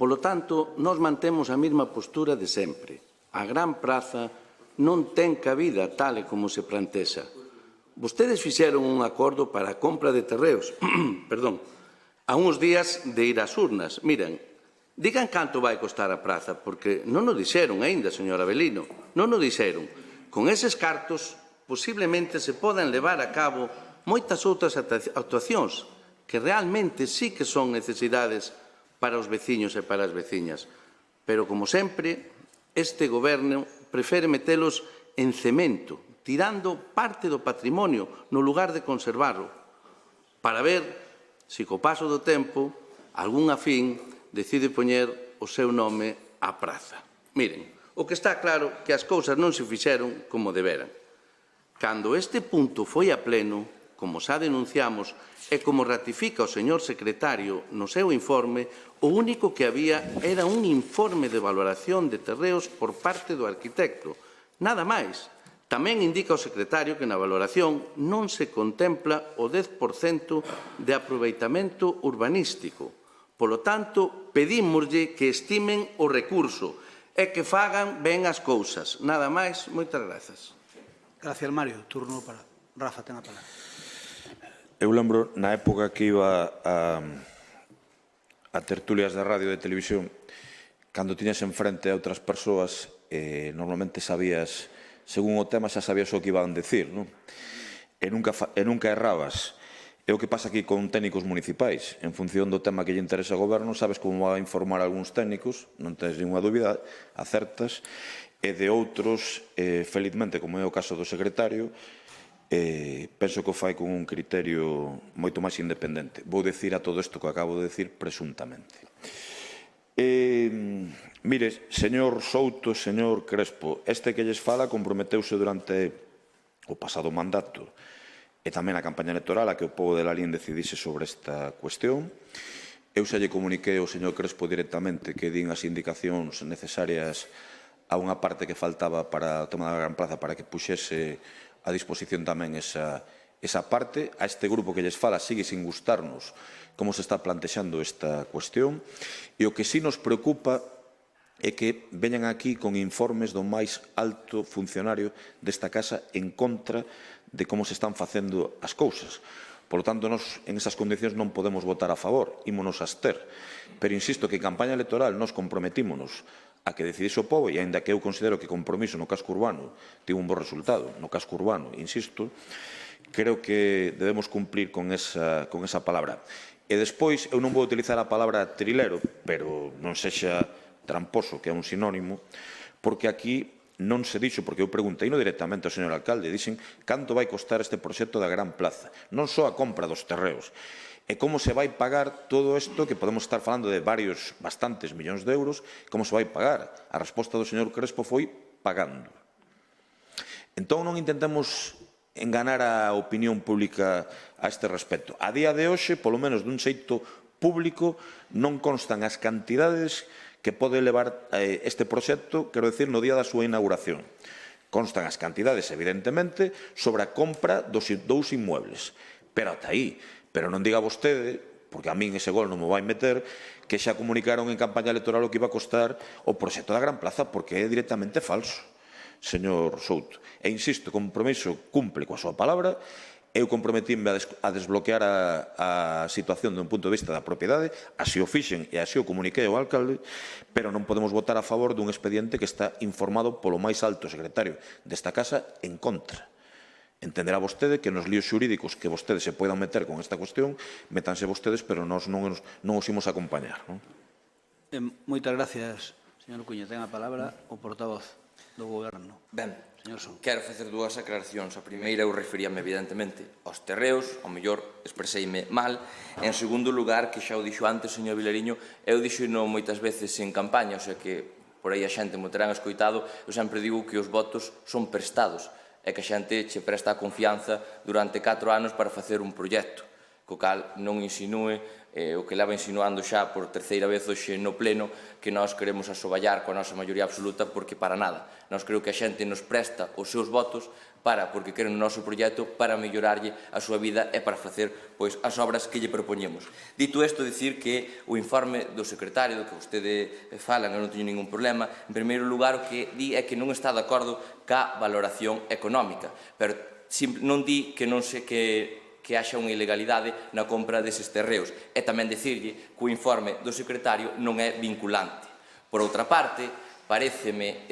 Polo tanto, nós mantemos a mesma postura de sempre. A Gran Praza non ten cabida tal e como se plantexa. vostedes fixeron un acordo para a compra de terreos, perdón, a uns días de ir ás urnas. Miren, digan canto vai costar a praza, porque non o dixeron aínda, señor Avelino, non o dixeron. Con eses cartos, posiblemente se poden levar a cabo moitas outras actuacións que realmente sí que son necesidades para os veciños e para as veciñas. Pero, como sempre, este goberno prefere metelos en cemento, tirando parte do patrimonio no lugar de conservarlo, para ver se co paso do tempo algún afín decide poñer o seu nome á praza. Miren, o que está claro é que as cousas non se fixeron como deberan. Cando este punto foi a pleno, como xa denunciamos e como ratifica o señor secretario no seu informe, o único que había era un informe de valoración de terreos por parte do arquitecto. Nada máis. Tamén indica o secretario que na valoración non se contempla o 10% de aproveitamento urbanístico. Polo tanto, pedímoslle que estimen o recurso e que fagan ben as cousas. Nada máis, moitas grazas. Gracias, Mario. Turno para Rafa, ten a palabra. Eu lembro, na época que iba a tertulias de radio e de televisión, cando tiñas enfrente a outras persoas, normalmente sabías, según o tema, xa sabías o que iban a decir, non? E nunca errabas. É o que pasa aquí con técnicos municipais. En función do tema que lle interesa ao goberno, sabes como vai a informar algúns técnicos, non tens ninguna dúbida, acertas, e de outros, felizmente, como é o caso do secretario, penso que o fai con un criterio moito máis independente. Vou dicir a todo isto que acabo de decir presuntamente. Mire, señor Souto, señor Crespo, este que lles fala comprometeuse durante o pasado mandato e tamén a campaña electoral a que o povo de Lalín decidise sobre esta cuestión. Eu xa lle comuniquei ao señor Crespo directamente que din as indicacións necesarias a unha parte que faltaba para o tema da Gran Plaza para que puxese a disposición tamén esa parte. A este grupo que lles fala sigue sin gustarnos como se está plantexando esta cuestión e o que sí nos preocupa é que veñan aquí con informes do máis alto funcionario desta casa en contra de como se están facendo as cousas. Por lo tanto, nos en esas condicións non podemos votar a favor, ímonos abster. Pero insisto que en campaña electoral nos comprometímonos a que decidise o povo, e aínda que eu considero que compromiso no casco urbano tivo un bo resultado, no casco urbano, insisto, creo que debemos cumplir con esa palabra. E despois, eu non vou utilizar a palabra trilero, pero non sexa tramposo, que é un sinónimo, porque aquí non se dixo, porque eu preguntei directamente ao señor alcalde, dixen canto vai costar este proxecto da Gran Plaza, non só a compra dos terreos, e como se vai pagar todo isto, que podemos estar falando de bastantes millóns de euros, como se vai pagar. A resposta do señor Crespo foi pagando. Entón non intentemos enganar a opinión pública a este respecto. A día de hoxe, polo menos dun xeito público, non constan as cantidades que pode levar este proxecto, quero dicir, no día da súa inauguración. Constan as cantidades, evidentemente, sobre a compra dos dous inmuebles. Pero ata aí. Pero non diga vostede, porque a min ese gol non me vai meter, que xa comunicaron en campaña electoral o que iba a costar o proxecto da Gran Plaza, porque é directamente falso, señor Souto. E insisto, o compromiso cumple coa súa palabra. Eu comprometíme a desbloquear a situación dun punto de vista da propiedade, así o fixen e así o comuniquei ao alcalde, pero non podemos votar a favor dun expediente que está informado polo máis alto secretario desta casa en contra. Entenderá vostede que nos líos xurídicos que vostedes se poidan meter con esta cuestión, métanse vostedes, pero nós non os imos acompañar. Moitas gracias, señor Cuña. Ten a palabra o portavoz do Goberno. Ben, quero facer dúas aclaracións. A primeira, eu referíame evidentemente aos terreos, ao mellor expreseime mal. En segundo lugar, que xa o dixo antes, señor Vilariño, eu dixo moitas veces en campaña, o sea que por aí a xente mo terán escoitado, eu sempre digo que os votos son prestados e que a xente che presta a confianza durante 4 anos para facer un proxecto, co cal non insinúe o que leva insinuando xa por terceira vez hoxe no pleno que nós queremos asoballar coa nosa maioría absoluta, porque para nada. Nós creo que a xente nos presta os seus votos porque queren o noso proxecto para mellorarlle a súa vida e para facer as obras que lle propoñemos. Dito isto, dicir que o informe do secretario, do que vostede fala, eu non teño ningún problema, en primeiro lugar o que di é que non está de acordo ca valoración económica, pero non di que non se que haxa unha ilegalidade na compra deses terreos. E tamén dicirlle que o informe do secretario non é vinculante. Por outra parte, paréceme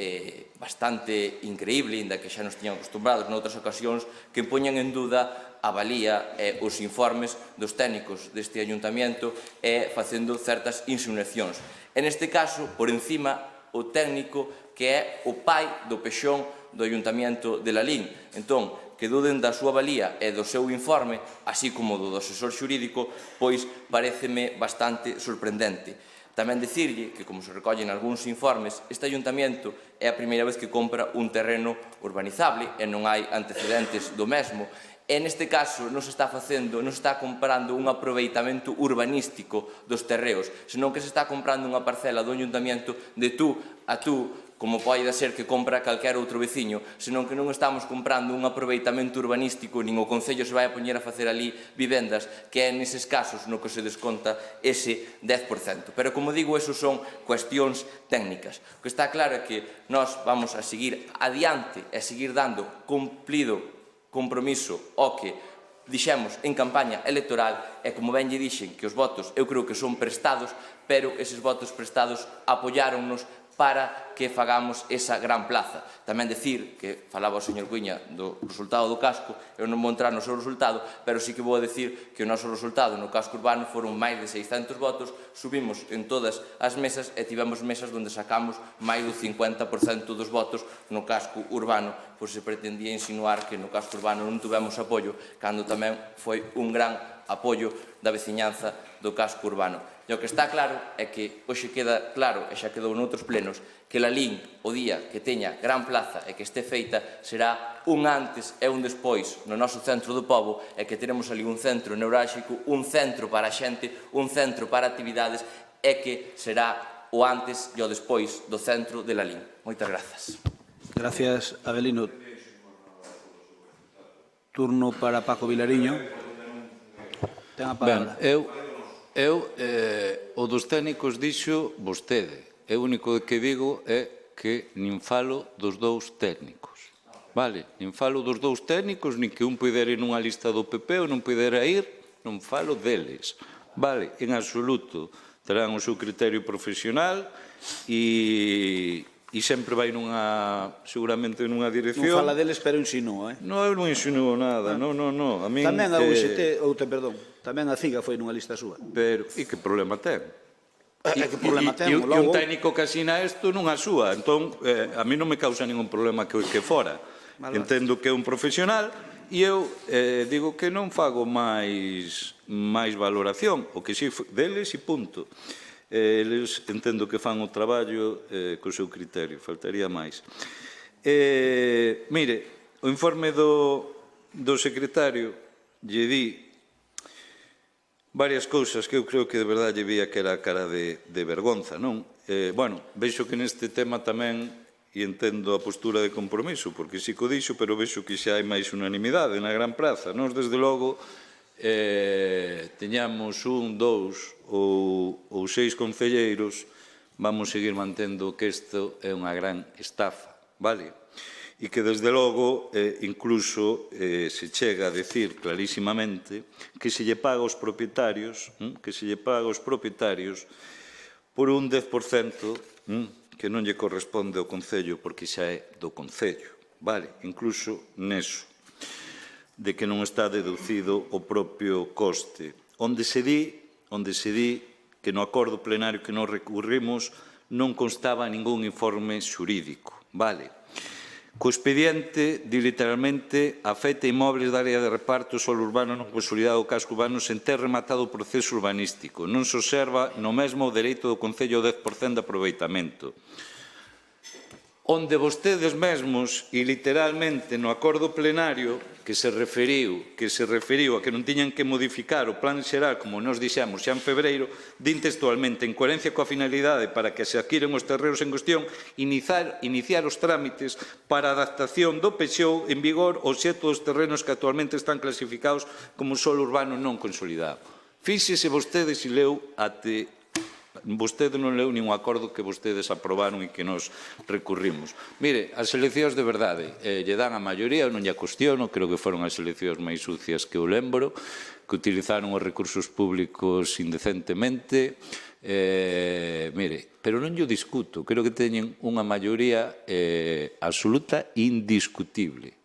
bastante increíble, inda que xa nos tiñan acostumbrados noutras ocasións, que poñan en duda a valía e os informes dos técnicos deste ayuntamiento e facendo certas insinuacións. En este caso, por encima, o técnico que é o pai do pexón do ayuntamiento de Lalín. Entón, que duden da súa valía e do seu informe, así como do asesor xurídico, pois paréceme bastante sorprendente. Tamén dicirlle que, como se recollen algúns informes, este ayuntamiento é a primeira vez que compra un terreno urbanizable e non hai antecedentes do mesmo. E neste caso non se está comprando un aproveitamento urbanístico dos terreos, senón que se está comprando unha parcela do ayuntamiento de tú a tú, como pode ser que compra calquera outro veciño, senón que non estamos comprando un aproveitamento urbanístico, nin o Concello se vai a poñer a facer ali vivendas, que é neses casos no que se desconta ese 10%. Pero, como digo, esos son cuestións técnicas. O que está claro é que nós vamos a seguir adiante e seguir dando cumplido compromiso ao que dixemos en campaña electoral e, como ben lle dixen, que os votos eu creo que son prestados, pero eses votos prestados apoiáronnos para que fagamos esa gran plaza. Tamén dicir, que falaba o señor Cuiña do resultado do casco, eu non vou entrar no seu resultado, pero sí que vou dicir que o noso resultado no casco urbano foron máis de 600 votos, subimos en todas as mesas e tivemos mesas onde sacamos máis do 50% dos votos no casco urbano, pois se pretendía insinuar que no casco urbano non tivemos apoio, cando tamén foi un gran apoio da veciñanza do casco urbano. E o que está claro é que hoxe queda claro, e xa quedou noutros plenos, que Lalín, o día que teña gran plaza e que este feita, será un antes e un despois no noso centro do pobo, e que teremos ali un centro neurálxico, un centro para a xente, un centro para actividades, e que será o antes e o despois do centro de Lalín. Moitas grazas. Gracias, Avelino. Turno para Paco Vilariño. Ten a palabra. O dos técnicos dixo vostede. O único que digo é que nin falo dos dous técnicos. Vale? Nin falo dos dous técnicos, nin que un poidera ir nunha lista do PP ou non poidera ir, non falo deles. Vale? En absoluto. Terán o seu criterio profesional e sempre vai seguramente nunha dirección. Non fala deles, pero insinúa, Non, eu non insinúo nada, non. Tamén a UGT, tamén a CIGA foi nunha lista súa. Pero, e que problema ten? Que problema ten? E un técnico que asina isto non a súa, entón a mí non me causa ningún problema que fora. Entendo que é un profesional e eu digo que non fago máis valoración, o que si deles e punto. Eles entendo que fan o traballo co seu criterio, faltaría máis. Mire, o informe do secretario lle di varias cousas que eu creo que de verdade lle vía que era cara de vergonza, non? Bueno, vexo que neste tema tamén e entendo a postura de compromiso, porque si co dixo, pero vexo que xa hai máis unanimidade na Gran Praza. Nós, desde logo, teñamos un, dous ou seis concelleiros, vamos seguir mantendo que isto é unha gran estafa, vale? E que, desde logo, incluso se chega a decir clarísimamente que se lle paga aos propietarios, por un 10% que non lle corresponde ao Concello, porque xa é do Concello, vale? Incluso neso, de que non está deducido o propio coste, onde se di que no acordo plenario que nos recurrimos non constaba ningún informe xurídico, vale? Co expediente, di literalmente, afecta inmobles da área de reparto solo urbano non consolidado do casco urbano sen ter rematado o proceso urbanístico. Non se observa no mesmo o dereito do Concello ao 10% de aproveitamento. Onde vostedes mesmos, e literalmente no acordo plenario, que se referiu a que non tiñan que modificar o plan xeral, como nos dixemos xa en febreiro, din textualmente, en coherencia coa finalidade para que se adquiren os terreos en cuestión, iniciar os trámites para a adaptación do PXO en vigor ao xeto dos terrenos que actualmente están clasificados como solo urbano non consolidado. Fíxese vostedes se leu até Vostede non leu nin o acordo que vostedes aprobaron e que nos recurrimos. Mire, as eleccións de verdade lle dan a maioría, non lle cuestiono, creo que foron as eleccións máis sucias que eu lembro, que utilizaron os recursos públicos indecentemente. Mire, pero non yo discuto, creo que teñen unha maioría absoluta indiscutible.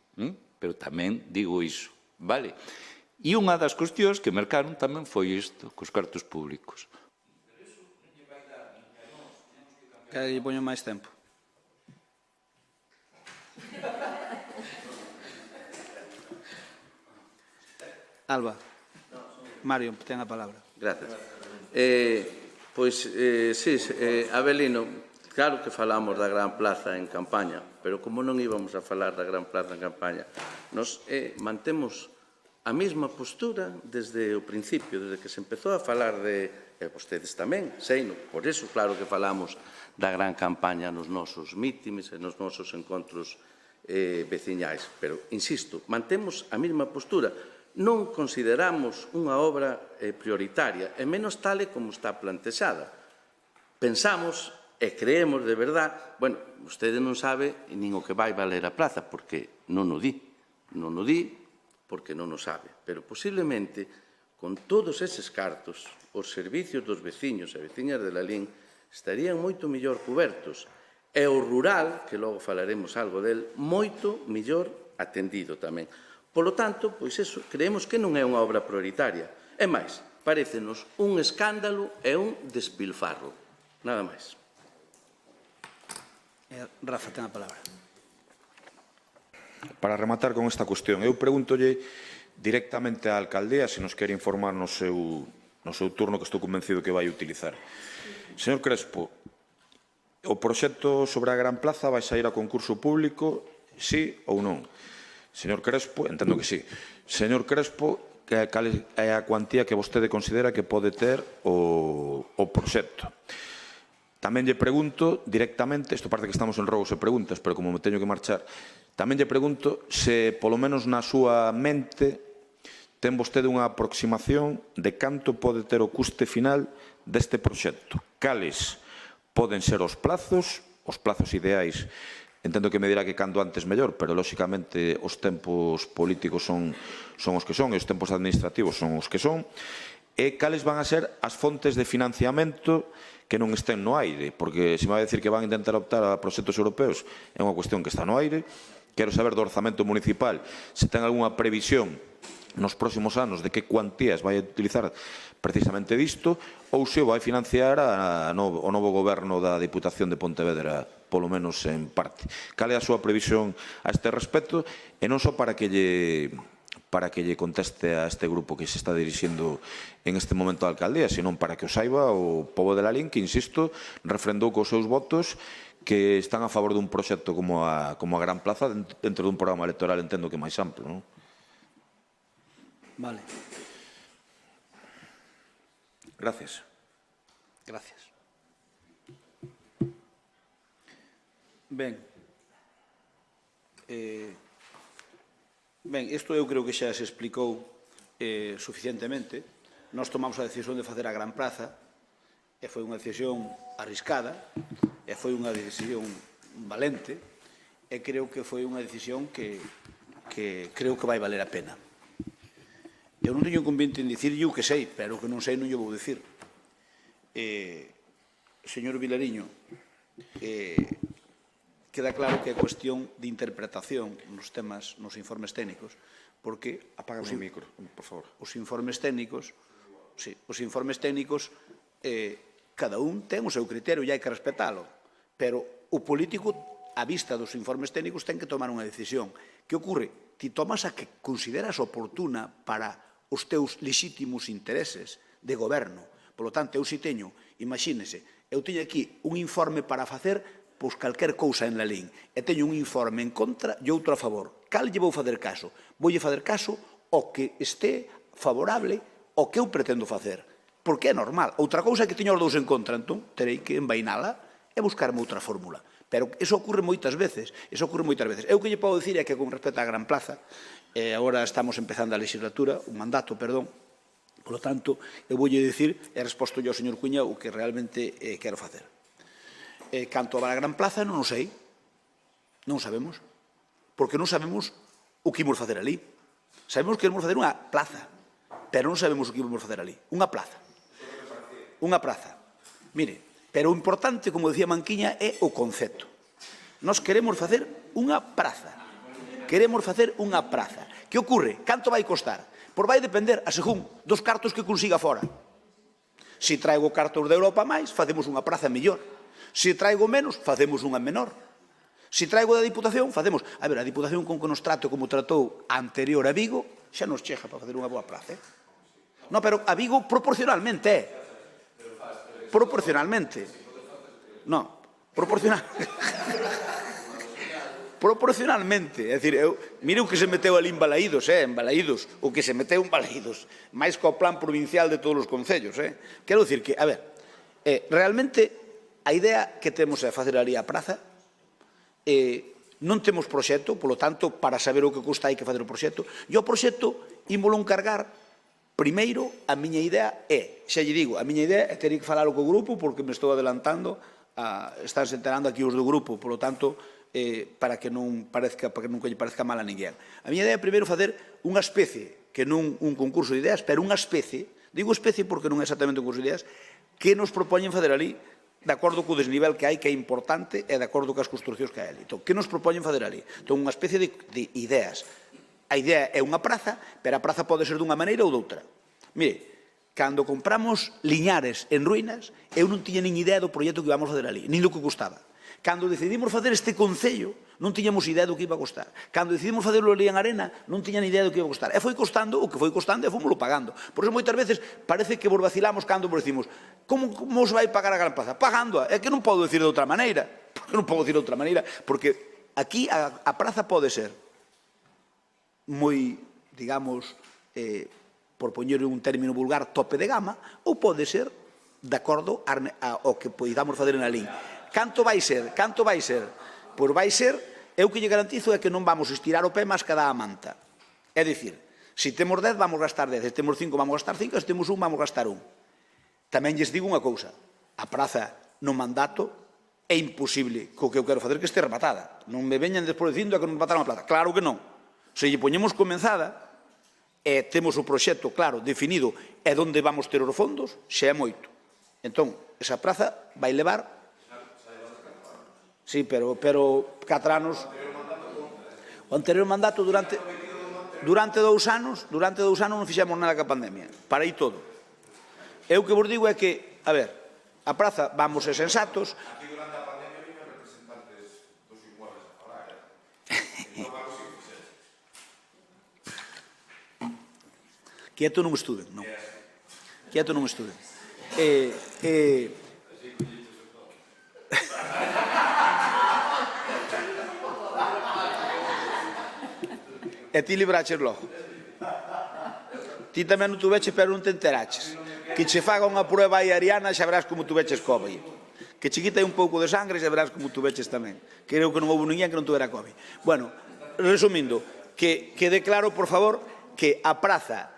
Pero tamén digo iso, vale? E unha das cuestións que mercaron tamén foi isto, cos cartos públicos. Que lle poño máis tempo. Alba. Mario, ten a palabra. Gracias. Sí, Abelino, claro que falamos da Gran Plaza en campaña, pero como non íbamos a falar da Gran Plaza en campaña, nos mantemos a mesma postura desde o principio, desde que se empezou a falar de, vostedes tamén, seino, por eso claro que falamos da gran campaña nos nosos mítines e nos nosos encontros veciñais, pero, insisto, mantemos a mesma postura. Non consideramos unha obra prioritaria, e menos tal como está plantexada. Pensamos e creemos de verdad, bueno, vostede non sabe nin o que vai valer a plaza, porque non o di, porque non o sabe, pero posiblemente con todos eses cartos os servicios dos veciños e veciñas de Lalín estarían moito mellor cubertos e o rural, que logo falaremos algo del, moito mellor atendido tamén. Polo tanto, pois eso, creemos que non é unha obra prioritaria. É máis, parécenos un escándalo e un despilfarro. Nada máis. Rafa, ten a palabra. Para rematar con esta cuestión, eu pregúntolle directamente á alcaldía se nos quere informar no seu turno, que estou convencido que vai utilizar. Señor Crespo, o proxecto sobre a Gran Plaza vai sair a concurso público, sí ou non? Señor Crespo, entendo que sí. Señor Crespo, cal é a cuantía que vostede considera que pode ter o proxecto? Tamén lle pregunto directamente, isto parte que estamos en rogos e preguntas, pero como me teño que marchar, tamén lle pregunto se, polo menos na súa mente, ten vostede unha aproximación de canto pode ter o custe final deste proxecto. Cales poden ser os plazos ideais. Entendo que me dirá que cando antes mellor, pero, lóxicamente, os tempos políticos son os que son, e os tempos administrativos son os que son. E cales van a ser as fontes de financiamento que non estén no aire, porque se me vai dicir que van a intentar optar a proxectos europeos, é unha cuestión que está no aire. Quero saber do orzamento municipal se ten algunha previsión nos próximos anos de que cuantías vai a utilizar precisamente disto, ou se o vai financiar o novo goberno da Diputación de Pontevedra, polo menos en parte. Cal é a súa previsión a este respecto, e non só para que lle conteste a este grupo que se está dirixindo en este momento a alcaldía, senón para que o saiba o pobo de Lalín, que, insisto, refrendou cos seus votos que están a favor dun proxecto como a Gran Plaza dentro dun programa electoral, entendo que máis amplo, non? Vale. Gracias. Gracias. Ben, isto eu creo que xa se explicou suficientemente. Nós tomamos a decisión de facer a Gran Plaza e foi unha decisión arriscada e foi unha decisión valente e creo que foi unha decisión que creo que vai valer a pena. Eu non teño inconveniente en dicirlle o que sei, pero o que non sei non lle vou dicir. Señor Vilariño, queda claro que é cuestión de interpretación nos temas, nos informes técnicos, porque apaga o micro, por favor. Os informes técnicos, cada un ten o seu criterio e hai que respetalo, pero o político, a vista dos informes técnicos, ten que tomar unha decisión. Que ocorre? Ti tomas a que consideras oportuna para os teus lexítimos intereses de goberno. Por lo tanto, eu si teño, imagínese, eu teño aquí un informe para facer pois calquer cousa en Lalín, e teño un informe en contra e outro a favor. Cal lle vou facer caso? Voulle facer caso ao que este favorable ao que eu pretendo facer. Porque é normal. Outra cousa é que teño os dous en contra, entón terei que envainala e buscarme outra fórmula. Pero eso ocorre moitas veces. Eu que lle podo dicir é que con respecto á Gran Plaza, agora estamos empezando a legislatura, un mandato, perdón, Por lo tanto, eu voulle dicir, e resposto yo ao señor Cuña, o que realmente quero facer. Canto a Gran Plaza, non o sei. Non sabemos. Porque non sabemos o que imos facer ali. Sabemos que imos facer unha plaza, pero non sabemos o que imos facer ali. Unha plaza. Unha praza. Mire, pero o importante, como decía Manquiña, é o concepto. Nós queremos facer unha praza. Queremos facer unha praza. Que ocorre? Canto vai costar? Pois vai depender, a según, dos cartos que consiga fora. Se traigo cartos de Europa máis, facemos unha praza mellor. Se traigo menos, facemos unha menor. Se traigo da Diputación, facemos... A ver, a Diputación con que nos trate como tratou anterior a Vigo, xa nos chega para facer unha boa praza. Non, pero a Vigo proporcionalmente, proporcionalmente. Non, proporcionalmente. É dicir, mire o que se meteu ali en Balaídos, en Balaídos, o que se meteu en Balaídos, máis co plan provincial de todos os concellos. Quero dicir que, a ver, realmente a idea que temos é facer ali a praza, non temos proxecto, polo tanto, para saber o que custa hai que fazer o proxecto, e o proxecto ímolo encargar. Primeiro, a miña idea é, xa lle digo, a miña idea é ter que falalo co grupo, porque me estou adelantando, estánse enterando aquí os do grupo, polo tanto, para que non lle parezca mal a ninguén. A miña idea é primeiro facer unha especie, que non un concurso de ideas, pero unha especie, digo especie porque non é exactamente un concurso de ideas, que nos propoñen facer ali, de acordo co desnivel que hai, que é importante, e de acordo coas construccións que hai ali. Entón, que nos propoñen facer ali? Entón, unha especie de ideas. A idea é unha praza, pero a praza pode ser dunha maneira ou doutra. Mire, cando compramos Liñares en ruínas, eu non tiña nin idea do proxecto que íbamos facer ali, nin do que custaba. Cando decidimos facer este concello, non tiñamos idea do que iba a costar. Cando decidimos facerlo ali en Arena, non tiña ni idea do que iba a costar. E foi costando o que foi costando e fomoslo pagando. Por iso moitas veces parece que vos vacilamos cando vos decimos como os vai pagar a Gran Plaza? Pagándoa. É que non podo decir de outra maneira. Porque aquí a praza pode ser moi, digamos, por poñer un término vulgar, tope de gama, ou pode ser de acordo ao que podamos fazer en Alín. Canto vai ser? Pois vai ser, eu que lle garantizo é que non vamos estirar o pé máis que da manta. É dicir, se temos 10 vamos gastar 10, se temos 5 vamos gastar 5, se temos 1 vamos gastar 1. Tamén lles digo unha cousa, a praza no mandato é imposible co que eu quero facer que este rematada. Non me veñan despois dicindo que non remataron a plaza. Claro que non. Se lle poñemos comenzada e temos o proxecto claro, definido, e onde vamos ter os fondos, xa é moito. Entón, esa praza vai levar... Sí, pero 4 anos... O anterior mandato durante 2 anos non fixemos nada ca pandemia. Parei todo. Eu que vos digo é que, a ver, a praza vamos ser sensatos... Aquí durante a pandemia viñan representantes dos inmuebles a falar, Quieto non estuden, non. Quieto non estuden. E ti libraches logo. Ti tamén non tuveches, pero non te enteraches. Que che faga unha prueba aí ariana, xa verás como tuveches COVID. Que che quita un pouco de sangre, xa verás como tuveches tamén. Creo que non houve ninguén que non tuvera COVID. Bueno, resumindo, que quede claro, por favor, que a praza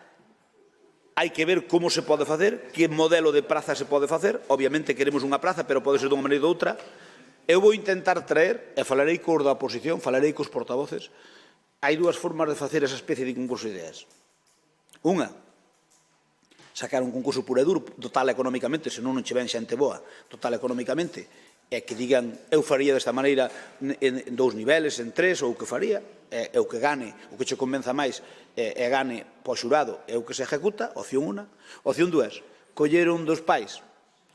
hai que ver como se pode facer, que modelo de praza se pode facer. Obviamente queremos unha praza, pero pode ser dunha maneira ou outra. Eu vou intentar traer, e falarei cos da oposición, falarei cos portavoces. Hai 2 formas de facer esa especie de concurso de ideas. Unha, sacar un concurso puro e duro, total económicamente, senón non che ven xente boa, total económicamente, e que digan, eu faría desta maneira en 2 niveles, en 3, ou o que faría, e o que gane, o que che convenza máis, e gane po xurado, é o que se ejecuta, opción 1. Opción 2, coller un dos pais,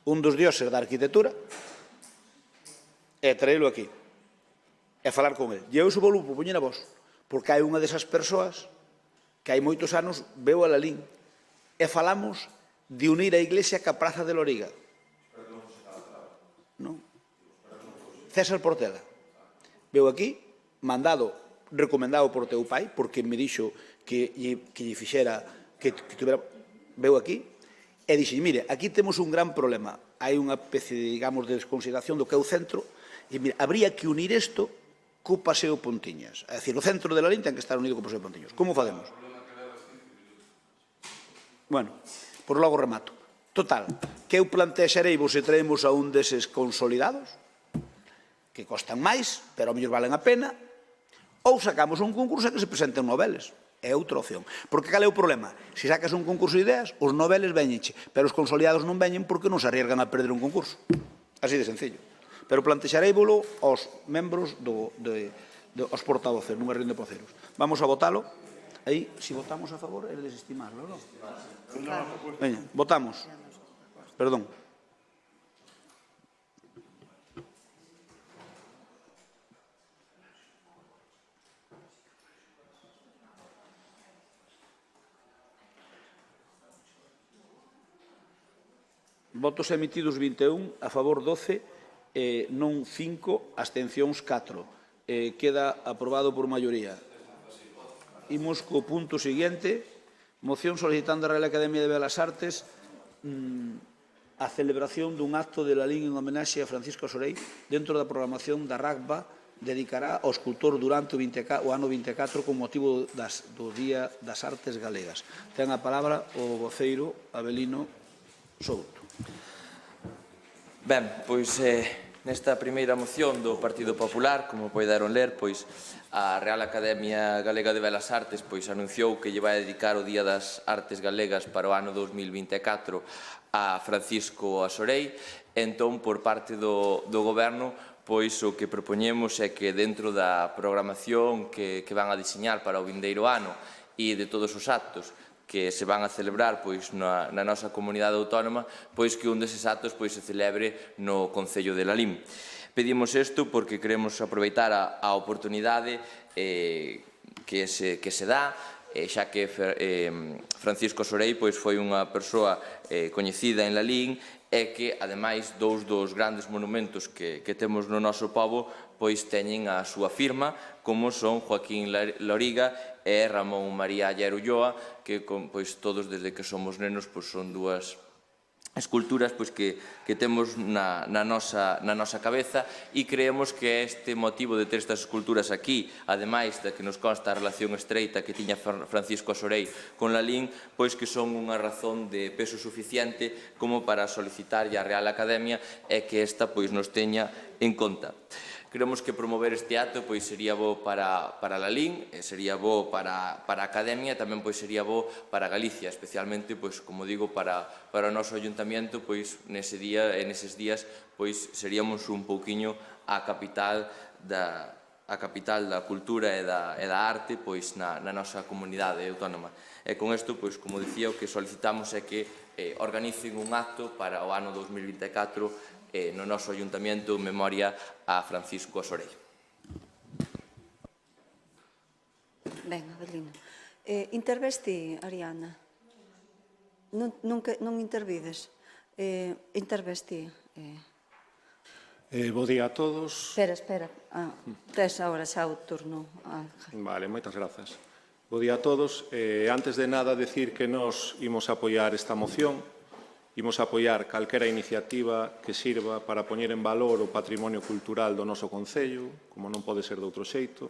un dos dioses da arquitectura, e traelo aquí, e falar con el. E eu se vou propoñer a vos, porque hai unha desas persoas que hai moitos anos veo a Lalín e falamos de unir a Iglesia ca Praza de Loriga. Non? César Portela. Veu aquí, recomendado por teu pai, porque me dixo que lle fixera, que tuvera, veu aquí, e dixe, mire, aquí temos un gran problema. Hai unha especie, digamos, de desconsideración do que é o centro, e mire, habría que unir isto co Paseo Pontiñas. É dicir, o centro de Lalín ten que estar unido co Paseo Pontiñas. Como facemos? Bueno, pois logo remato. Total, que eu plantexarei vos e traemos a un deses consolidados, que costan máis, pero a mellor valen a pena, ou sacamos un concurso e que se presenten noveles. É outra opción. Porque cal é o problema? Se sacas un concurso de ideas, os noveles veñenche, pero os consolidados non veñen porque non se arriesgan a perder un concurso. Así de sencillo. Pero plantexareivolo aos membros aos portavoces, nunha reunión de poceros. Vamos a votalo. Aí, se votamos a favor, é de desestimarlo, non? Veña, votamos. Perdón. Votos emitidos 21, a favor 12, non 5, abstencións 4. Queda aprobado por maioría. Imos co punto seguinte, moción solicitando a Real Academia de Belas Artes a celebración dun acto de Lalín en homenaxe a Francisco Asorei dentro da programación da RACBA dedicará ao escultor durante o ano 24 con motivo do Día das Artes Galegas. Ten a palabra o voceiro Abelino Souto. Ben, pois nesta primeira moción do Partido Popular, como poideron ler, pois a Real Academia Galega de Belas Artes pois anunciou que lle vai dedicar o Día das Artes Galegas para o ano 2024 a Francisco Asorei. Entón, por parte do Goberno, pois o que propoñemos é que dentro da programación que van a diseñar para o vindeiro ano e de todos os actos que se van a celebrar pois na nosa comunidade autónoma, pois que un deses actos pois se celebre no Concello de Lalín. Pedimos isto porque queremos aproveitar a oportunidade que se dá, xa que Francisco Asorei pois foi unha persoa coñecida en Lalín e que, ademais, dous dos grandes monumentos que temos no noso pobo pois teñen a súa firma, como son Joaquín Loriga e Ramón María Aller Ulloa, que pois todos desde que somos nenos pois son dúas esculturas pois que temos na nosa cabeza e creemos que este motivo de ter estas esculturas aquí, ademais de que nos consta a relación estreita que tiña Francisco Asorei con Lalín, pois que son unha razón de peso suficiente como para solicitar a Real Academia e que esta pois nos teña en conta. Creemos que promover este acto pois sería bo para Lalín, sería bo para a Academia, tamén pois sería bo para Galicia, especialmente pois como digo para o noso ayuntamiento, pois neses días pois seríamos un pouquiño a capital da cultura e da arte pois na nosa comunidade autónoma. E con isto, pois como dicía, o que solicitamos é que organicen un acto para o ano 2024 no noso ayuntamiento en memoria a Francisco Asorei. Ben, Abelino. Intervesti, Ariana? Non intervides? Intervesti. Bo día a todos. Espera. Tes agora xa o turno. Vale, moitas grazas. Bo día a todos. Antes de nada, decir que nos imos apoiar esta moción. Imos apoiar calquera iniciativa que sirva para poñer en valor o patrimonio cultural do noso Concello, como non pode ser de outro xeito.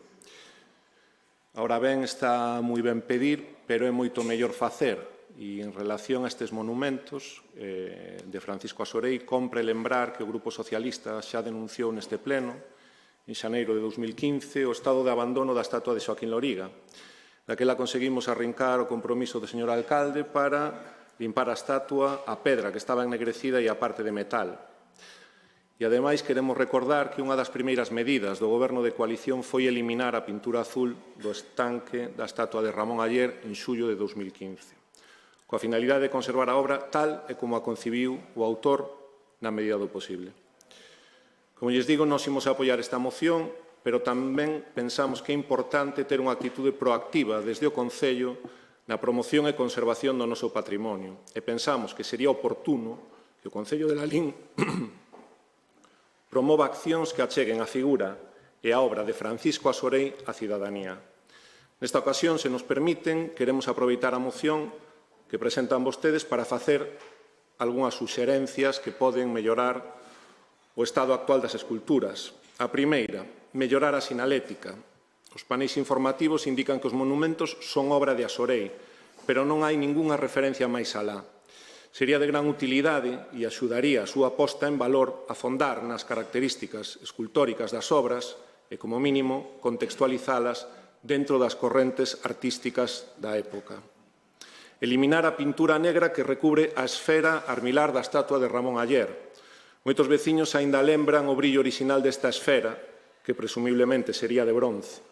Ahora ben, está moi ben pedir, pero é moito mellor facer. E en relación a estes monumentos de Francisco Asorei, compre lembrar que o Grupo Socialista xa denunciou neste pleno, en xaneiro de 2015, o estado de abandono da estatua de Joaquín Loriga. Daquela conseguimos arrincar o compromiso do señor alcalde para limpar a estatua, a pedra que estaba ennegrecida e a parte de metal. E, ademais, queremos recordar que unha das primeiras medidas do Goberno de coalición foi eliminar a pintura azul do estanque da estatua de Ramón Aller en xullo de 2015, coa finalidade de conservar a obra tal e como a concibiu o autor na medida do posible. Como lles digo, nos imos apoiar esta moción, pero tamén pensamos que é importante ter unha actitude proactiva desde o Concello na promoción e conservación do noso patrimonio. E pensamos que sería oportuno que o Concello de Lalín promova accións que acheguen a figura e a obra de Francisco Asorei á cidadanía. Nesta ocasión, se nos permiten, queremos aproveitar a moción que presentan vostedes para facer algunhas suxerencias que poden mellorar o estado actual das esculturas. A primeira, mellorar a sinalética. Os paneis informativos indican que os monumentos son obra de Asorei, pero non hai ningunha referencia máis alá. Sería de gran utilidade e axudaría a súa posta en valor a fondar nas características escultóricas das obras e, como mínimo, contextualizalas dentro das correntes artísticas da época. Eliminar a pintura negra que recubre a esfera armilar da estatua de Ramón Aller. Moitos veciños aínda lembran o brillo orixinal desta esfera, que presumiblemente sería de bronce.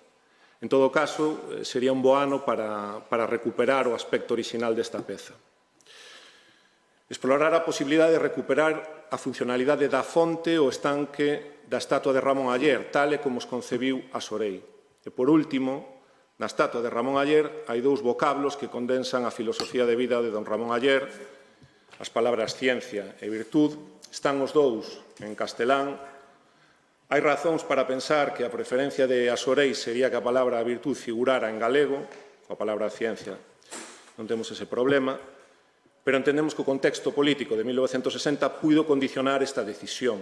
En todo caso, sería un bo ano para recuperar o aspecto orixinal desta peza. Explorar a posibilidade de recuperar a funcionalidade da fonte ou estanque da estatua de Ramón Aller, tal e como os concebiu a Sorei. E, por último, na estatua de Ramón Aller hai dous vocablos que condensan a filosofía de vida de don Ramón Aller. As palabras ciencia e virtud están os dous en castelán. Hai razóns para pensar que a preferencia de Asorei sería que a palabra virtud figurara en galego, coa palabra ciencia non temos ese problema, pero entendemos que o contexto político de 1960 puido condicionar esta decisión.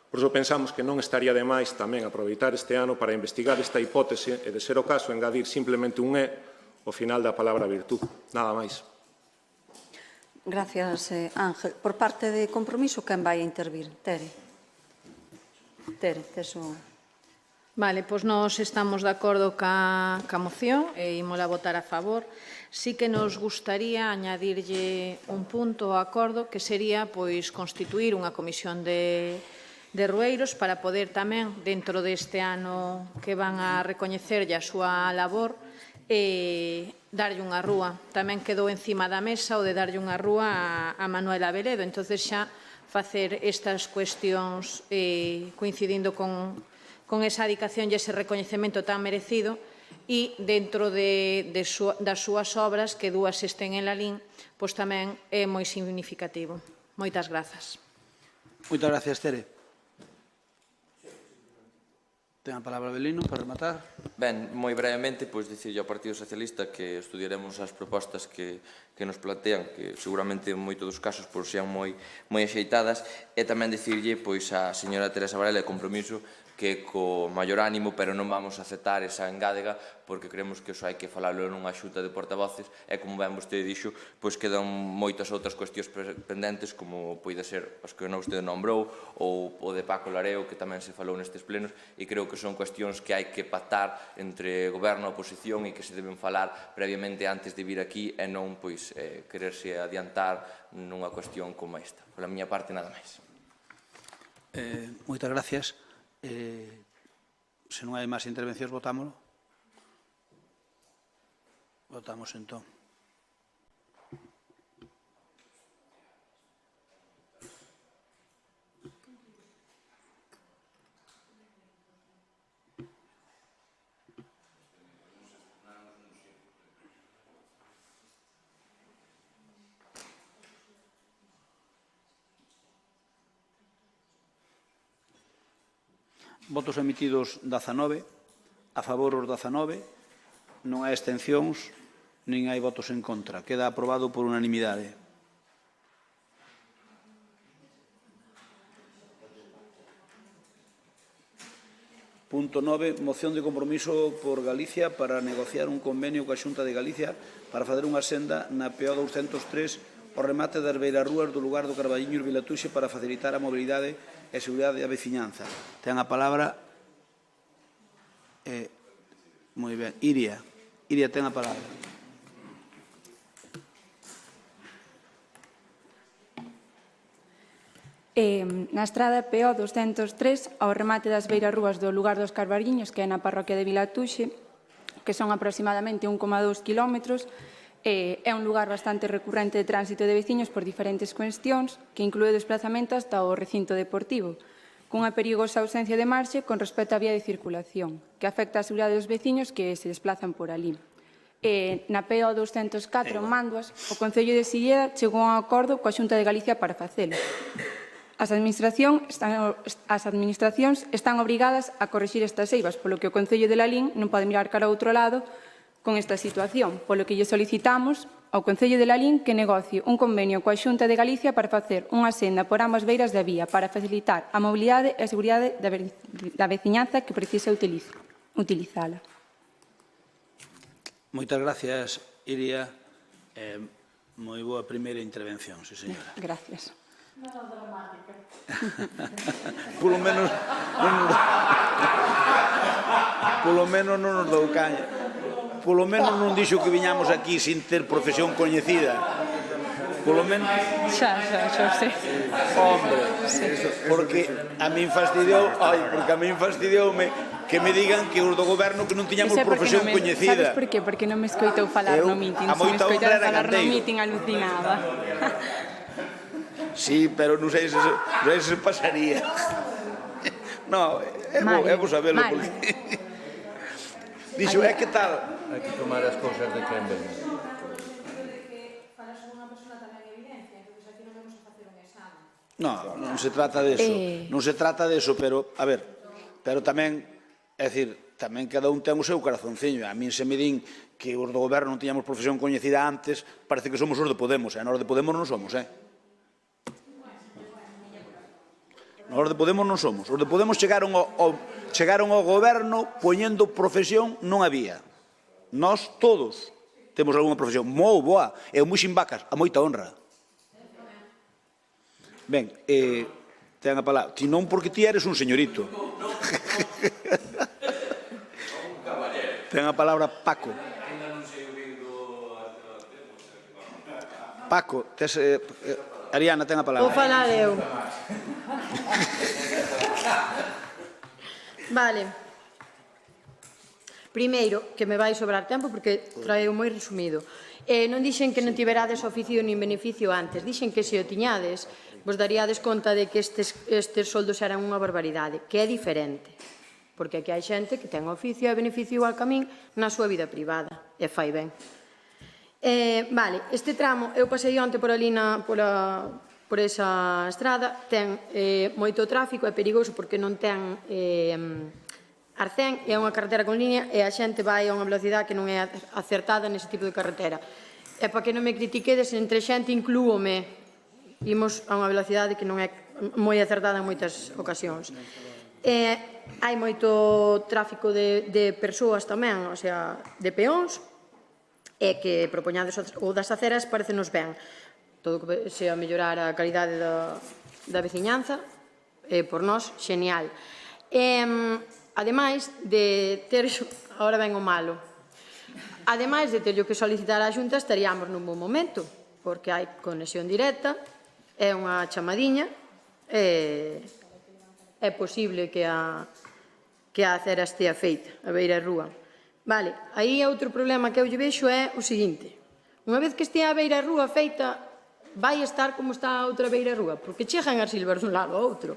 Por iso pensamos que non estaría de máis tamén aproveitar este ano para investigar esta hipótese e, de ser o caso, engadir simplemente un «e» ao final da palabra virtud. Nada máis. Gracias, Ángel. Por parte de Compromiso, quen vai a intervir? Tere. Tere, tes o... Vale, pois nós estamos de acordo ca moción e ímola votar a favor. Sí que nos gustaría añadirlle un punto ao acordo que sería pois constituir unha comisión de Rueiros para poder tamén, dentro deste ano que van a recoñecerlle a súa labor, darlle unha rúa. Tamén quedou encima da mesa o de darlle unha rúa a Manuela Veledo. Entón, xa facer estas cuestións coincidindo con esa dedicación e ese recoñecemento tan merecido e dentro das súas obras, que dúas estén en Lalín, pois tamén é moi significativo. Moitas grazas. Moitas gracias, Tere. Ten a palabra Belino para rematar. Ben, moi brevemente, pois dicirlle ao Partido Socialista que estudiaremos as propostas que nos plantean, que seguramente en moitos dos casos pois sean moi axeitadas, e tamén dicirlle pois a señora Teresa Varela de Compromiso que co maior ánimo, pero non vamos a aceptar esa engádega, porque creemos que iso hai que falarlo nunha xunta de portavoces, e como ben vostede dixo, pois quedan moitas outras cuestións pendentes, como poida ser os que non vostede nombrou, ou o de Paco Lareo, que tamén se falou nestes plenos, e creo que son cuestións que hai que pactar entre goberno e oposición e que se deben falar previamente antes de vir aquí, e non pois quererse adiantar nunha cuestión como esta. Pola miña parte, nada máis. Moitas gracias. Se non hai máis intervencións, votámoslo. Votamos entón. Votos emitidos 19, a favor os 19, non hai abstencións, nin hai votos en contra. Queda aprobado por unanimidade. Punto 9, moción de compromiso por Galicia para negociar un convenio coa Xunta de Galicia para fazer unha senda na PO 203 o remate das beirarrúas do lugar do Carballiño e Vilatuxe para facilitar a mobilidade e a seguridade da veciñanza. Ten a palabra moi ben, Iria. Iria, ten a palabra. Na estrada PO 203, ao remate das beirarrúas do lugar dos Carballiños, que é na parroquia de Vilatuxe, que son aproximadamente 1,2 kilómetros, é un lugar bastante recurrente de tránsito de veciños por diferentes cuestións, que inclúe o desplazamento hasta o recinto deportivo, cunha perigosa ausencia de marxe con respecto á vía de circulación, que afecta a seguridade dos veciños que se desplazan por ali. Na PO 204, en Manduas, o Concello de Silleda chegou a un acordo coa Xunta de Galicia para facelo. As administracións están obrigadas a corrixir estas eivas, polo que o Concello de Lalín non pode mirar cara a outro lado con esta situación, polo que lle solicitamos ao Concello de Lalín que negocie un convenio coa Xunta de Galicia para facer unha senda por ambas beiras da vía para facilitar a mobilidade e a seguridade da veciñanza que precisa utilizala. Moitas gracias, Iria. Moi boa primeira intervención, sí, señora. Gracias. Polo menos non nos dou caña. Polo menos non dixo que viñamos aquí sin ter profesión coñecida. Polo menos... Xa sei. Hombre, porque a min fastidioume que me digan que os do goberno que non tiñamos profesión coñecida. Sabes por qué? Porque non me escoitou falar no meeting. Se me escoitara falar no meeting, alucinaba. Sí, pero non sei se pasaría. No, é bo sabelo, porque... Dixo, que tal? Hai que tomar as cousas de quen ven. No, non se trata deso. Non se trata deso, pero, a ver, pero tamén, é dicir, tamén cada un ten o seu corazonciño. A min se me din que os do goberno non tiñamos profesión coñecida antes, parece que somos os de Podemos, e nós de Podemos non somos, Nós de Podemos non somos. Os de Podemos chegaron ao goberno poñendo profesión non había. Nós todos temos algunha profesión. Moi boa, eu moi sin vacas, a moita honra. Ben, ten a palabra. Ti non porque ti eres un señorito. Ten a palabra Paco. Paco, Ariana, ten a palabra. Vou falar eu. Vale. Primeiro, que me vai sobrar tempo porque traeu moi resumido. Non dixen que non tiberades oficio nin beneficio antes. Dixen que se o tiñades, vos daríades conta de que estes soldos eran unha barbaridade, que é diferente. Porque aquí hai xente que ten oficio e beneficio igual que a min na súa vida privada. E fai ben. Vale, este tramo, eu pasei onte por ali por esa estrada, ten moito tráfico, é perigoso porque non ten arcén, é unha carretera con línea e a xente vai a unha velocidade que non é acertada nese tipo de carretera. E para que non me critiquedes, entre xente inclúome, imos a unha velocidade que non é moi acertada en moitas ocasións. Hai moito tráfico de persoas tamén, o sea, de peóns, e que propoñades o das aceras parecenos ben. Todo que sea mellorar a calidade da veciñanza, por nós, xenial. Ademais de ter, agora ven o malo, ademais de terlo que solicitar á Xunta, estaríamos nun bon momento, porque hai conexión directa, é unha chamadiña, é posible que a acera estea feita, a beira rúa. Vale, aí outro problema que eu lle vexo é o seguinte: unha vez que estea a beira rúa feita, vai estar como está a outra beira rúa, porque chegan as silvas dun lado ao outro.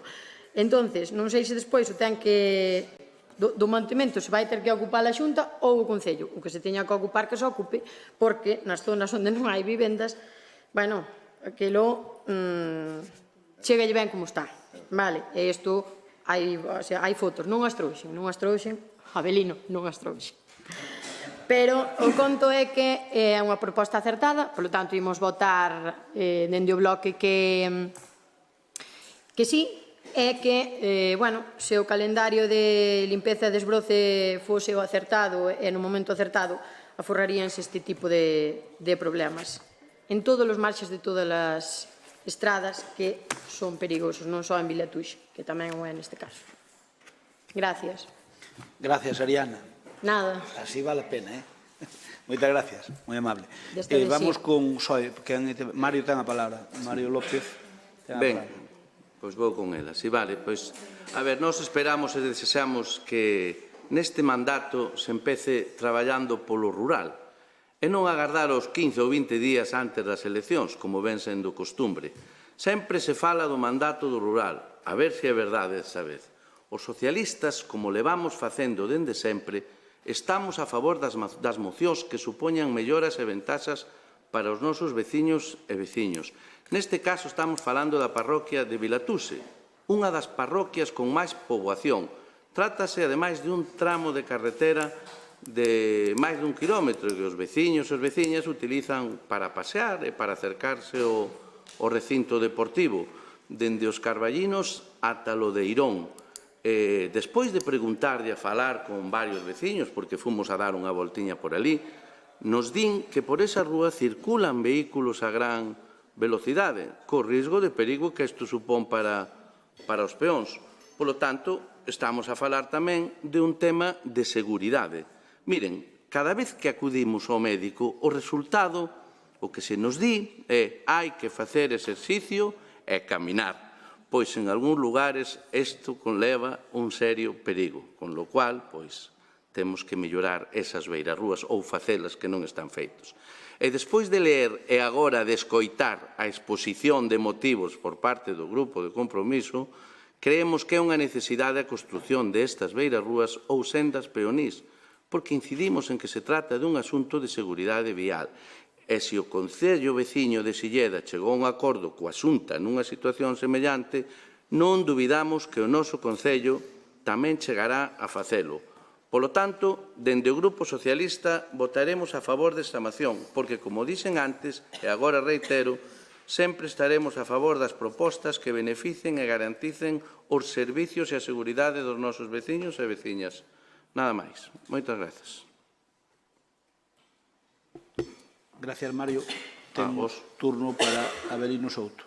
Entonces, non sei se despois o ten que do mantemento se vai ter que ocupar a Xunta ou o Concello. O que se teña que ocupar que se ocupe, porque nas zonas onde non hai vivendas, bueno, aquilo chegalle ben como está. Vale, e isto hai fotos, non as trouxen, Abelino, non as trouxen. Pero o conto é que é unha proposta acertada, polo tanto, imos votar dende o bloque que sí, é que, bueno, se o calendario de limpeza e desbroce fose o acertado e no momento acertado, aforraríanse este tipo de problemas en todos os marxes de todas as estradas que son perigosos, non só en Vilatuxe, que tamén o é neste caso. Gracias. Gracias, Ariana. Nada. Así vale a pena, Moitas gracias, moi amable. Vamos con Soe, que Mario ten a palabra. Mario López ten a palabra. Ben, pois vou con ela. Si vale, pois, a ver, nós esperamos e desexamos que neste mandato se empece traballando polo rural e non agardar os 15 ou 20 días antes das eleccións, como ven sendo costumbre. Sempre se fala do mandato do rural, a ver se é verdade desta vez. Os socialistas, como levamos facendo dende sempre, estamos a favor das mocións que supoñan melloras e ventaxas para os nosos veciños e veciños. Neste caso estamos falando da parroquia de Vilatuse, unha das parroquias con máis poboación. Trátase, ademais, de un tramo de carretera de máis dun quilómetro que os veciños e as veciñas utilizan para pasear e para acercarse ao recinto deportivo, dende os Carballinos ata lo de Irón. Despois de preguntar e a falar con varios veciños, porque fomos a dar unha voltiña por ali, nos din que por esa rúa circulan vehículos a gran velocidade, co risco de perigo que isto supón para os peóns. Polo tanto, estamos a falar tamén de un tema de seguridade. Miren, cada vez que acudimos ao médico, o resultado, o que se nos di é hai que facer exercicio e caminar, pois en algúns lugares isto conleva un serio perigo, con lo cual, pois, temos que mellorar esas beirarrúas ou facelas que non están feitos. E despois de ler e agora de escoitar a exposición de motivos por parte do Grupo de Compromiso, creemos que é unha necesidade a construción destas beirarrúas ou sendas peonís, porque incidimos en que se trata dun asunto de seguridade vial. E se o Concello veciño de Silleda chegou a un acordo coa Xunta nunha situación semellante, non dubidamos que o noso Concello tamén chegará a facelo. Polo tanto, dende o Grupo Socialista votaremos a favor desta moción, porque, como dixen antes, e agora reitero, sempre estaremos a favor das propostas que beneficien e garanticen os servicios e a seguridade dos nosos veciños e veciñas. Nada máis. Moitas grazas. Gracias, Mario. Temos turno para Avelino Souto.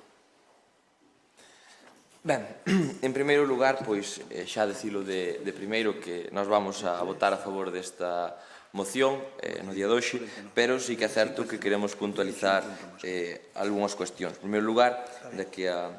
Ben, en primeiro lugar, pois, xa dicilo de primeiro que nós vamos a votar a favor desta moción no día de hoxe, pero sí que é certo que queremos puntualizar algunhas cuestións. En primeiro lugar, de que a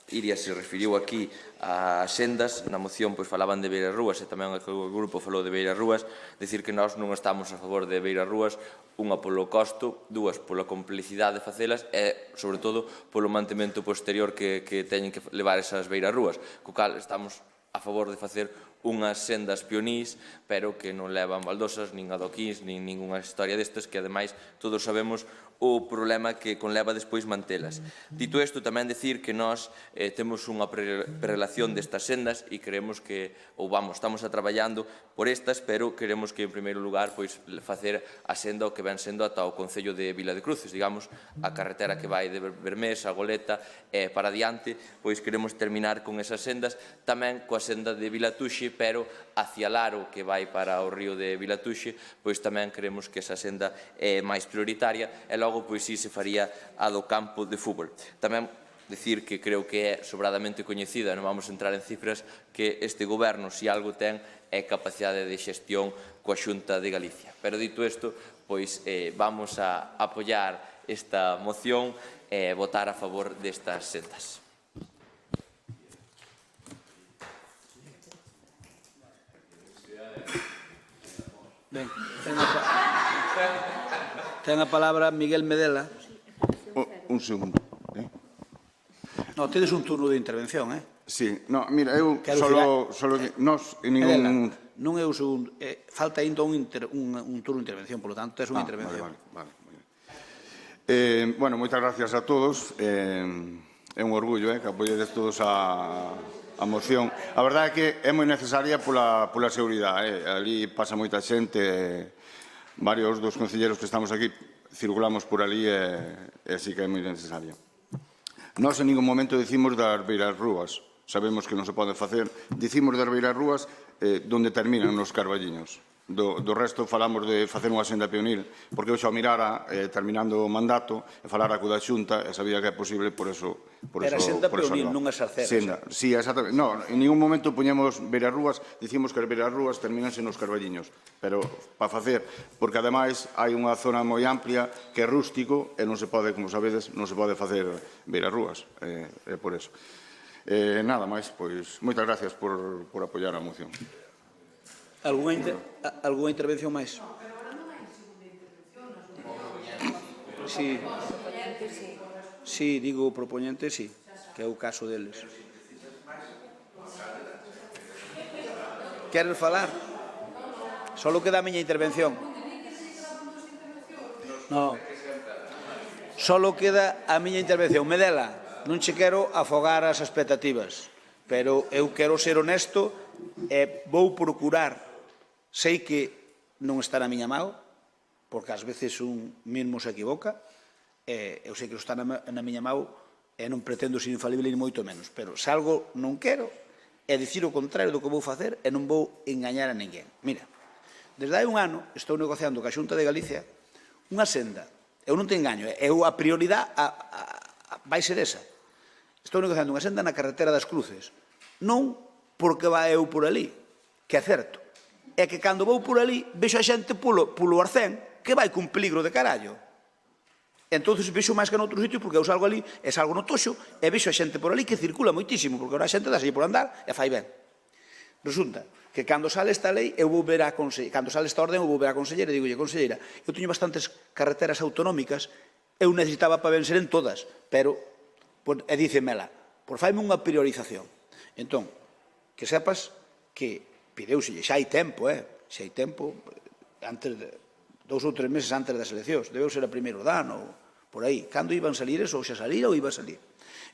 Iria se referiu aquí a sendas, na moción pois falaban de beirarrúas e tamén o grupo falou de beirarrúas, dicir que nós non estamos a favor de beirarrúas, unha polo costo, dúas pola complicidade de facelas e, sobre todo, polo mantemento posterior que teñen que levar esas beirarrúas, co cal estamos a favor de facer unhas sendas pionís, pero que non levan baldosas, nin adoquís, nin ninguna historia destas, que ademais todos sabemos o problema que conleva despois mantelas. Dito isto, tamén dicir que nós temos unha prerelación destas sendas e creemos que, ou vamos, estamos a traballando por estas, pero queremos que, en primeiro lugar, pois, facer a senda o que ven sendo ata o Concello de Vila de Cruces, digamos, a carretera que vai de Bermés a Goleta para diante, pois queremos terminar con esas sendas, tamén coa senda de Vilatuxe, pero hacia Laro, que vai para o río de Vilatuxe, pois tamén queremos que esa senda é máis prioritaria, e logo, pois, si se faría a do campo de fútbol. Tamén dicir que creo que é sobradamente coñecida, non vamos a entrar en cifras, que este goberno, se algo ten, é capacidade de xestión coa Xunta de Galicia. Pero dito isto, pois vamos a apoiar esta moción e votar a favor destas sendas. Ben, ten a palabra Miguel Medela. Un segundo. No, tedes un turno de intervención, Sí, no, mira, eu solo nos en ningún... Non é o segundo, falta ainda un turno de intervención, polo tanto, tes unha intervención. Vale. Bueno, moitas gracias a todos. É un orgullo que apoiedes todos a moción. A verdade é que é moi necesaria pola seguridade. Ali pasa moita xente, varios dos concelleiros que estamos aquí circulamos por ali e así que é moi necesaria. Nós en ningún momento dicimos das beirarrúas, sabemos que non se pode facer, dicimos das beirarrúas donde terminan os carballiños. Do resto falamos de facer unha senda peonil, porque hoxe ao mirara, terminando o mandato, e falara co da Xunta, e sabía que é posible, por eso... Era senda peonil, non as arceras. Sí, exactamente. No, en ningún momento puñemos beirarrúas, dicimos que as beirarrúas terminanse nos carballiños, pero para facer, porque ademais hai unha zona moi amplia que é rústico e non se pode, como sabedes, non se pode facer beirarrúas, é por eso. Nada máis, pois, moitas gracias por apoiar a moción. Alguna intervención máis? Sí, digo propoñente, sí, que é o caso deles. Queres falar? Solo queda a miña intervención. No. Solo queda a miña intervención. Medela, non che quero afogar as expectativas, pero eu quero ser honesto e vou procurar. Sei que non está na miña mão, porque ás veces un mesmo se equivoca, eu sei que está na miña mão e non pretendo ser infalible ni moito menos, pero se algo non quero é dicir o contrario do que vou facer e non vou engañar a ninguén. Mira, desde hai un ano estou negociando coa Xunta de Galicia unha senda, eu non te engaño, eu a prioridade vai ser esa. Estou negociando unha senda na carretera das Cruces, non porque vai eu por ali, que é certo, é que cando vou por ali vexo a xente polo arcén que vai cun peligro de carallo. Entón vexo máis que noutro sitio porque eu salgo ali e salgo no Toxo e vexo a xente por ali que circula moitísimo porque a xente dáselle por andar e fai ben. Resulta que cando sale esta lei, eu vou ver a conselleira, cando sale esta orden, eu vou ver a conselleira e digo, conselleira, eu teño bastantes carreteras autonómicas, eu necesitaba para vencer en todas, pero, e dícemela, por faime unha priorización. Entón, que sepas que pideuselle, xa hai tempo, xa hai tempo, antes de 2 ou 3 meses antes das eleccións, debeu ser a primeiro dano, por aí, cando iban salir eso, ou xa salira ou iba a salir.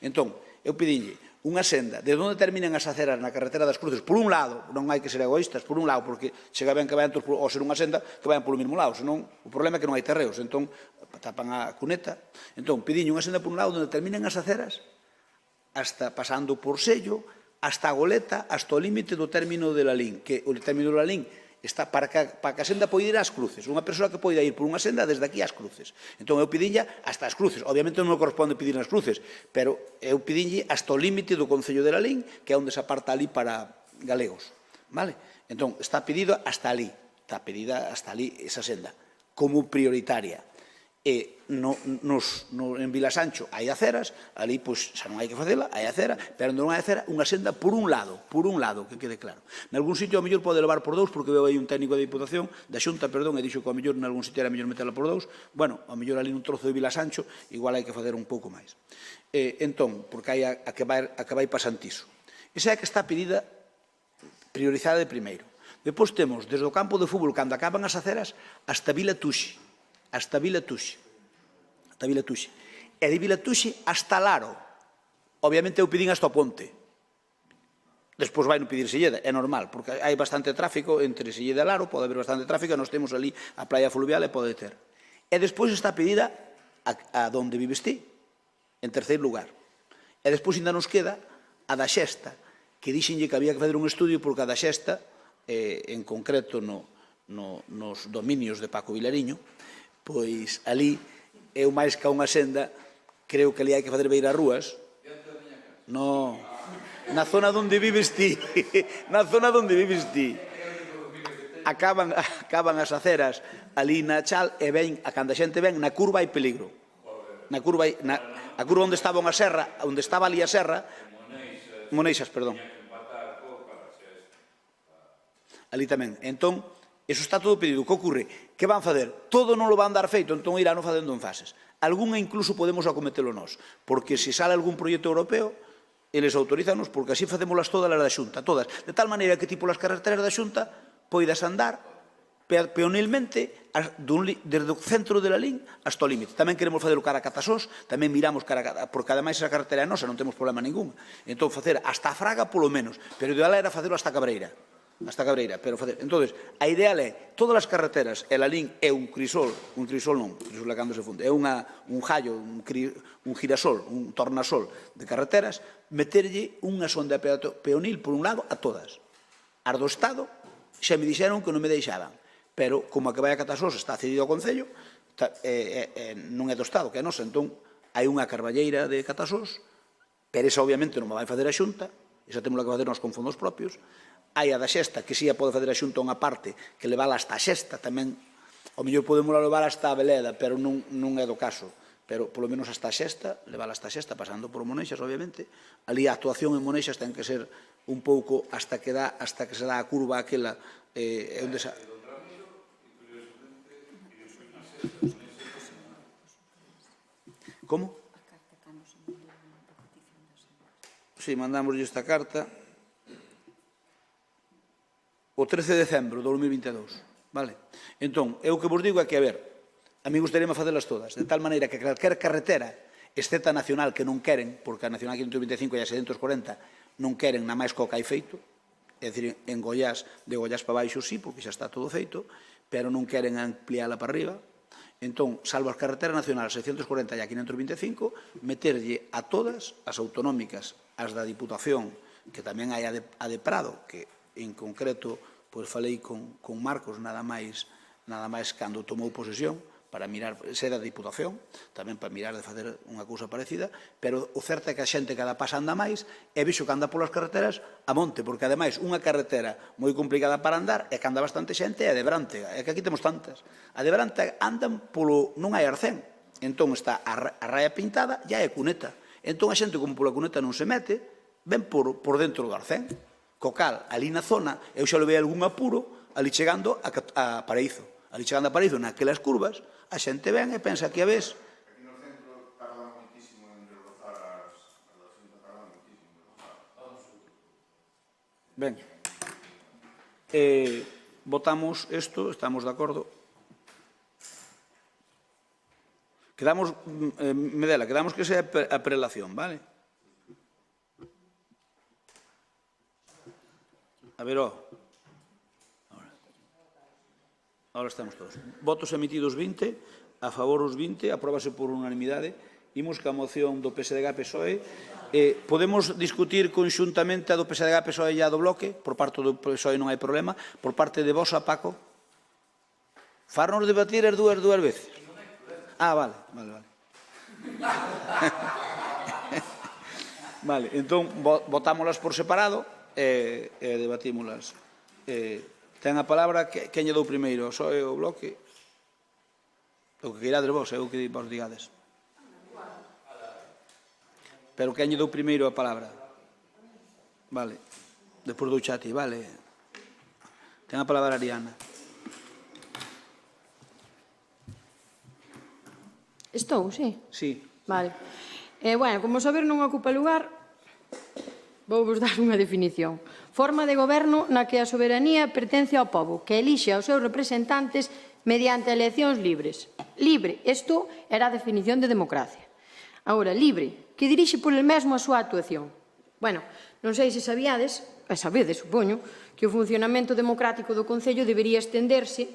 Entón, eu pedinlle unha senda de onde terminan as aceras na carretera das Cruces, por un lado, non hai que ser egoístas, por un lado, porque chega ben que vayan todos, ou ser unha senda que vayan polo mesmo lado, senón o problema é que non hai terreos, entón tapan a cuneta. Entón, pediño unha senda por un lado onde terminan as aceras, hasta pasando por Sello, hasta a Goleta, hasta o límite do término de Lalín, que o término de Lalín está para que a senda poida ir ás Cruces, unha persoa que poida ir por unha senda desde aquí ás Cruces. Entón, eu pedinlle hasta as Cruces. Obviamente non me corresponde pedir nas Cruces, pero eu pedinlle hasta o límite do Concello de Lalín, que é onde se aparta ali para galegos. Vale? Entón, está pedido hasta ali, está pedida hasta ali esa senda, como prioritaria. E en Vilasancho hai aceras, ali pois xa non hai que facela, hai acera, pero non hai acera, unha senda por un lado, que quede claro. Nalgún sitio ao mellor pode levar por 2, porque veo aí un técnico da Diputación, da Xunta, perdón, e dixo que ao mellor nalgún sitio era mellor metela por 2, bueno, ao mellor ali nun trozo de Vilasancho, igual hai que facer un pouco máis. Entón, porque hai a que vai para Santiso. Esa é a que está pedida priorizada de primeiro. Depois temos, desde o campo de fútbol, cando acaban as aceras, hasta Vila Tuxe, e de Vila Tuxe hasta Laro. Obviamente eu pedín hasta o Ponte. Despois vai non pedir Silleda, é normal, porque hai bastante tráfico entre Silleda e Laro, pode haber bastante tráfico, nós temos ali a playa fluvial e pode ter. E despois está pedida a donde vives ti, en terceiro lugar. E despois ainda nos queda a da Xesta, que dixenlle que había que fazer un estudio porque a da Xesta, en concreto nos dominios de Paco Vilariño, pois ali eu máis que a unha senda, creo que ali hai que fazer beirarrúas. No, na zona onde vives ti, na zona onde vives ti. Acaban as aceras ali na Chal e ven, a cando a xente ven, na curva hai peligro. Na curva onde estaba unha serra, onde estaba ali a serra, Moneixas, perdón. Ali tamén. Entón, eso está todo pedido. Que ocorre? Que van fazer? Todo non lo van dar feito, entón irán facendo en fases. Algúnha incluso podemos acometelo nós, porque se sale algún proxecto europeo, eles autorízanos, porque así facémolas todas as da Xunta, todas. De tal maneira que tipo as carreteras da Xunta poidas andar peonilmente desde o centro de Lalín hasta o límite. Tamén queremos facer o cara a Catasós, tamén miramos porque ademais esa carretera é nosa, non temos problema ningún. Entón facer hasta a Fraga polo menos, pero o ideal era facelo hasta Cabreira. Pero facer. Entonces, a ideal é todas as carreteras, e Lalín é un crisol non, crisol é cando se funde, é un jallo, un girasol, un tornasol de carreteras, meterlle unha sonda peonil por un lado a todas. As do Estado xa me dixeron que non me deixaban, pero como a que vai a Catasós está cedido ao Concello, non é do Estado, que é nosa, entón hai unha carballeira de Catasós, pero esa obviamente non me vai facer a Xunta, esa temos que facer nós con fondos propios. Hai a da Xesta, que si a pode facer a Xunta unha parte, que levala hasta a Xesta tamén, ao mellor podemos levar hasta a Veleda, pero non é do caso, pero polo menos hasta a Xesta, levala hasta a Xesta, pasando por Moneixas, obviamente. Ali a actuación en Moneixas ten que ser un pouco hasta que se dá a curva aquela, onde se... Como? Si, mandámoslle esta carta o 13 de decembro de 2022, vale? Entón, eu que vos digo é que, a ver, a mí gustaría facelas todas, de tal maneira que calquer carretera, excepta a nacional que non queren, porque a nacional 525 e a 740 non queren na máis co que hai feito, é dicir, en Goiás, de Goiás para baixo sí, porque xa está todo feito, pero non queren ampliála para arriba. Entón, salvo as carreteras nacionales 640 e a 525, meterlle a todas as autonómicas, as da Diputación, que tamén hai a de Prado, que en concreto, pois falei con Marcos nada máis cando tomou posesión, para mirar, ser a Diputación, tamén para mirar de facer unha cousa parecida, pero o certo é que a xente cada pas anda máis e vixo que anda polas carreteras a monte, porque ademais unha carretera moi complicada para andar e que anda bastante xente é a de Brante, é que aquí temos tantas. A de Brante andan polo, non hai arcén, entón está a raia pintada e hai a cuneta. Entón a xente como pola cuneta non se mete, ven por dentro do arcén. Co cal, ali na zona, eu xa levei algún apuro, ali chegando a Paraíso. Ali chegando a Paraíso, naquelas curvas, a xente ven e pensa que a vez... Aquí no centro tarda moitísimo en rozar as... tarda moitísimo en rozar. Ben. Votamos isto, estamos de acordo. Quedamos, Medela, quedamos que sea a prelación, vale? A ver, ahora estamos todos. Votos emitidos 20, a favor os 20, apróbase por unanimidade. Imos ca moción do PSDG-PSOE. Podemos discutir conxuntamente a do PSDG-PSOE e a do bloque? Por parte do PSOE non hai problema. Por parte de vos, a Paco? Farnos debatir as dúas veces? Vale. Vale, entón votámolas por separado e debatímolas. Ten a palabra, quen lle dou primeiro? Só o bloque? O que queirades vos, eu que vos digades. Pero quen lle dou primeiro a palabra? Vale. Depois dou chati, vale. Ten a palabra Ariana. Estou, sí? Sí. Vale. Bueno, como saber non ocupa lugar, vou vos dar unha definición. Forma de goberno na que a soberanía pertence ao pobo, que elixe aos seus representantes mediante eleccións libres. Libre, isto era a definición de democracia. Agora, libre, que dirixe por el mesmo a súa actuación. Bueno, non sei se sabíades, sabedes, supoño, que o funcionamento democrático do Concello debería estenderse,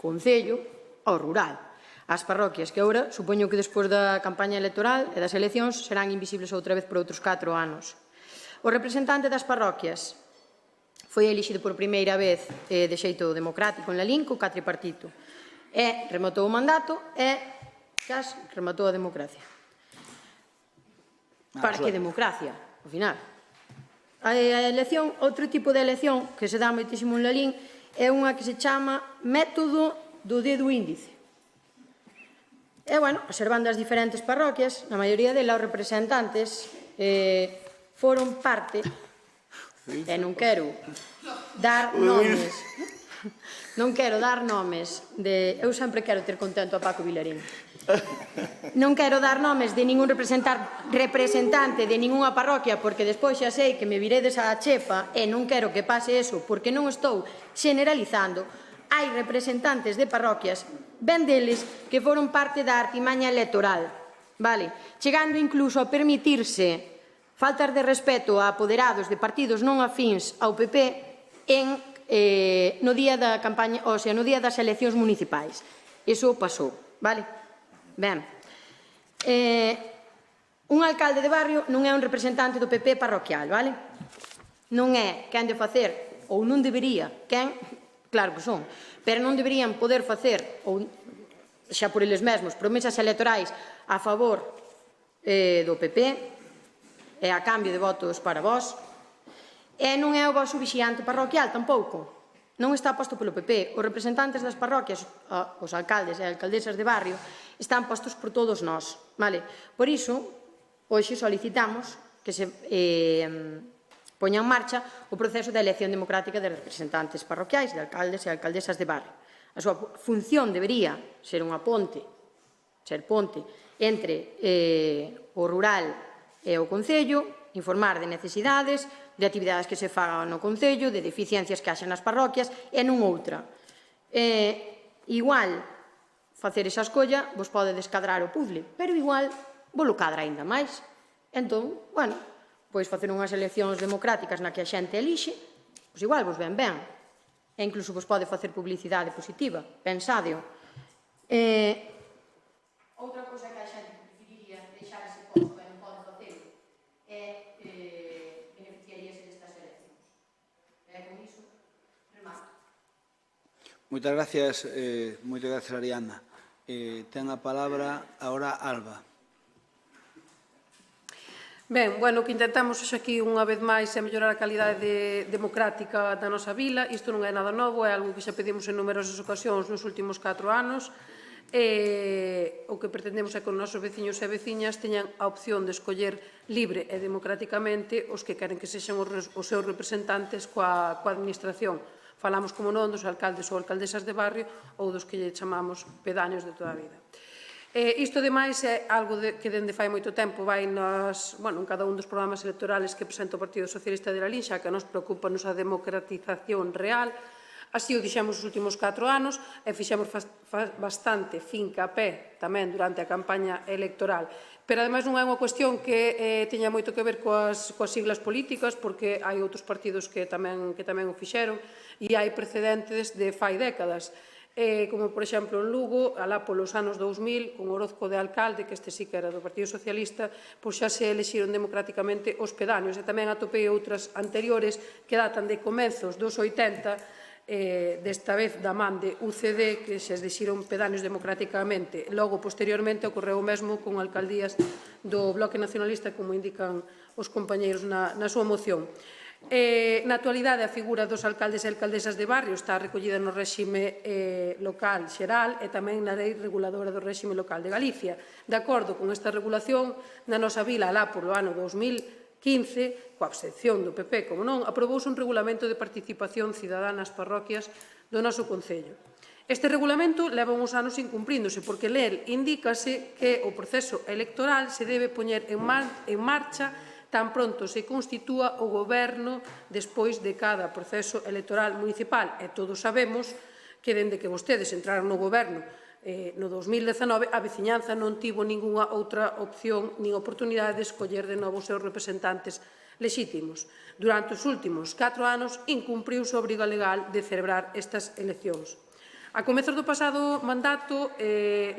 Concello, ao rural. As parroquias, que agora, supoño que despois da campaña electoral e das eleccións, serán invisibles outra vez por outros 4 anos. O representante das parroquias foi elixido por primeira vez de xeito democrático en Lalín, co catripartito. E rematou o mandato e cas rematou a democracia. Para que democracia, ao final? A elección, outro tipo de elección que se dá moitísimo en Lalín é unha que se chama método do dedo índice. E, bueno, observando as diferentes parroquias, na maioría delas os representantes foron parte, e non quero dar nomes, eu sempre quero ter contento a Paco Vilarín. Non quero dar nomes de ningún representante de ningunha parroquia, porque despois xa sei que me viredes a chepa e non quero que pase eso, porque non estou generalizando. Hai representantes de parroquias, ben deles, que foron parte da artimaña electoral, vale? Chegando incluso a permitirse faltas de respeto a apoderados de partidos non afíns ao PP no día da campaña, o sea, no día das eleccións municipais. Iso pasou, vale? Ben, un alcalde de barrio non é un representante do PP parroquial, vale? Non é quen de facer, ou non debería, quen, claro que son, pero non deberían poder facer, ou xa por eles mesmos, promesas electorais a favor do PP e a cambio de votos para vós, e non é o vosso vixiante parroquial tampouco. Non está posto polo PP. Os representantes das parroquias, os alcaldes e alcaldesas de barrio, están postos por todos nós. Por iso, hoxe solicitamos que se poña en marcha o proceso de elección democrática de representantes parroquiais, de alcaldes e alcaldesas de barrio. A súa función debería ser unha ponte, entre o rural e o Concello, informar de necesidades, de actividades que se fagan no Concello, de deficiencias que haxan nas parroquias, e non outra. Igual, facer esa escolla vos pode descadrar o puzzle, pero igual vos lo cadra ainda máis. Entón, bueno, pois facer unhas eleccións democráticas na que a xente elixe, pois igual vos ven ben. E incluso vos pode facer publicidade positiva. Pensadeo. Outra cousa que a xente preferiría deixar ese posto e non pode facer é beneficiaríase destas eleccións. E con iso, remato. Moitas gracias, Ariana. Ten a palabra ahora Alba. Ben, bueno, o que intentamos hoxe aquí unha vez máis é mellorar a calidade democrática da nosa vila. Isto non é nada novo, é algo que xa pedimos en numerosas ocasións nos últimos 4 anos. O que pretendemos é que os nosos veciños e veciñas teñan a opción de escoller libre e democráticamente os que queren que sexan os seus representantes coa administración. Falamos, como non, dos alcaldes ou alcaldesas de barrio ou dos que lle chamamos pedáneos de toda a vida. Isto, ademais, é algo que dende fai moito tempo vai en cada un dos programas electorales que presenta o Partido Socialista de la Linxa, que nos preocupa a democratización real. Así o dixemos os últimos 4 anos e fixemos bastante fincapé tamén durante a campaña electoral. Pero, ademais, non é unha cuestión que teña moito que ver coas siglas políticas, porque hai outros partidos que tamén o fixeron e hai precedentes de fai décadas. Como, por exemplo, en Lugo, alá polos anos 2000, con Orozco de alcalde, que este sí que era do Partido Socialista, pois xa se elexiron democráticamente os pedáneos. E tamén atopei outras anteriores que datan de comenzos dos 80, desta vez da man de UCD, que se elexiron pedáneos democráticamente. Logo, posteriormente, ocorreu o mesmo con alcaldías do Bloque Nacionalista, como indican os compañeiros na súa moción. Na actualidade, a figura dos alcaldes e alcaldesas de barrio está recollida no réxime local xeral e tamén na lei reguladora do réxime local de Galicia. De acordo con esta regulación, na nosa vila, alá polo ano 2015, coa abstención do PP, como non, aprobouse un regulamento de participación cidadá nas parroquias do noso concello. Este regulamento leva uns anos incumpríndose, porque nel indícase que o proceso electoral se debe poñer en marcha tan pronto se constitúa o goberno despois de cada proceso electoral municipal. E todos sabemos que, dende que vostedes entraron no goberno no 2019, a veciñanza non tivo ningunha outra opción nin oportunidade de escoller de novo os seus representantes lexítimos. Durante os últimos 4 anos incumpriu-se a obriga legal de celebrar estas eleccións. A comezos do pasado mandato,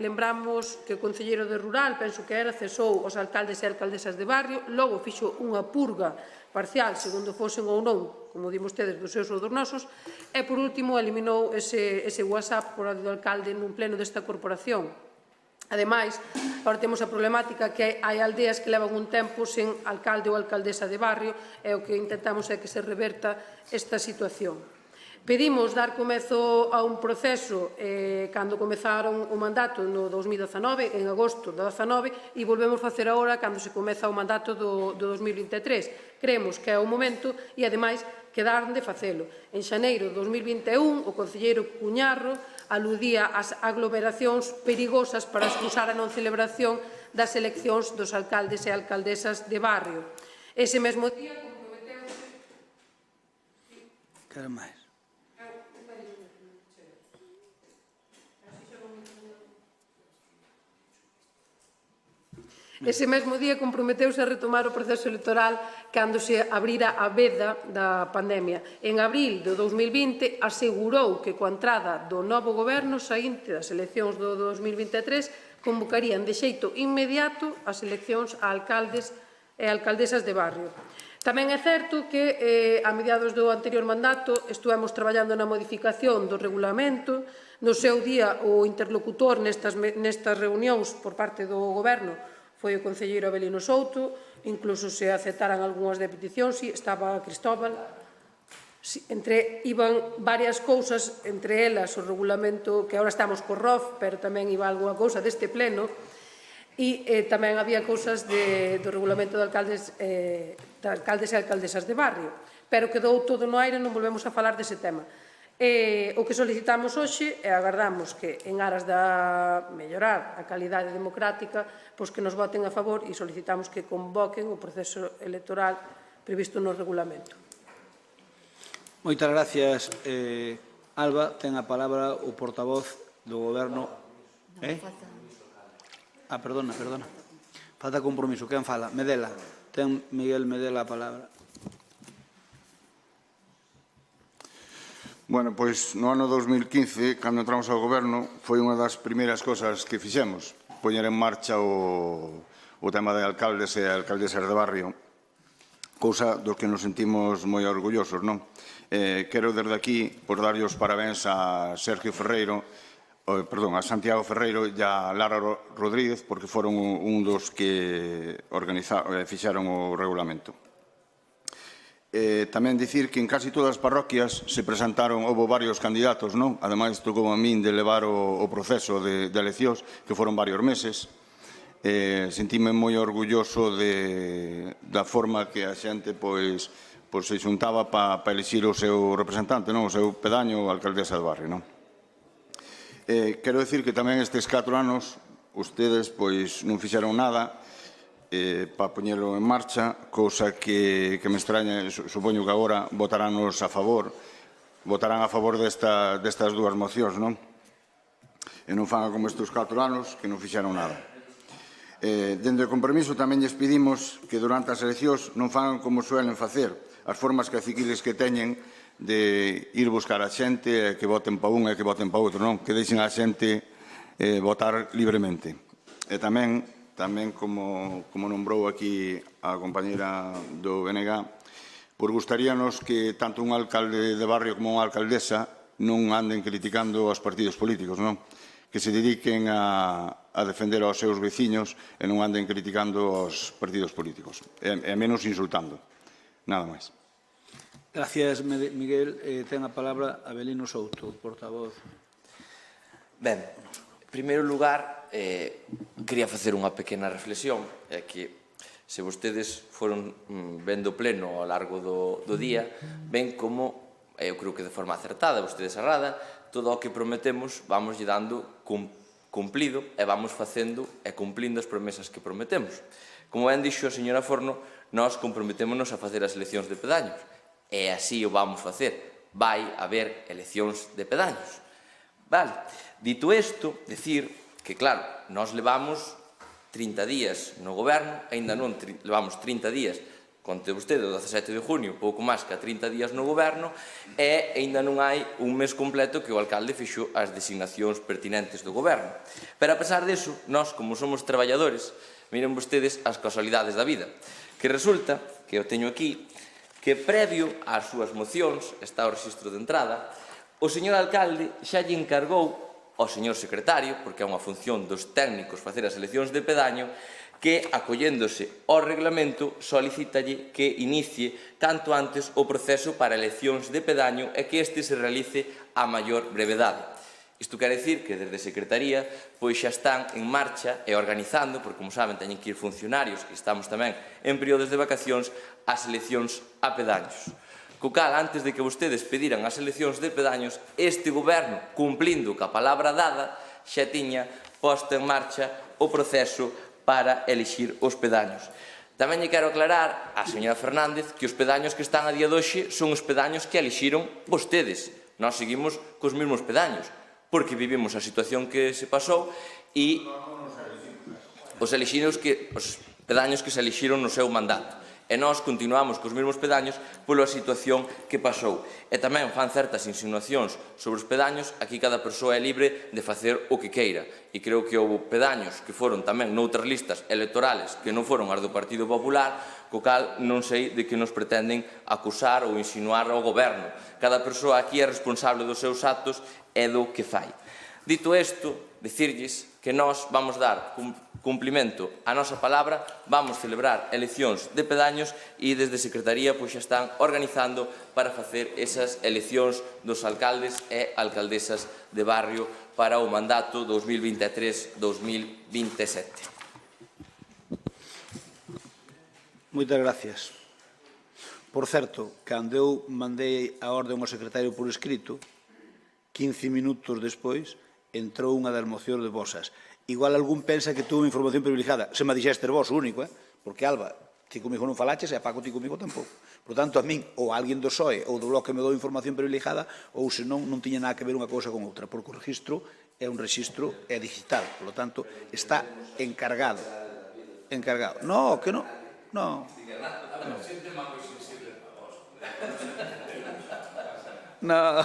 lembramos que o concelleiro de Rural, penso que era, cesou os alcaldes e alcaldesas de barrio, logo fixo unha purga parcial, segundo fosen ou non, como dimos tedes, dos seus ou dos nosos, e, por último, eliminou ese WhatsApp por orde do alcalde nun pleno desta corporación. Ademais, agora temos a problemática que hai aldeas que levan un tempo sen alcalde ou alcaldesa de barrio, e o que intentamos é que se reverta esta situación. Pedimos dar comezo a un proceso cando comezaron o mandato no 2019, en agosto do 2019, e volvemos facer agora cando se comeza o mandato do 2023. Creemos que é o momento e, ademais, quedaron de facelo. En xaneiro de 2021, o concelleiro Cuñarro aludía ás aglomeracións perigosas para excusar a non celebración das eleccións dos alcaldes e alcaldesas de barrio. Ese mesmo día comprometeuse... Quero máis. Ese mesmo día comprometeuse a retomar o proceso electoral cando se abrira a veda da pandemia. En abril de 2020 asegurou que coa entrada do novo goberno saínte das eleccións do 2023 convocarían de xeito inmediato as eleccións a alcaldes e alcaldesas de barrio. Tamén é certo que a mediados do anterior mandato estuvemos traballando na modificación do regulamento. No seu día o interlocutor nestas reunións por parte do goberno foi o concelleiro Abelino Souto, incluso se aceptaran algunhas de peticións, estaba Cristóbal. Iban varias cousas, entre elas o regulamento, que agora estamos co ROF, pero tamén iba algunha cousa deste pleno, e tamén había cousas do regulamento de alcaldes e alcaldesas de barrio, pero quedou todo no aire, non volvemos a falar dese tema. O que solicitamos hoxe e agardamos que, en aras de mellorar a calidade democrática, pois que nos voten a favor e solicitamos que convoquen o proceso electoral previsto no regulamento. Moitas gracias, Alba. Ten a palabra o portavoz do Goberno. Perdona. Falta compromiso. Quen fala? Medela. Ten Miguel Medela a palabra. Bueno, pois no ano 2015, cando entramos ao goberno, foi unha das primeiras cosas que fixemos, poñer en marcha o tema de alcaldes e alcaldesas de barrio, cousa do que nos sentimos moi orgullosos, non? Quero desde aquí, por darlle os parabéns a Sergio Ferreiro, a Santiago Ferreiro e a Lara Rodríguez, porque foron un dos que fixeron o regulamento. Tamén dicir que en casi todas as parroquias se presentaron, houve varios candidatos, non? Ademais, tocou a min de levar o proceso de eleccións, que foron varios meses. Sentime moi orgulloso da forma que a xente se xuntaba para elixir o seu representante, non? O seu pedaño, a alcaldesa de barrio, non? Quero dicir que tamén estes 4 anos ustedes non fixeron nada para poñelo en marcha, cousa que me extraña, supoño que agora votarán a favor destas dúas mocións, non? E non fan como estes 4 anos que non fixeron nada. Dende o compromiso tamén lles pedimos que durante as eleccións non fan como suelen facer, as formas caciquiles que teñen de ir buscar a xente, que voten pa un e que voten pa outro, non? Que deixen a xente votar libremente. E tamén, como nombrou aquí a compañera do BNG, gustaríanos que tanto un alcalde de barrio como unha alcaldesa non anden criticando os partidos políticos, non? Que se dediquen a defender aos seus veciños e non anden criticando os partidos políticos, e menos insultando. Nada máis. Gracias, Miguel. Ten a palabra Abelino Souto, portavoz. Ben, en primeiro lugar, quería facer unha pequena reflexión, é que se vostedes foron vendo pleno ao largo do día, ven como, eu creo que de forma acertada, vostedes errada, todo o que prometemos vamos lle dando cumplido e vamos facendo e cumplindo as promesas que prometemos. Como ben dixo a señora Forno, nós comprometémonos a facer as eleccións de pedaños. E así o vamos facer. Vai haber eleccións de pedaños. Vale. Dito isto, decir que, claro, nós levamos 30 días no goberno, aínda non levamos 30 días, conte vostede, o 17 de junio, pouco máis que 30 días no goberno, e aínda non hai un mes completo que o alcalde fixo as designacións pertinentes do goberno. Pero, a pesar disso, nós, como somos traballadores, miren vostedes as casualidades da vida, que resulta, que eu teño aquí, que previo ás súas mocións, está o rexistro de entrada, o señor alcalde xa lle encargou ao señor secretario, porque é unha función dos técnicos facer as eleccións de pedaño, que, acolléndose ao reglamento, solicítalle que inicie canto antes o proceso para eleccións de pedaño e que este se realice a maior brevedade. Isto quere dicir que desde a Secretaría pois xa están en marcha e organizando, porque como saben teñen que ir funcionarios e estamos tamén en períodos de vacacións, as eleccións a pedaños. Co cal, antes de que vostedes pediran as eleccións de pedaños, este goberno, cumplindo ca palabra dada, xa tiña posto en marcha o proceso para elixir os pedaños. Tamén lle quero aclarar á señora Fernández que os pedaños que están a día de hoxe son os pedaños que elixiron vostedes. Nós seguimos cos mesmos pedaños, porque vivimos a situación que se pasou e os pedaños que se elixiron no seu mandato. E nós continuamos cos mesmos pedaños pola situación que pasou. E tamén fan certas insinuacións sobre os pedaños, aquí cada persoa é libre de facer o que queira. E creo que houve pedaños que foron tamén noutras listas electorales que non foron as do Partido Popular, co cal non sei de que nos pretenden acusar ou insinuar ao goberno. Cada persoa aquí é responsable dos seus actos e do que fai. Dito isto, dicirlles que nós vamos dar cumplimento á nosa palabra, vamos celebrar eleccións de pedaños e desde a Secretaría pois xa están organizando para facer esas eleccións dos alcaldes e alcaldesas de barrio para o mandato 2023-2027. Moitas gracias. Por certo, cando eu mandei a orde ao secretario por escrito, 15 minutos despois, entrou unha das mocións de vosas. Igual algún pensa que tuvo información privilegiada. Se me dixeste vos, único, porque Alba, ti comigo non falaches e a Paco ti comigo tampouco. Por tanto, a min, ou alguén do PSOE ou do Bloque me dou información privilegiada, ou senón non tiña nada que ver unha cousa con outra, porque o registro é un registro digital. Por tanto, está encargado. Encargado. No, que non. No. No.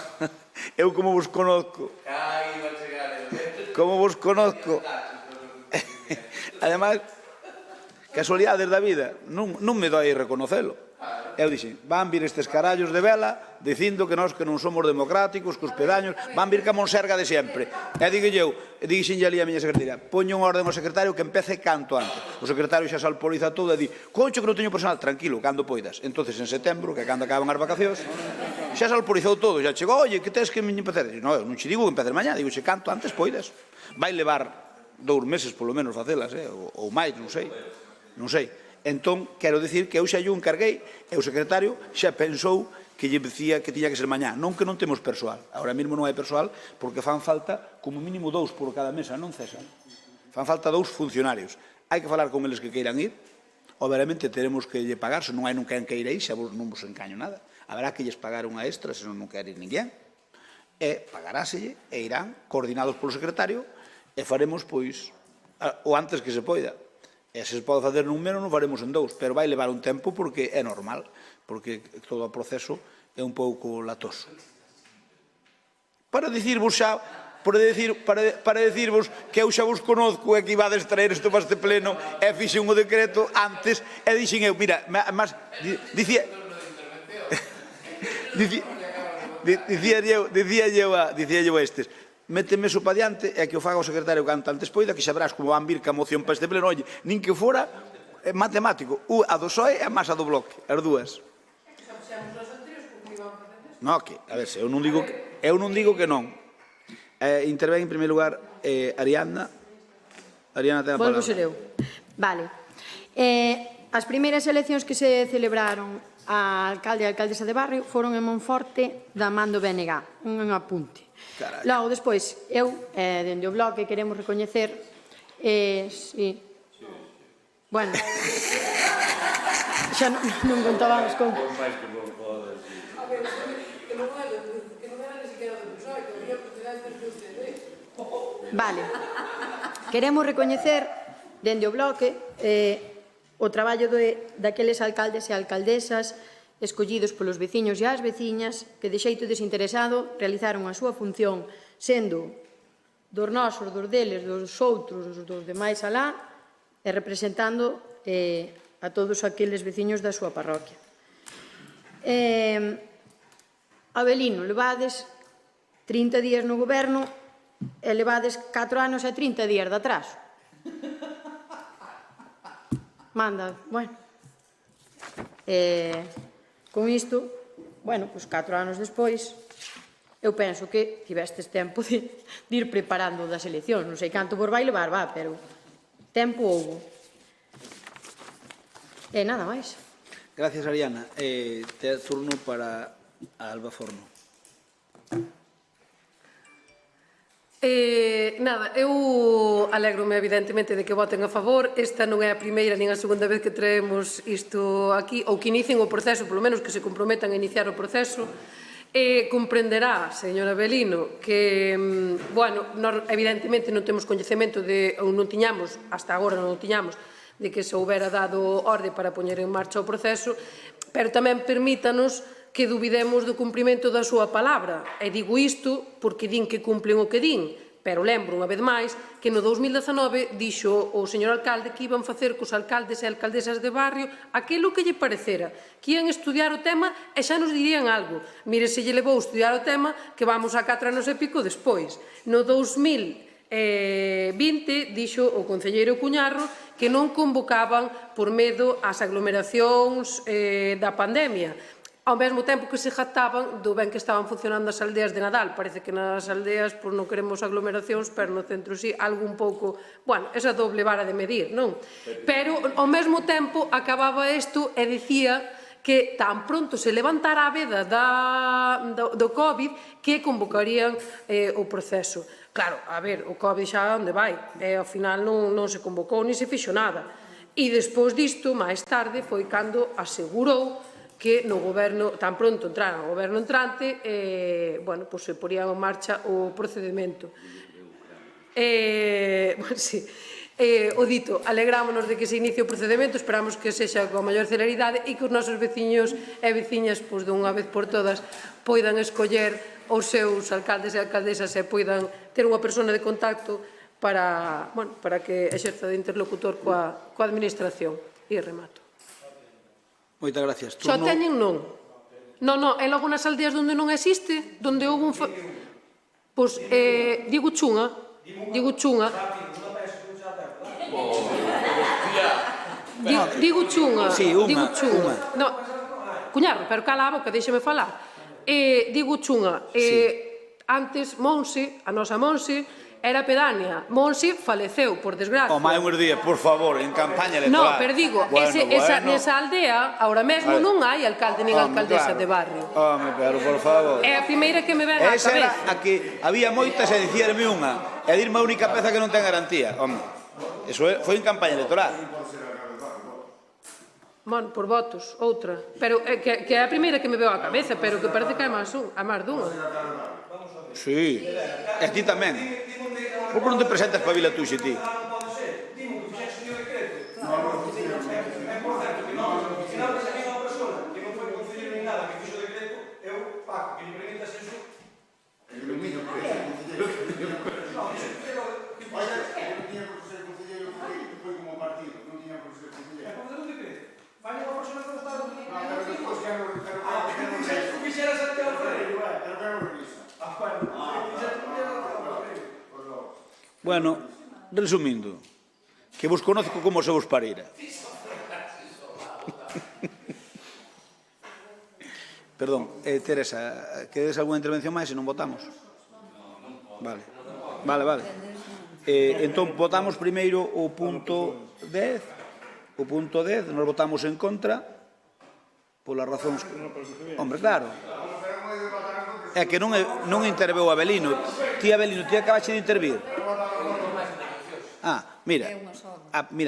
Eu como vos conozco. Como vos conozco. Además, casualidades da vida, non me doi reconocelo. E eu dixen, van vir estes carallos de vela dicindo que nós que non somos democráticos, que os pedaños, van vir ca Monserga de sempre. E dixenlle ali a miña secretaria, poño un orden ao secretario que empece canto antes. O secretario xa se alporiza todo e di, concho que non teño personal, tranquilo, cando poidas. Entonces en setembro, que cando acaban as vacacións, xa se alporizou todo, xa chegou, oye, que tens que empezar? Non, eu non che digo que empeces mañá, digo che canto antes poidas. Vai levar 2 meses polo menos facelas, ou máis, non sei. Entón, quero dicir que eu xa lle encarguei e o secretario xa pensou que lle dicía que tiña que ser mañá. Non que non temos persoal. Ahora mesmo non hai persoal porque fan falta como mínimo 2 por cada mesa, non cesan. Fan falta 2 funcionarios. Hai que falar con eles que queiran ir. Obviamente teremos que lle pagar, se non hai non quen que ir aí, xa non vos encaño nada. Haberá que lles pagar unha extra, se non quer ir ninguén. E pagaráselle e irán coordinados polo secretario e faremos, pois, o antes que se poida. E se se pode facer nun menos, non faremos en 2, pero vai levar un tempo porque é normal, porque todo o proceso é un pouco latoso. Para dicirvos xa, para dicirvos que eu xa vos conozco e que ibades traer isto para este pleno e fixen o decreto antes e dixen eu, mira, mas dicía eu a estes, méteme eso para diante e que o faga o secretario canto antes poida, que xa verás como van vir ca moción para este pleno, oye, nin que fora matemático, a do PSOE e a máis a do Bloque, as dúas. Non, que, a ver, eu non digo que non. Intervén en primeiro lugar Ariadna. Ariadna ten a palabra. Volvo ser eu. Vale. As primeiras eleccións que se celebraron a alcalde e a alcaldesa de barrio foron en Monforte da man do BNG, un apunte. Logo, despois, eu, dende o Bloque, queremos recoñecer... Sí. Bueno. Xa non contábamos con... Vale. Queremos recoñecer, dende o Bloque, o traballo daqueles alcaldes e alcaldesas escollidos polos veciños e as veciñas que de xeito desinteresado realizaron a súa función sendo dos nosos, dos deles, dos outros, dos demais alá e representando a todos aqueles veciños da súa parroquia. Abelino, levades 30 días no goberno e levades 4 anos e 30 días de atraso. Manda, bueno. Con isto, bueno, pois 4 anos despois, eu penso que tivestes tempo de ir preparando das eleccións. Non sei canto vos vai levar, pero tempo houbo. E nada máis. Gracias, Ariana. Turno para Alba Forno. Nada, eu alégrome evidentemente de que voten a favor. Esta non é a primeira nin a segunda vez que traemos isto aquí, ou que inicien o proceso, polo menos que se comprometan a iniciar o proceso. Comprenderá, señora Belino, que, bueno, nós evidentemente non temos coñecemento de, ou non tiñamos, hasta agora non tiñamos, de que se houbera dado orde para poñer en marcha o proceso, pero tamén permítanos que dubidemos do cumprimento da súa palabra. E digo isto porque din que cumplen o que din, pero lembro unha vez máis que no 2019 dixo o señor alcalde que iban facer cos alcaldes e alcaldesas de barrio aquilo que lle parecera, que ian estudiar o tema e xa nos dirían algo. Mire, se lle levou a estudiar o tema, que vamos a 4 anos e pico despois. No 2020 dixo o concelleiro Cuñarro que non convocaban por medo ás aglomeracións da pandemia, ao mesmo tempo que se jactaban do ben que estaban funcionando as aldeas de Nadal. Parece que nas aldeas non queremos aglomeracións, pero no centro sí, algo un pouco... Bueno, esa doble vara de medir, non? Pero ao mesmo tempo acababa isto e dicía que tan pronto se levantara a veda do COVID que convocarían o proceso. Claro, a ver, o COVID xa onde vai? Ao final non se convocou ni se fixo nada. E despois disto, máis tarde, foi cando asegurou que no goberno, tan pronto entrara o goberno entrante, bueno, pois se poría en marcha o procedimento. Sí. O dito, alegrámonos de que se inicie o procedimento, esperamos que sexa con maior celeridade e que os nosos veciños e veciñas, pois de unha vez por todas, poidan escoller os seus alcaldes e alcaldesas e poidan ter unha persona de contacto para que exerza de interlocutor coa administración. E remato. Moitas gracias. Só teñen non. Non, e logo nas aldeas onde non existe, onde houve un... Pois, digo chunga. Digo chunga. Digo chunga. Sí, unha. No, cuñarro, pero cala a boca, déxeme falar. Digo chunga. Antes, Monse, a nosa Monse, era pedánea. Monse faleceu, por desgracia. O máis uns días, por favor, en campaña electoral. No, pero digo, nesa aldea, ahora mesmo non hai alcalde nin alcaldesa de barrio. Home, pero por favor. É a primeira que me ven á cabeza. Esa era a que había moitas e dicíarme unha, e dirme a única peza que non ten garantía. Home, eso foi en campaña electoral. Bueno, por votos, outra. Pero que é a primeira que me veo á cabeza, pero que parece que é máis dunha. Sí, e ti tamén. Por que non te presentas para Vila Tuxe, ti? Bueno, resumindo, que vos conozco como se vos parira. Perdón, Teresa, queres algunha intervención máis se non votamos? Vale. Entón, votamos primeiro o punto 10. O punto 10, nos votamos en contra polas razóns... Hombre, claro. É que non interveu Abelino. Ti, Abelino, ti acabaste de intervir. Mira,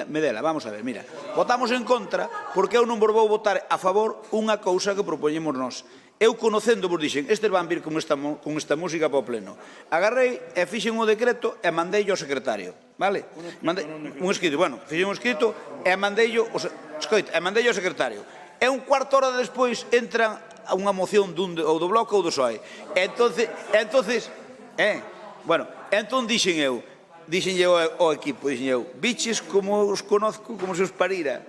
Medela, vamos a ver, mira. Votamos en contra porque eu non vos vou votar a favor unha cousa que propoñemos nós. Eu conocendo vos dixen, estes van vir con esta música para o pleno. Agarrei e fixen o decreto e mandei ao secretario, vale? Un escrito, fixen un escrito e mandei ao secretario. E un cuarto hora despois entra unha moción ou do Bloque ou do PSOE. Entón dixen ao equipo, biches como os conozco, como se os parira.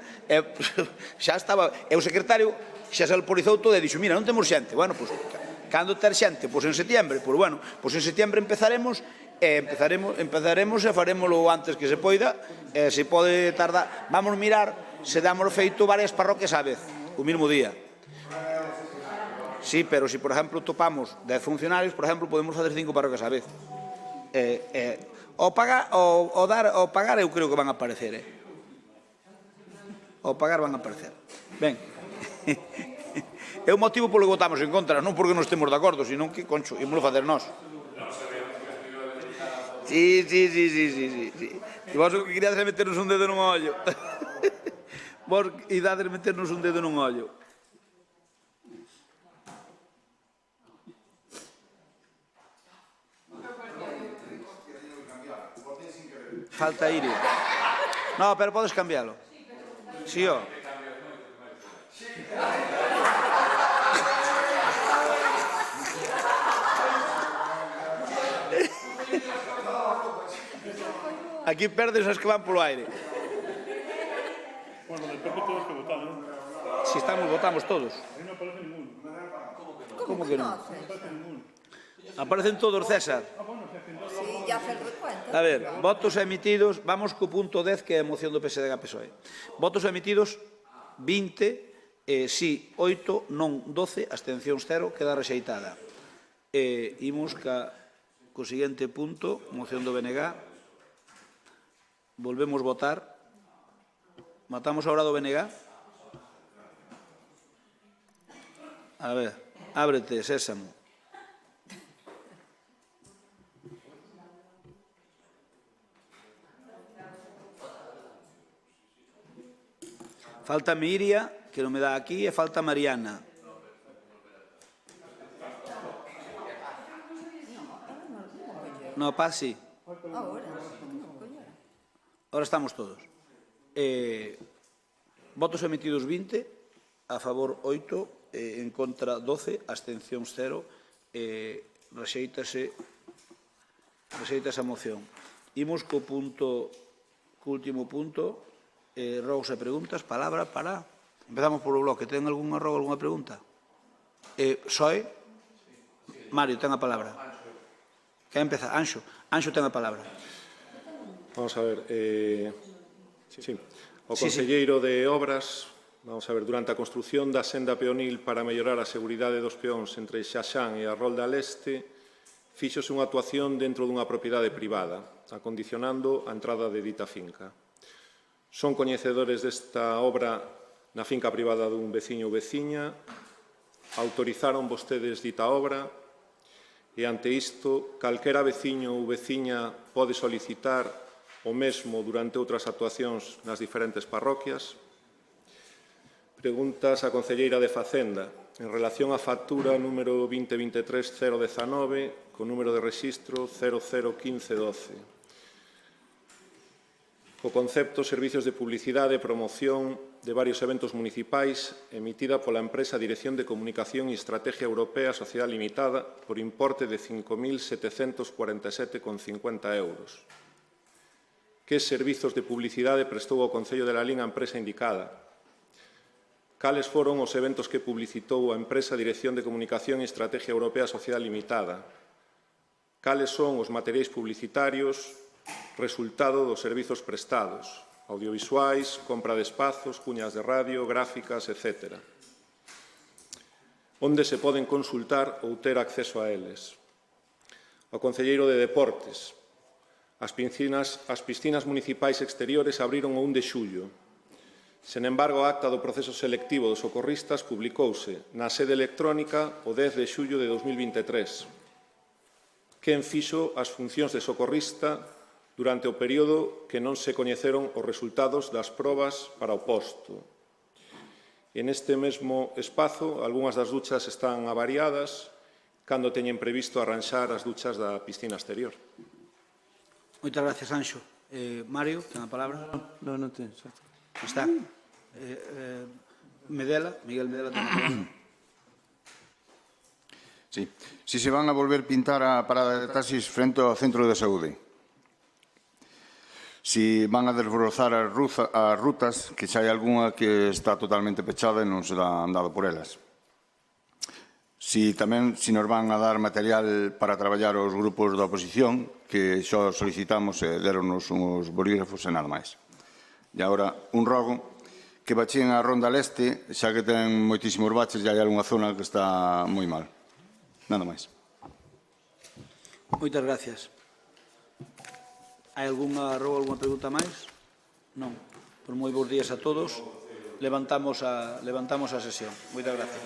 Xa estaba, e o secretario xa se alporizou todo e dixo, mira, non temos xente. Bueno, pois, cando ter xente? Pois en setiembre. Pois en setiembre empezaremos e farémoslo antes que se poida, e se pode tardar. Vamos mirar se damos feito varias parroquias á vez, o mesmo día. Sí, pero se, por exemplo, topamos 10 funcionarios, por exemplo, podemos fazer 5 parroquias á vez. O pagar eu creo que van a aparecer. O pagar van a aparecer. Ben. É o motivo polo que votamos en contra, non porque non estemos de acordo, senón que, concho, ímoslo facer nós. Sí. E vos o que queríades é meternos un dedo nun ollo. Vos idades meternos un dedo nun ollo. Falta Iria. No, pero podes cambiálo. Sí, ó. Aquí perdes as que van polo aire. Bueno, del PP todos que votaron, ¿no? Si votamos todos. Aí non aparece ningún. Como que non? Aparecen todos, César. Sí, ya hace el recuento. A ver, votos emitidos, vamos co punto 10, que é a moción do PSDG-PSOE. Votos emitidos, 20, sí, 8, non 12, abstencións 0, queda rexeitada. Imos co seguinte punto, moción do BNG. Volvemos votar. Matamos ahora do BNG. A ver, ábrete, sésamo. Falta Iria, que non me dá aquí, e falta Mariana. No, Paz, sí. Ahora estamos todos. Votos emitidos 20, a favor 8, en contra 12, abstencións 0, rexeítase a moción. Imos co último punto, Rosa, preguntas, palabra para... Empezamos polo bloque. Ten algún arrogo, algunha pregunta? Soe? Mario, ten a palabra. Quer empezar? Anxo. Anxo ten a palabra. Vamos a ver. O conselleiro de Obras, vamos a ver, durante a construción da senda peonil para mellorar a seguridade dos peóns entre Xaxán e a Rolda Leste, fíxose unha actuación dentro dunha propiedade privada, acondicionando a entrada de dita finca. Son coñecedores desta obra na finca privada dun veciño ou veciña, autorizaron vostedes dita obra e ante isto calquera veciño ou veciña pode solicitar o mesmo durante outras actuacións nas diferentes parroquias. Preguntas á concelleira de Facenda en relación á factura número 2023-019 con número de rexistro 001512. O concepto Servicios de Publicidade e Promoción de varios eventos municipais emitida pola empresa Dirección de Comunicación e Estrategia Europea Sociedade Limitada por importe de 5.747,50 euros. Que servizos de publicidade prestou ao Concello de Lalín a empresa indicada? Cales foron os eventos que publicitou a empresa Dirección de Comunicación e Estrategia Europea Sociedade Limitada? Cales son os materiais publicitarios resultado dos servizos prestados, audiovisuais, compra de espazos, cuñas de radio, gráficas, etc. Onde se poden consultar ou ter acceso a eles? O concelleiro de Deportes. As piscinas municipais exteriores abriron o 1 de xullo. Sen embargo, a acta do proceso selectivo dos socorristas publicouse na sede electrónica o 10 de xullo de 2023. Quen fixo as funcións de socorrista durante o período que non se coñeceron os resultados das probas para o posto. En este mesmo espazo, algunhas das duchas están avariadas cando teñen previsto arranxar as duchas da piscina exterior. Moitas gracias, Anxo. Mario, ten a palabra. Non ten. Está. Medela, Miguel Medela, ten a palabra. Sí. Si se van a volver pintar a parada de taxis frente ao centro de saúde. Si van a desbrozar as rutas, que xa hai algunha que está totalmente pechada e non se dá andado por elas. Si tamén nos van a dar material para traballar os grupos da oposición, que xo solicitamos e deronnos uns bolígrafos e nada máis. E agora, un rogo, que bachín a Ronda Leste, xa que ten moitísimos baches e hai algunha zona que está moi mal. Nada máis. Moitas gracias. Hai algunha pregunta máis? Non. Por moi bons días a todos. Levantamos a sesión. Moitas gracias.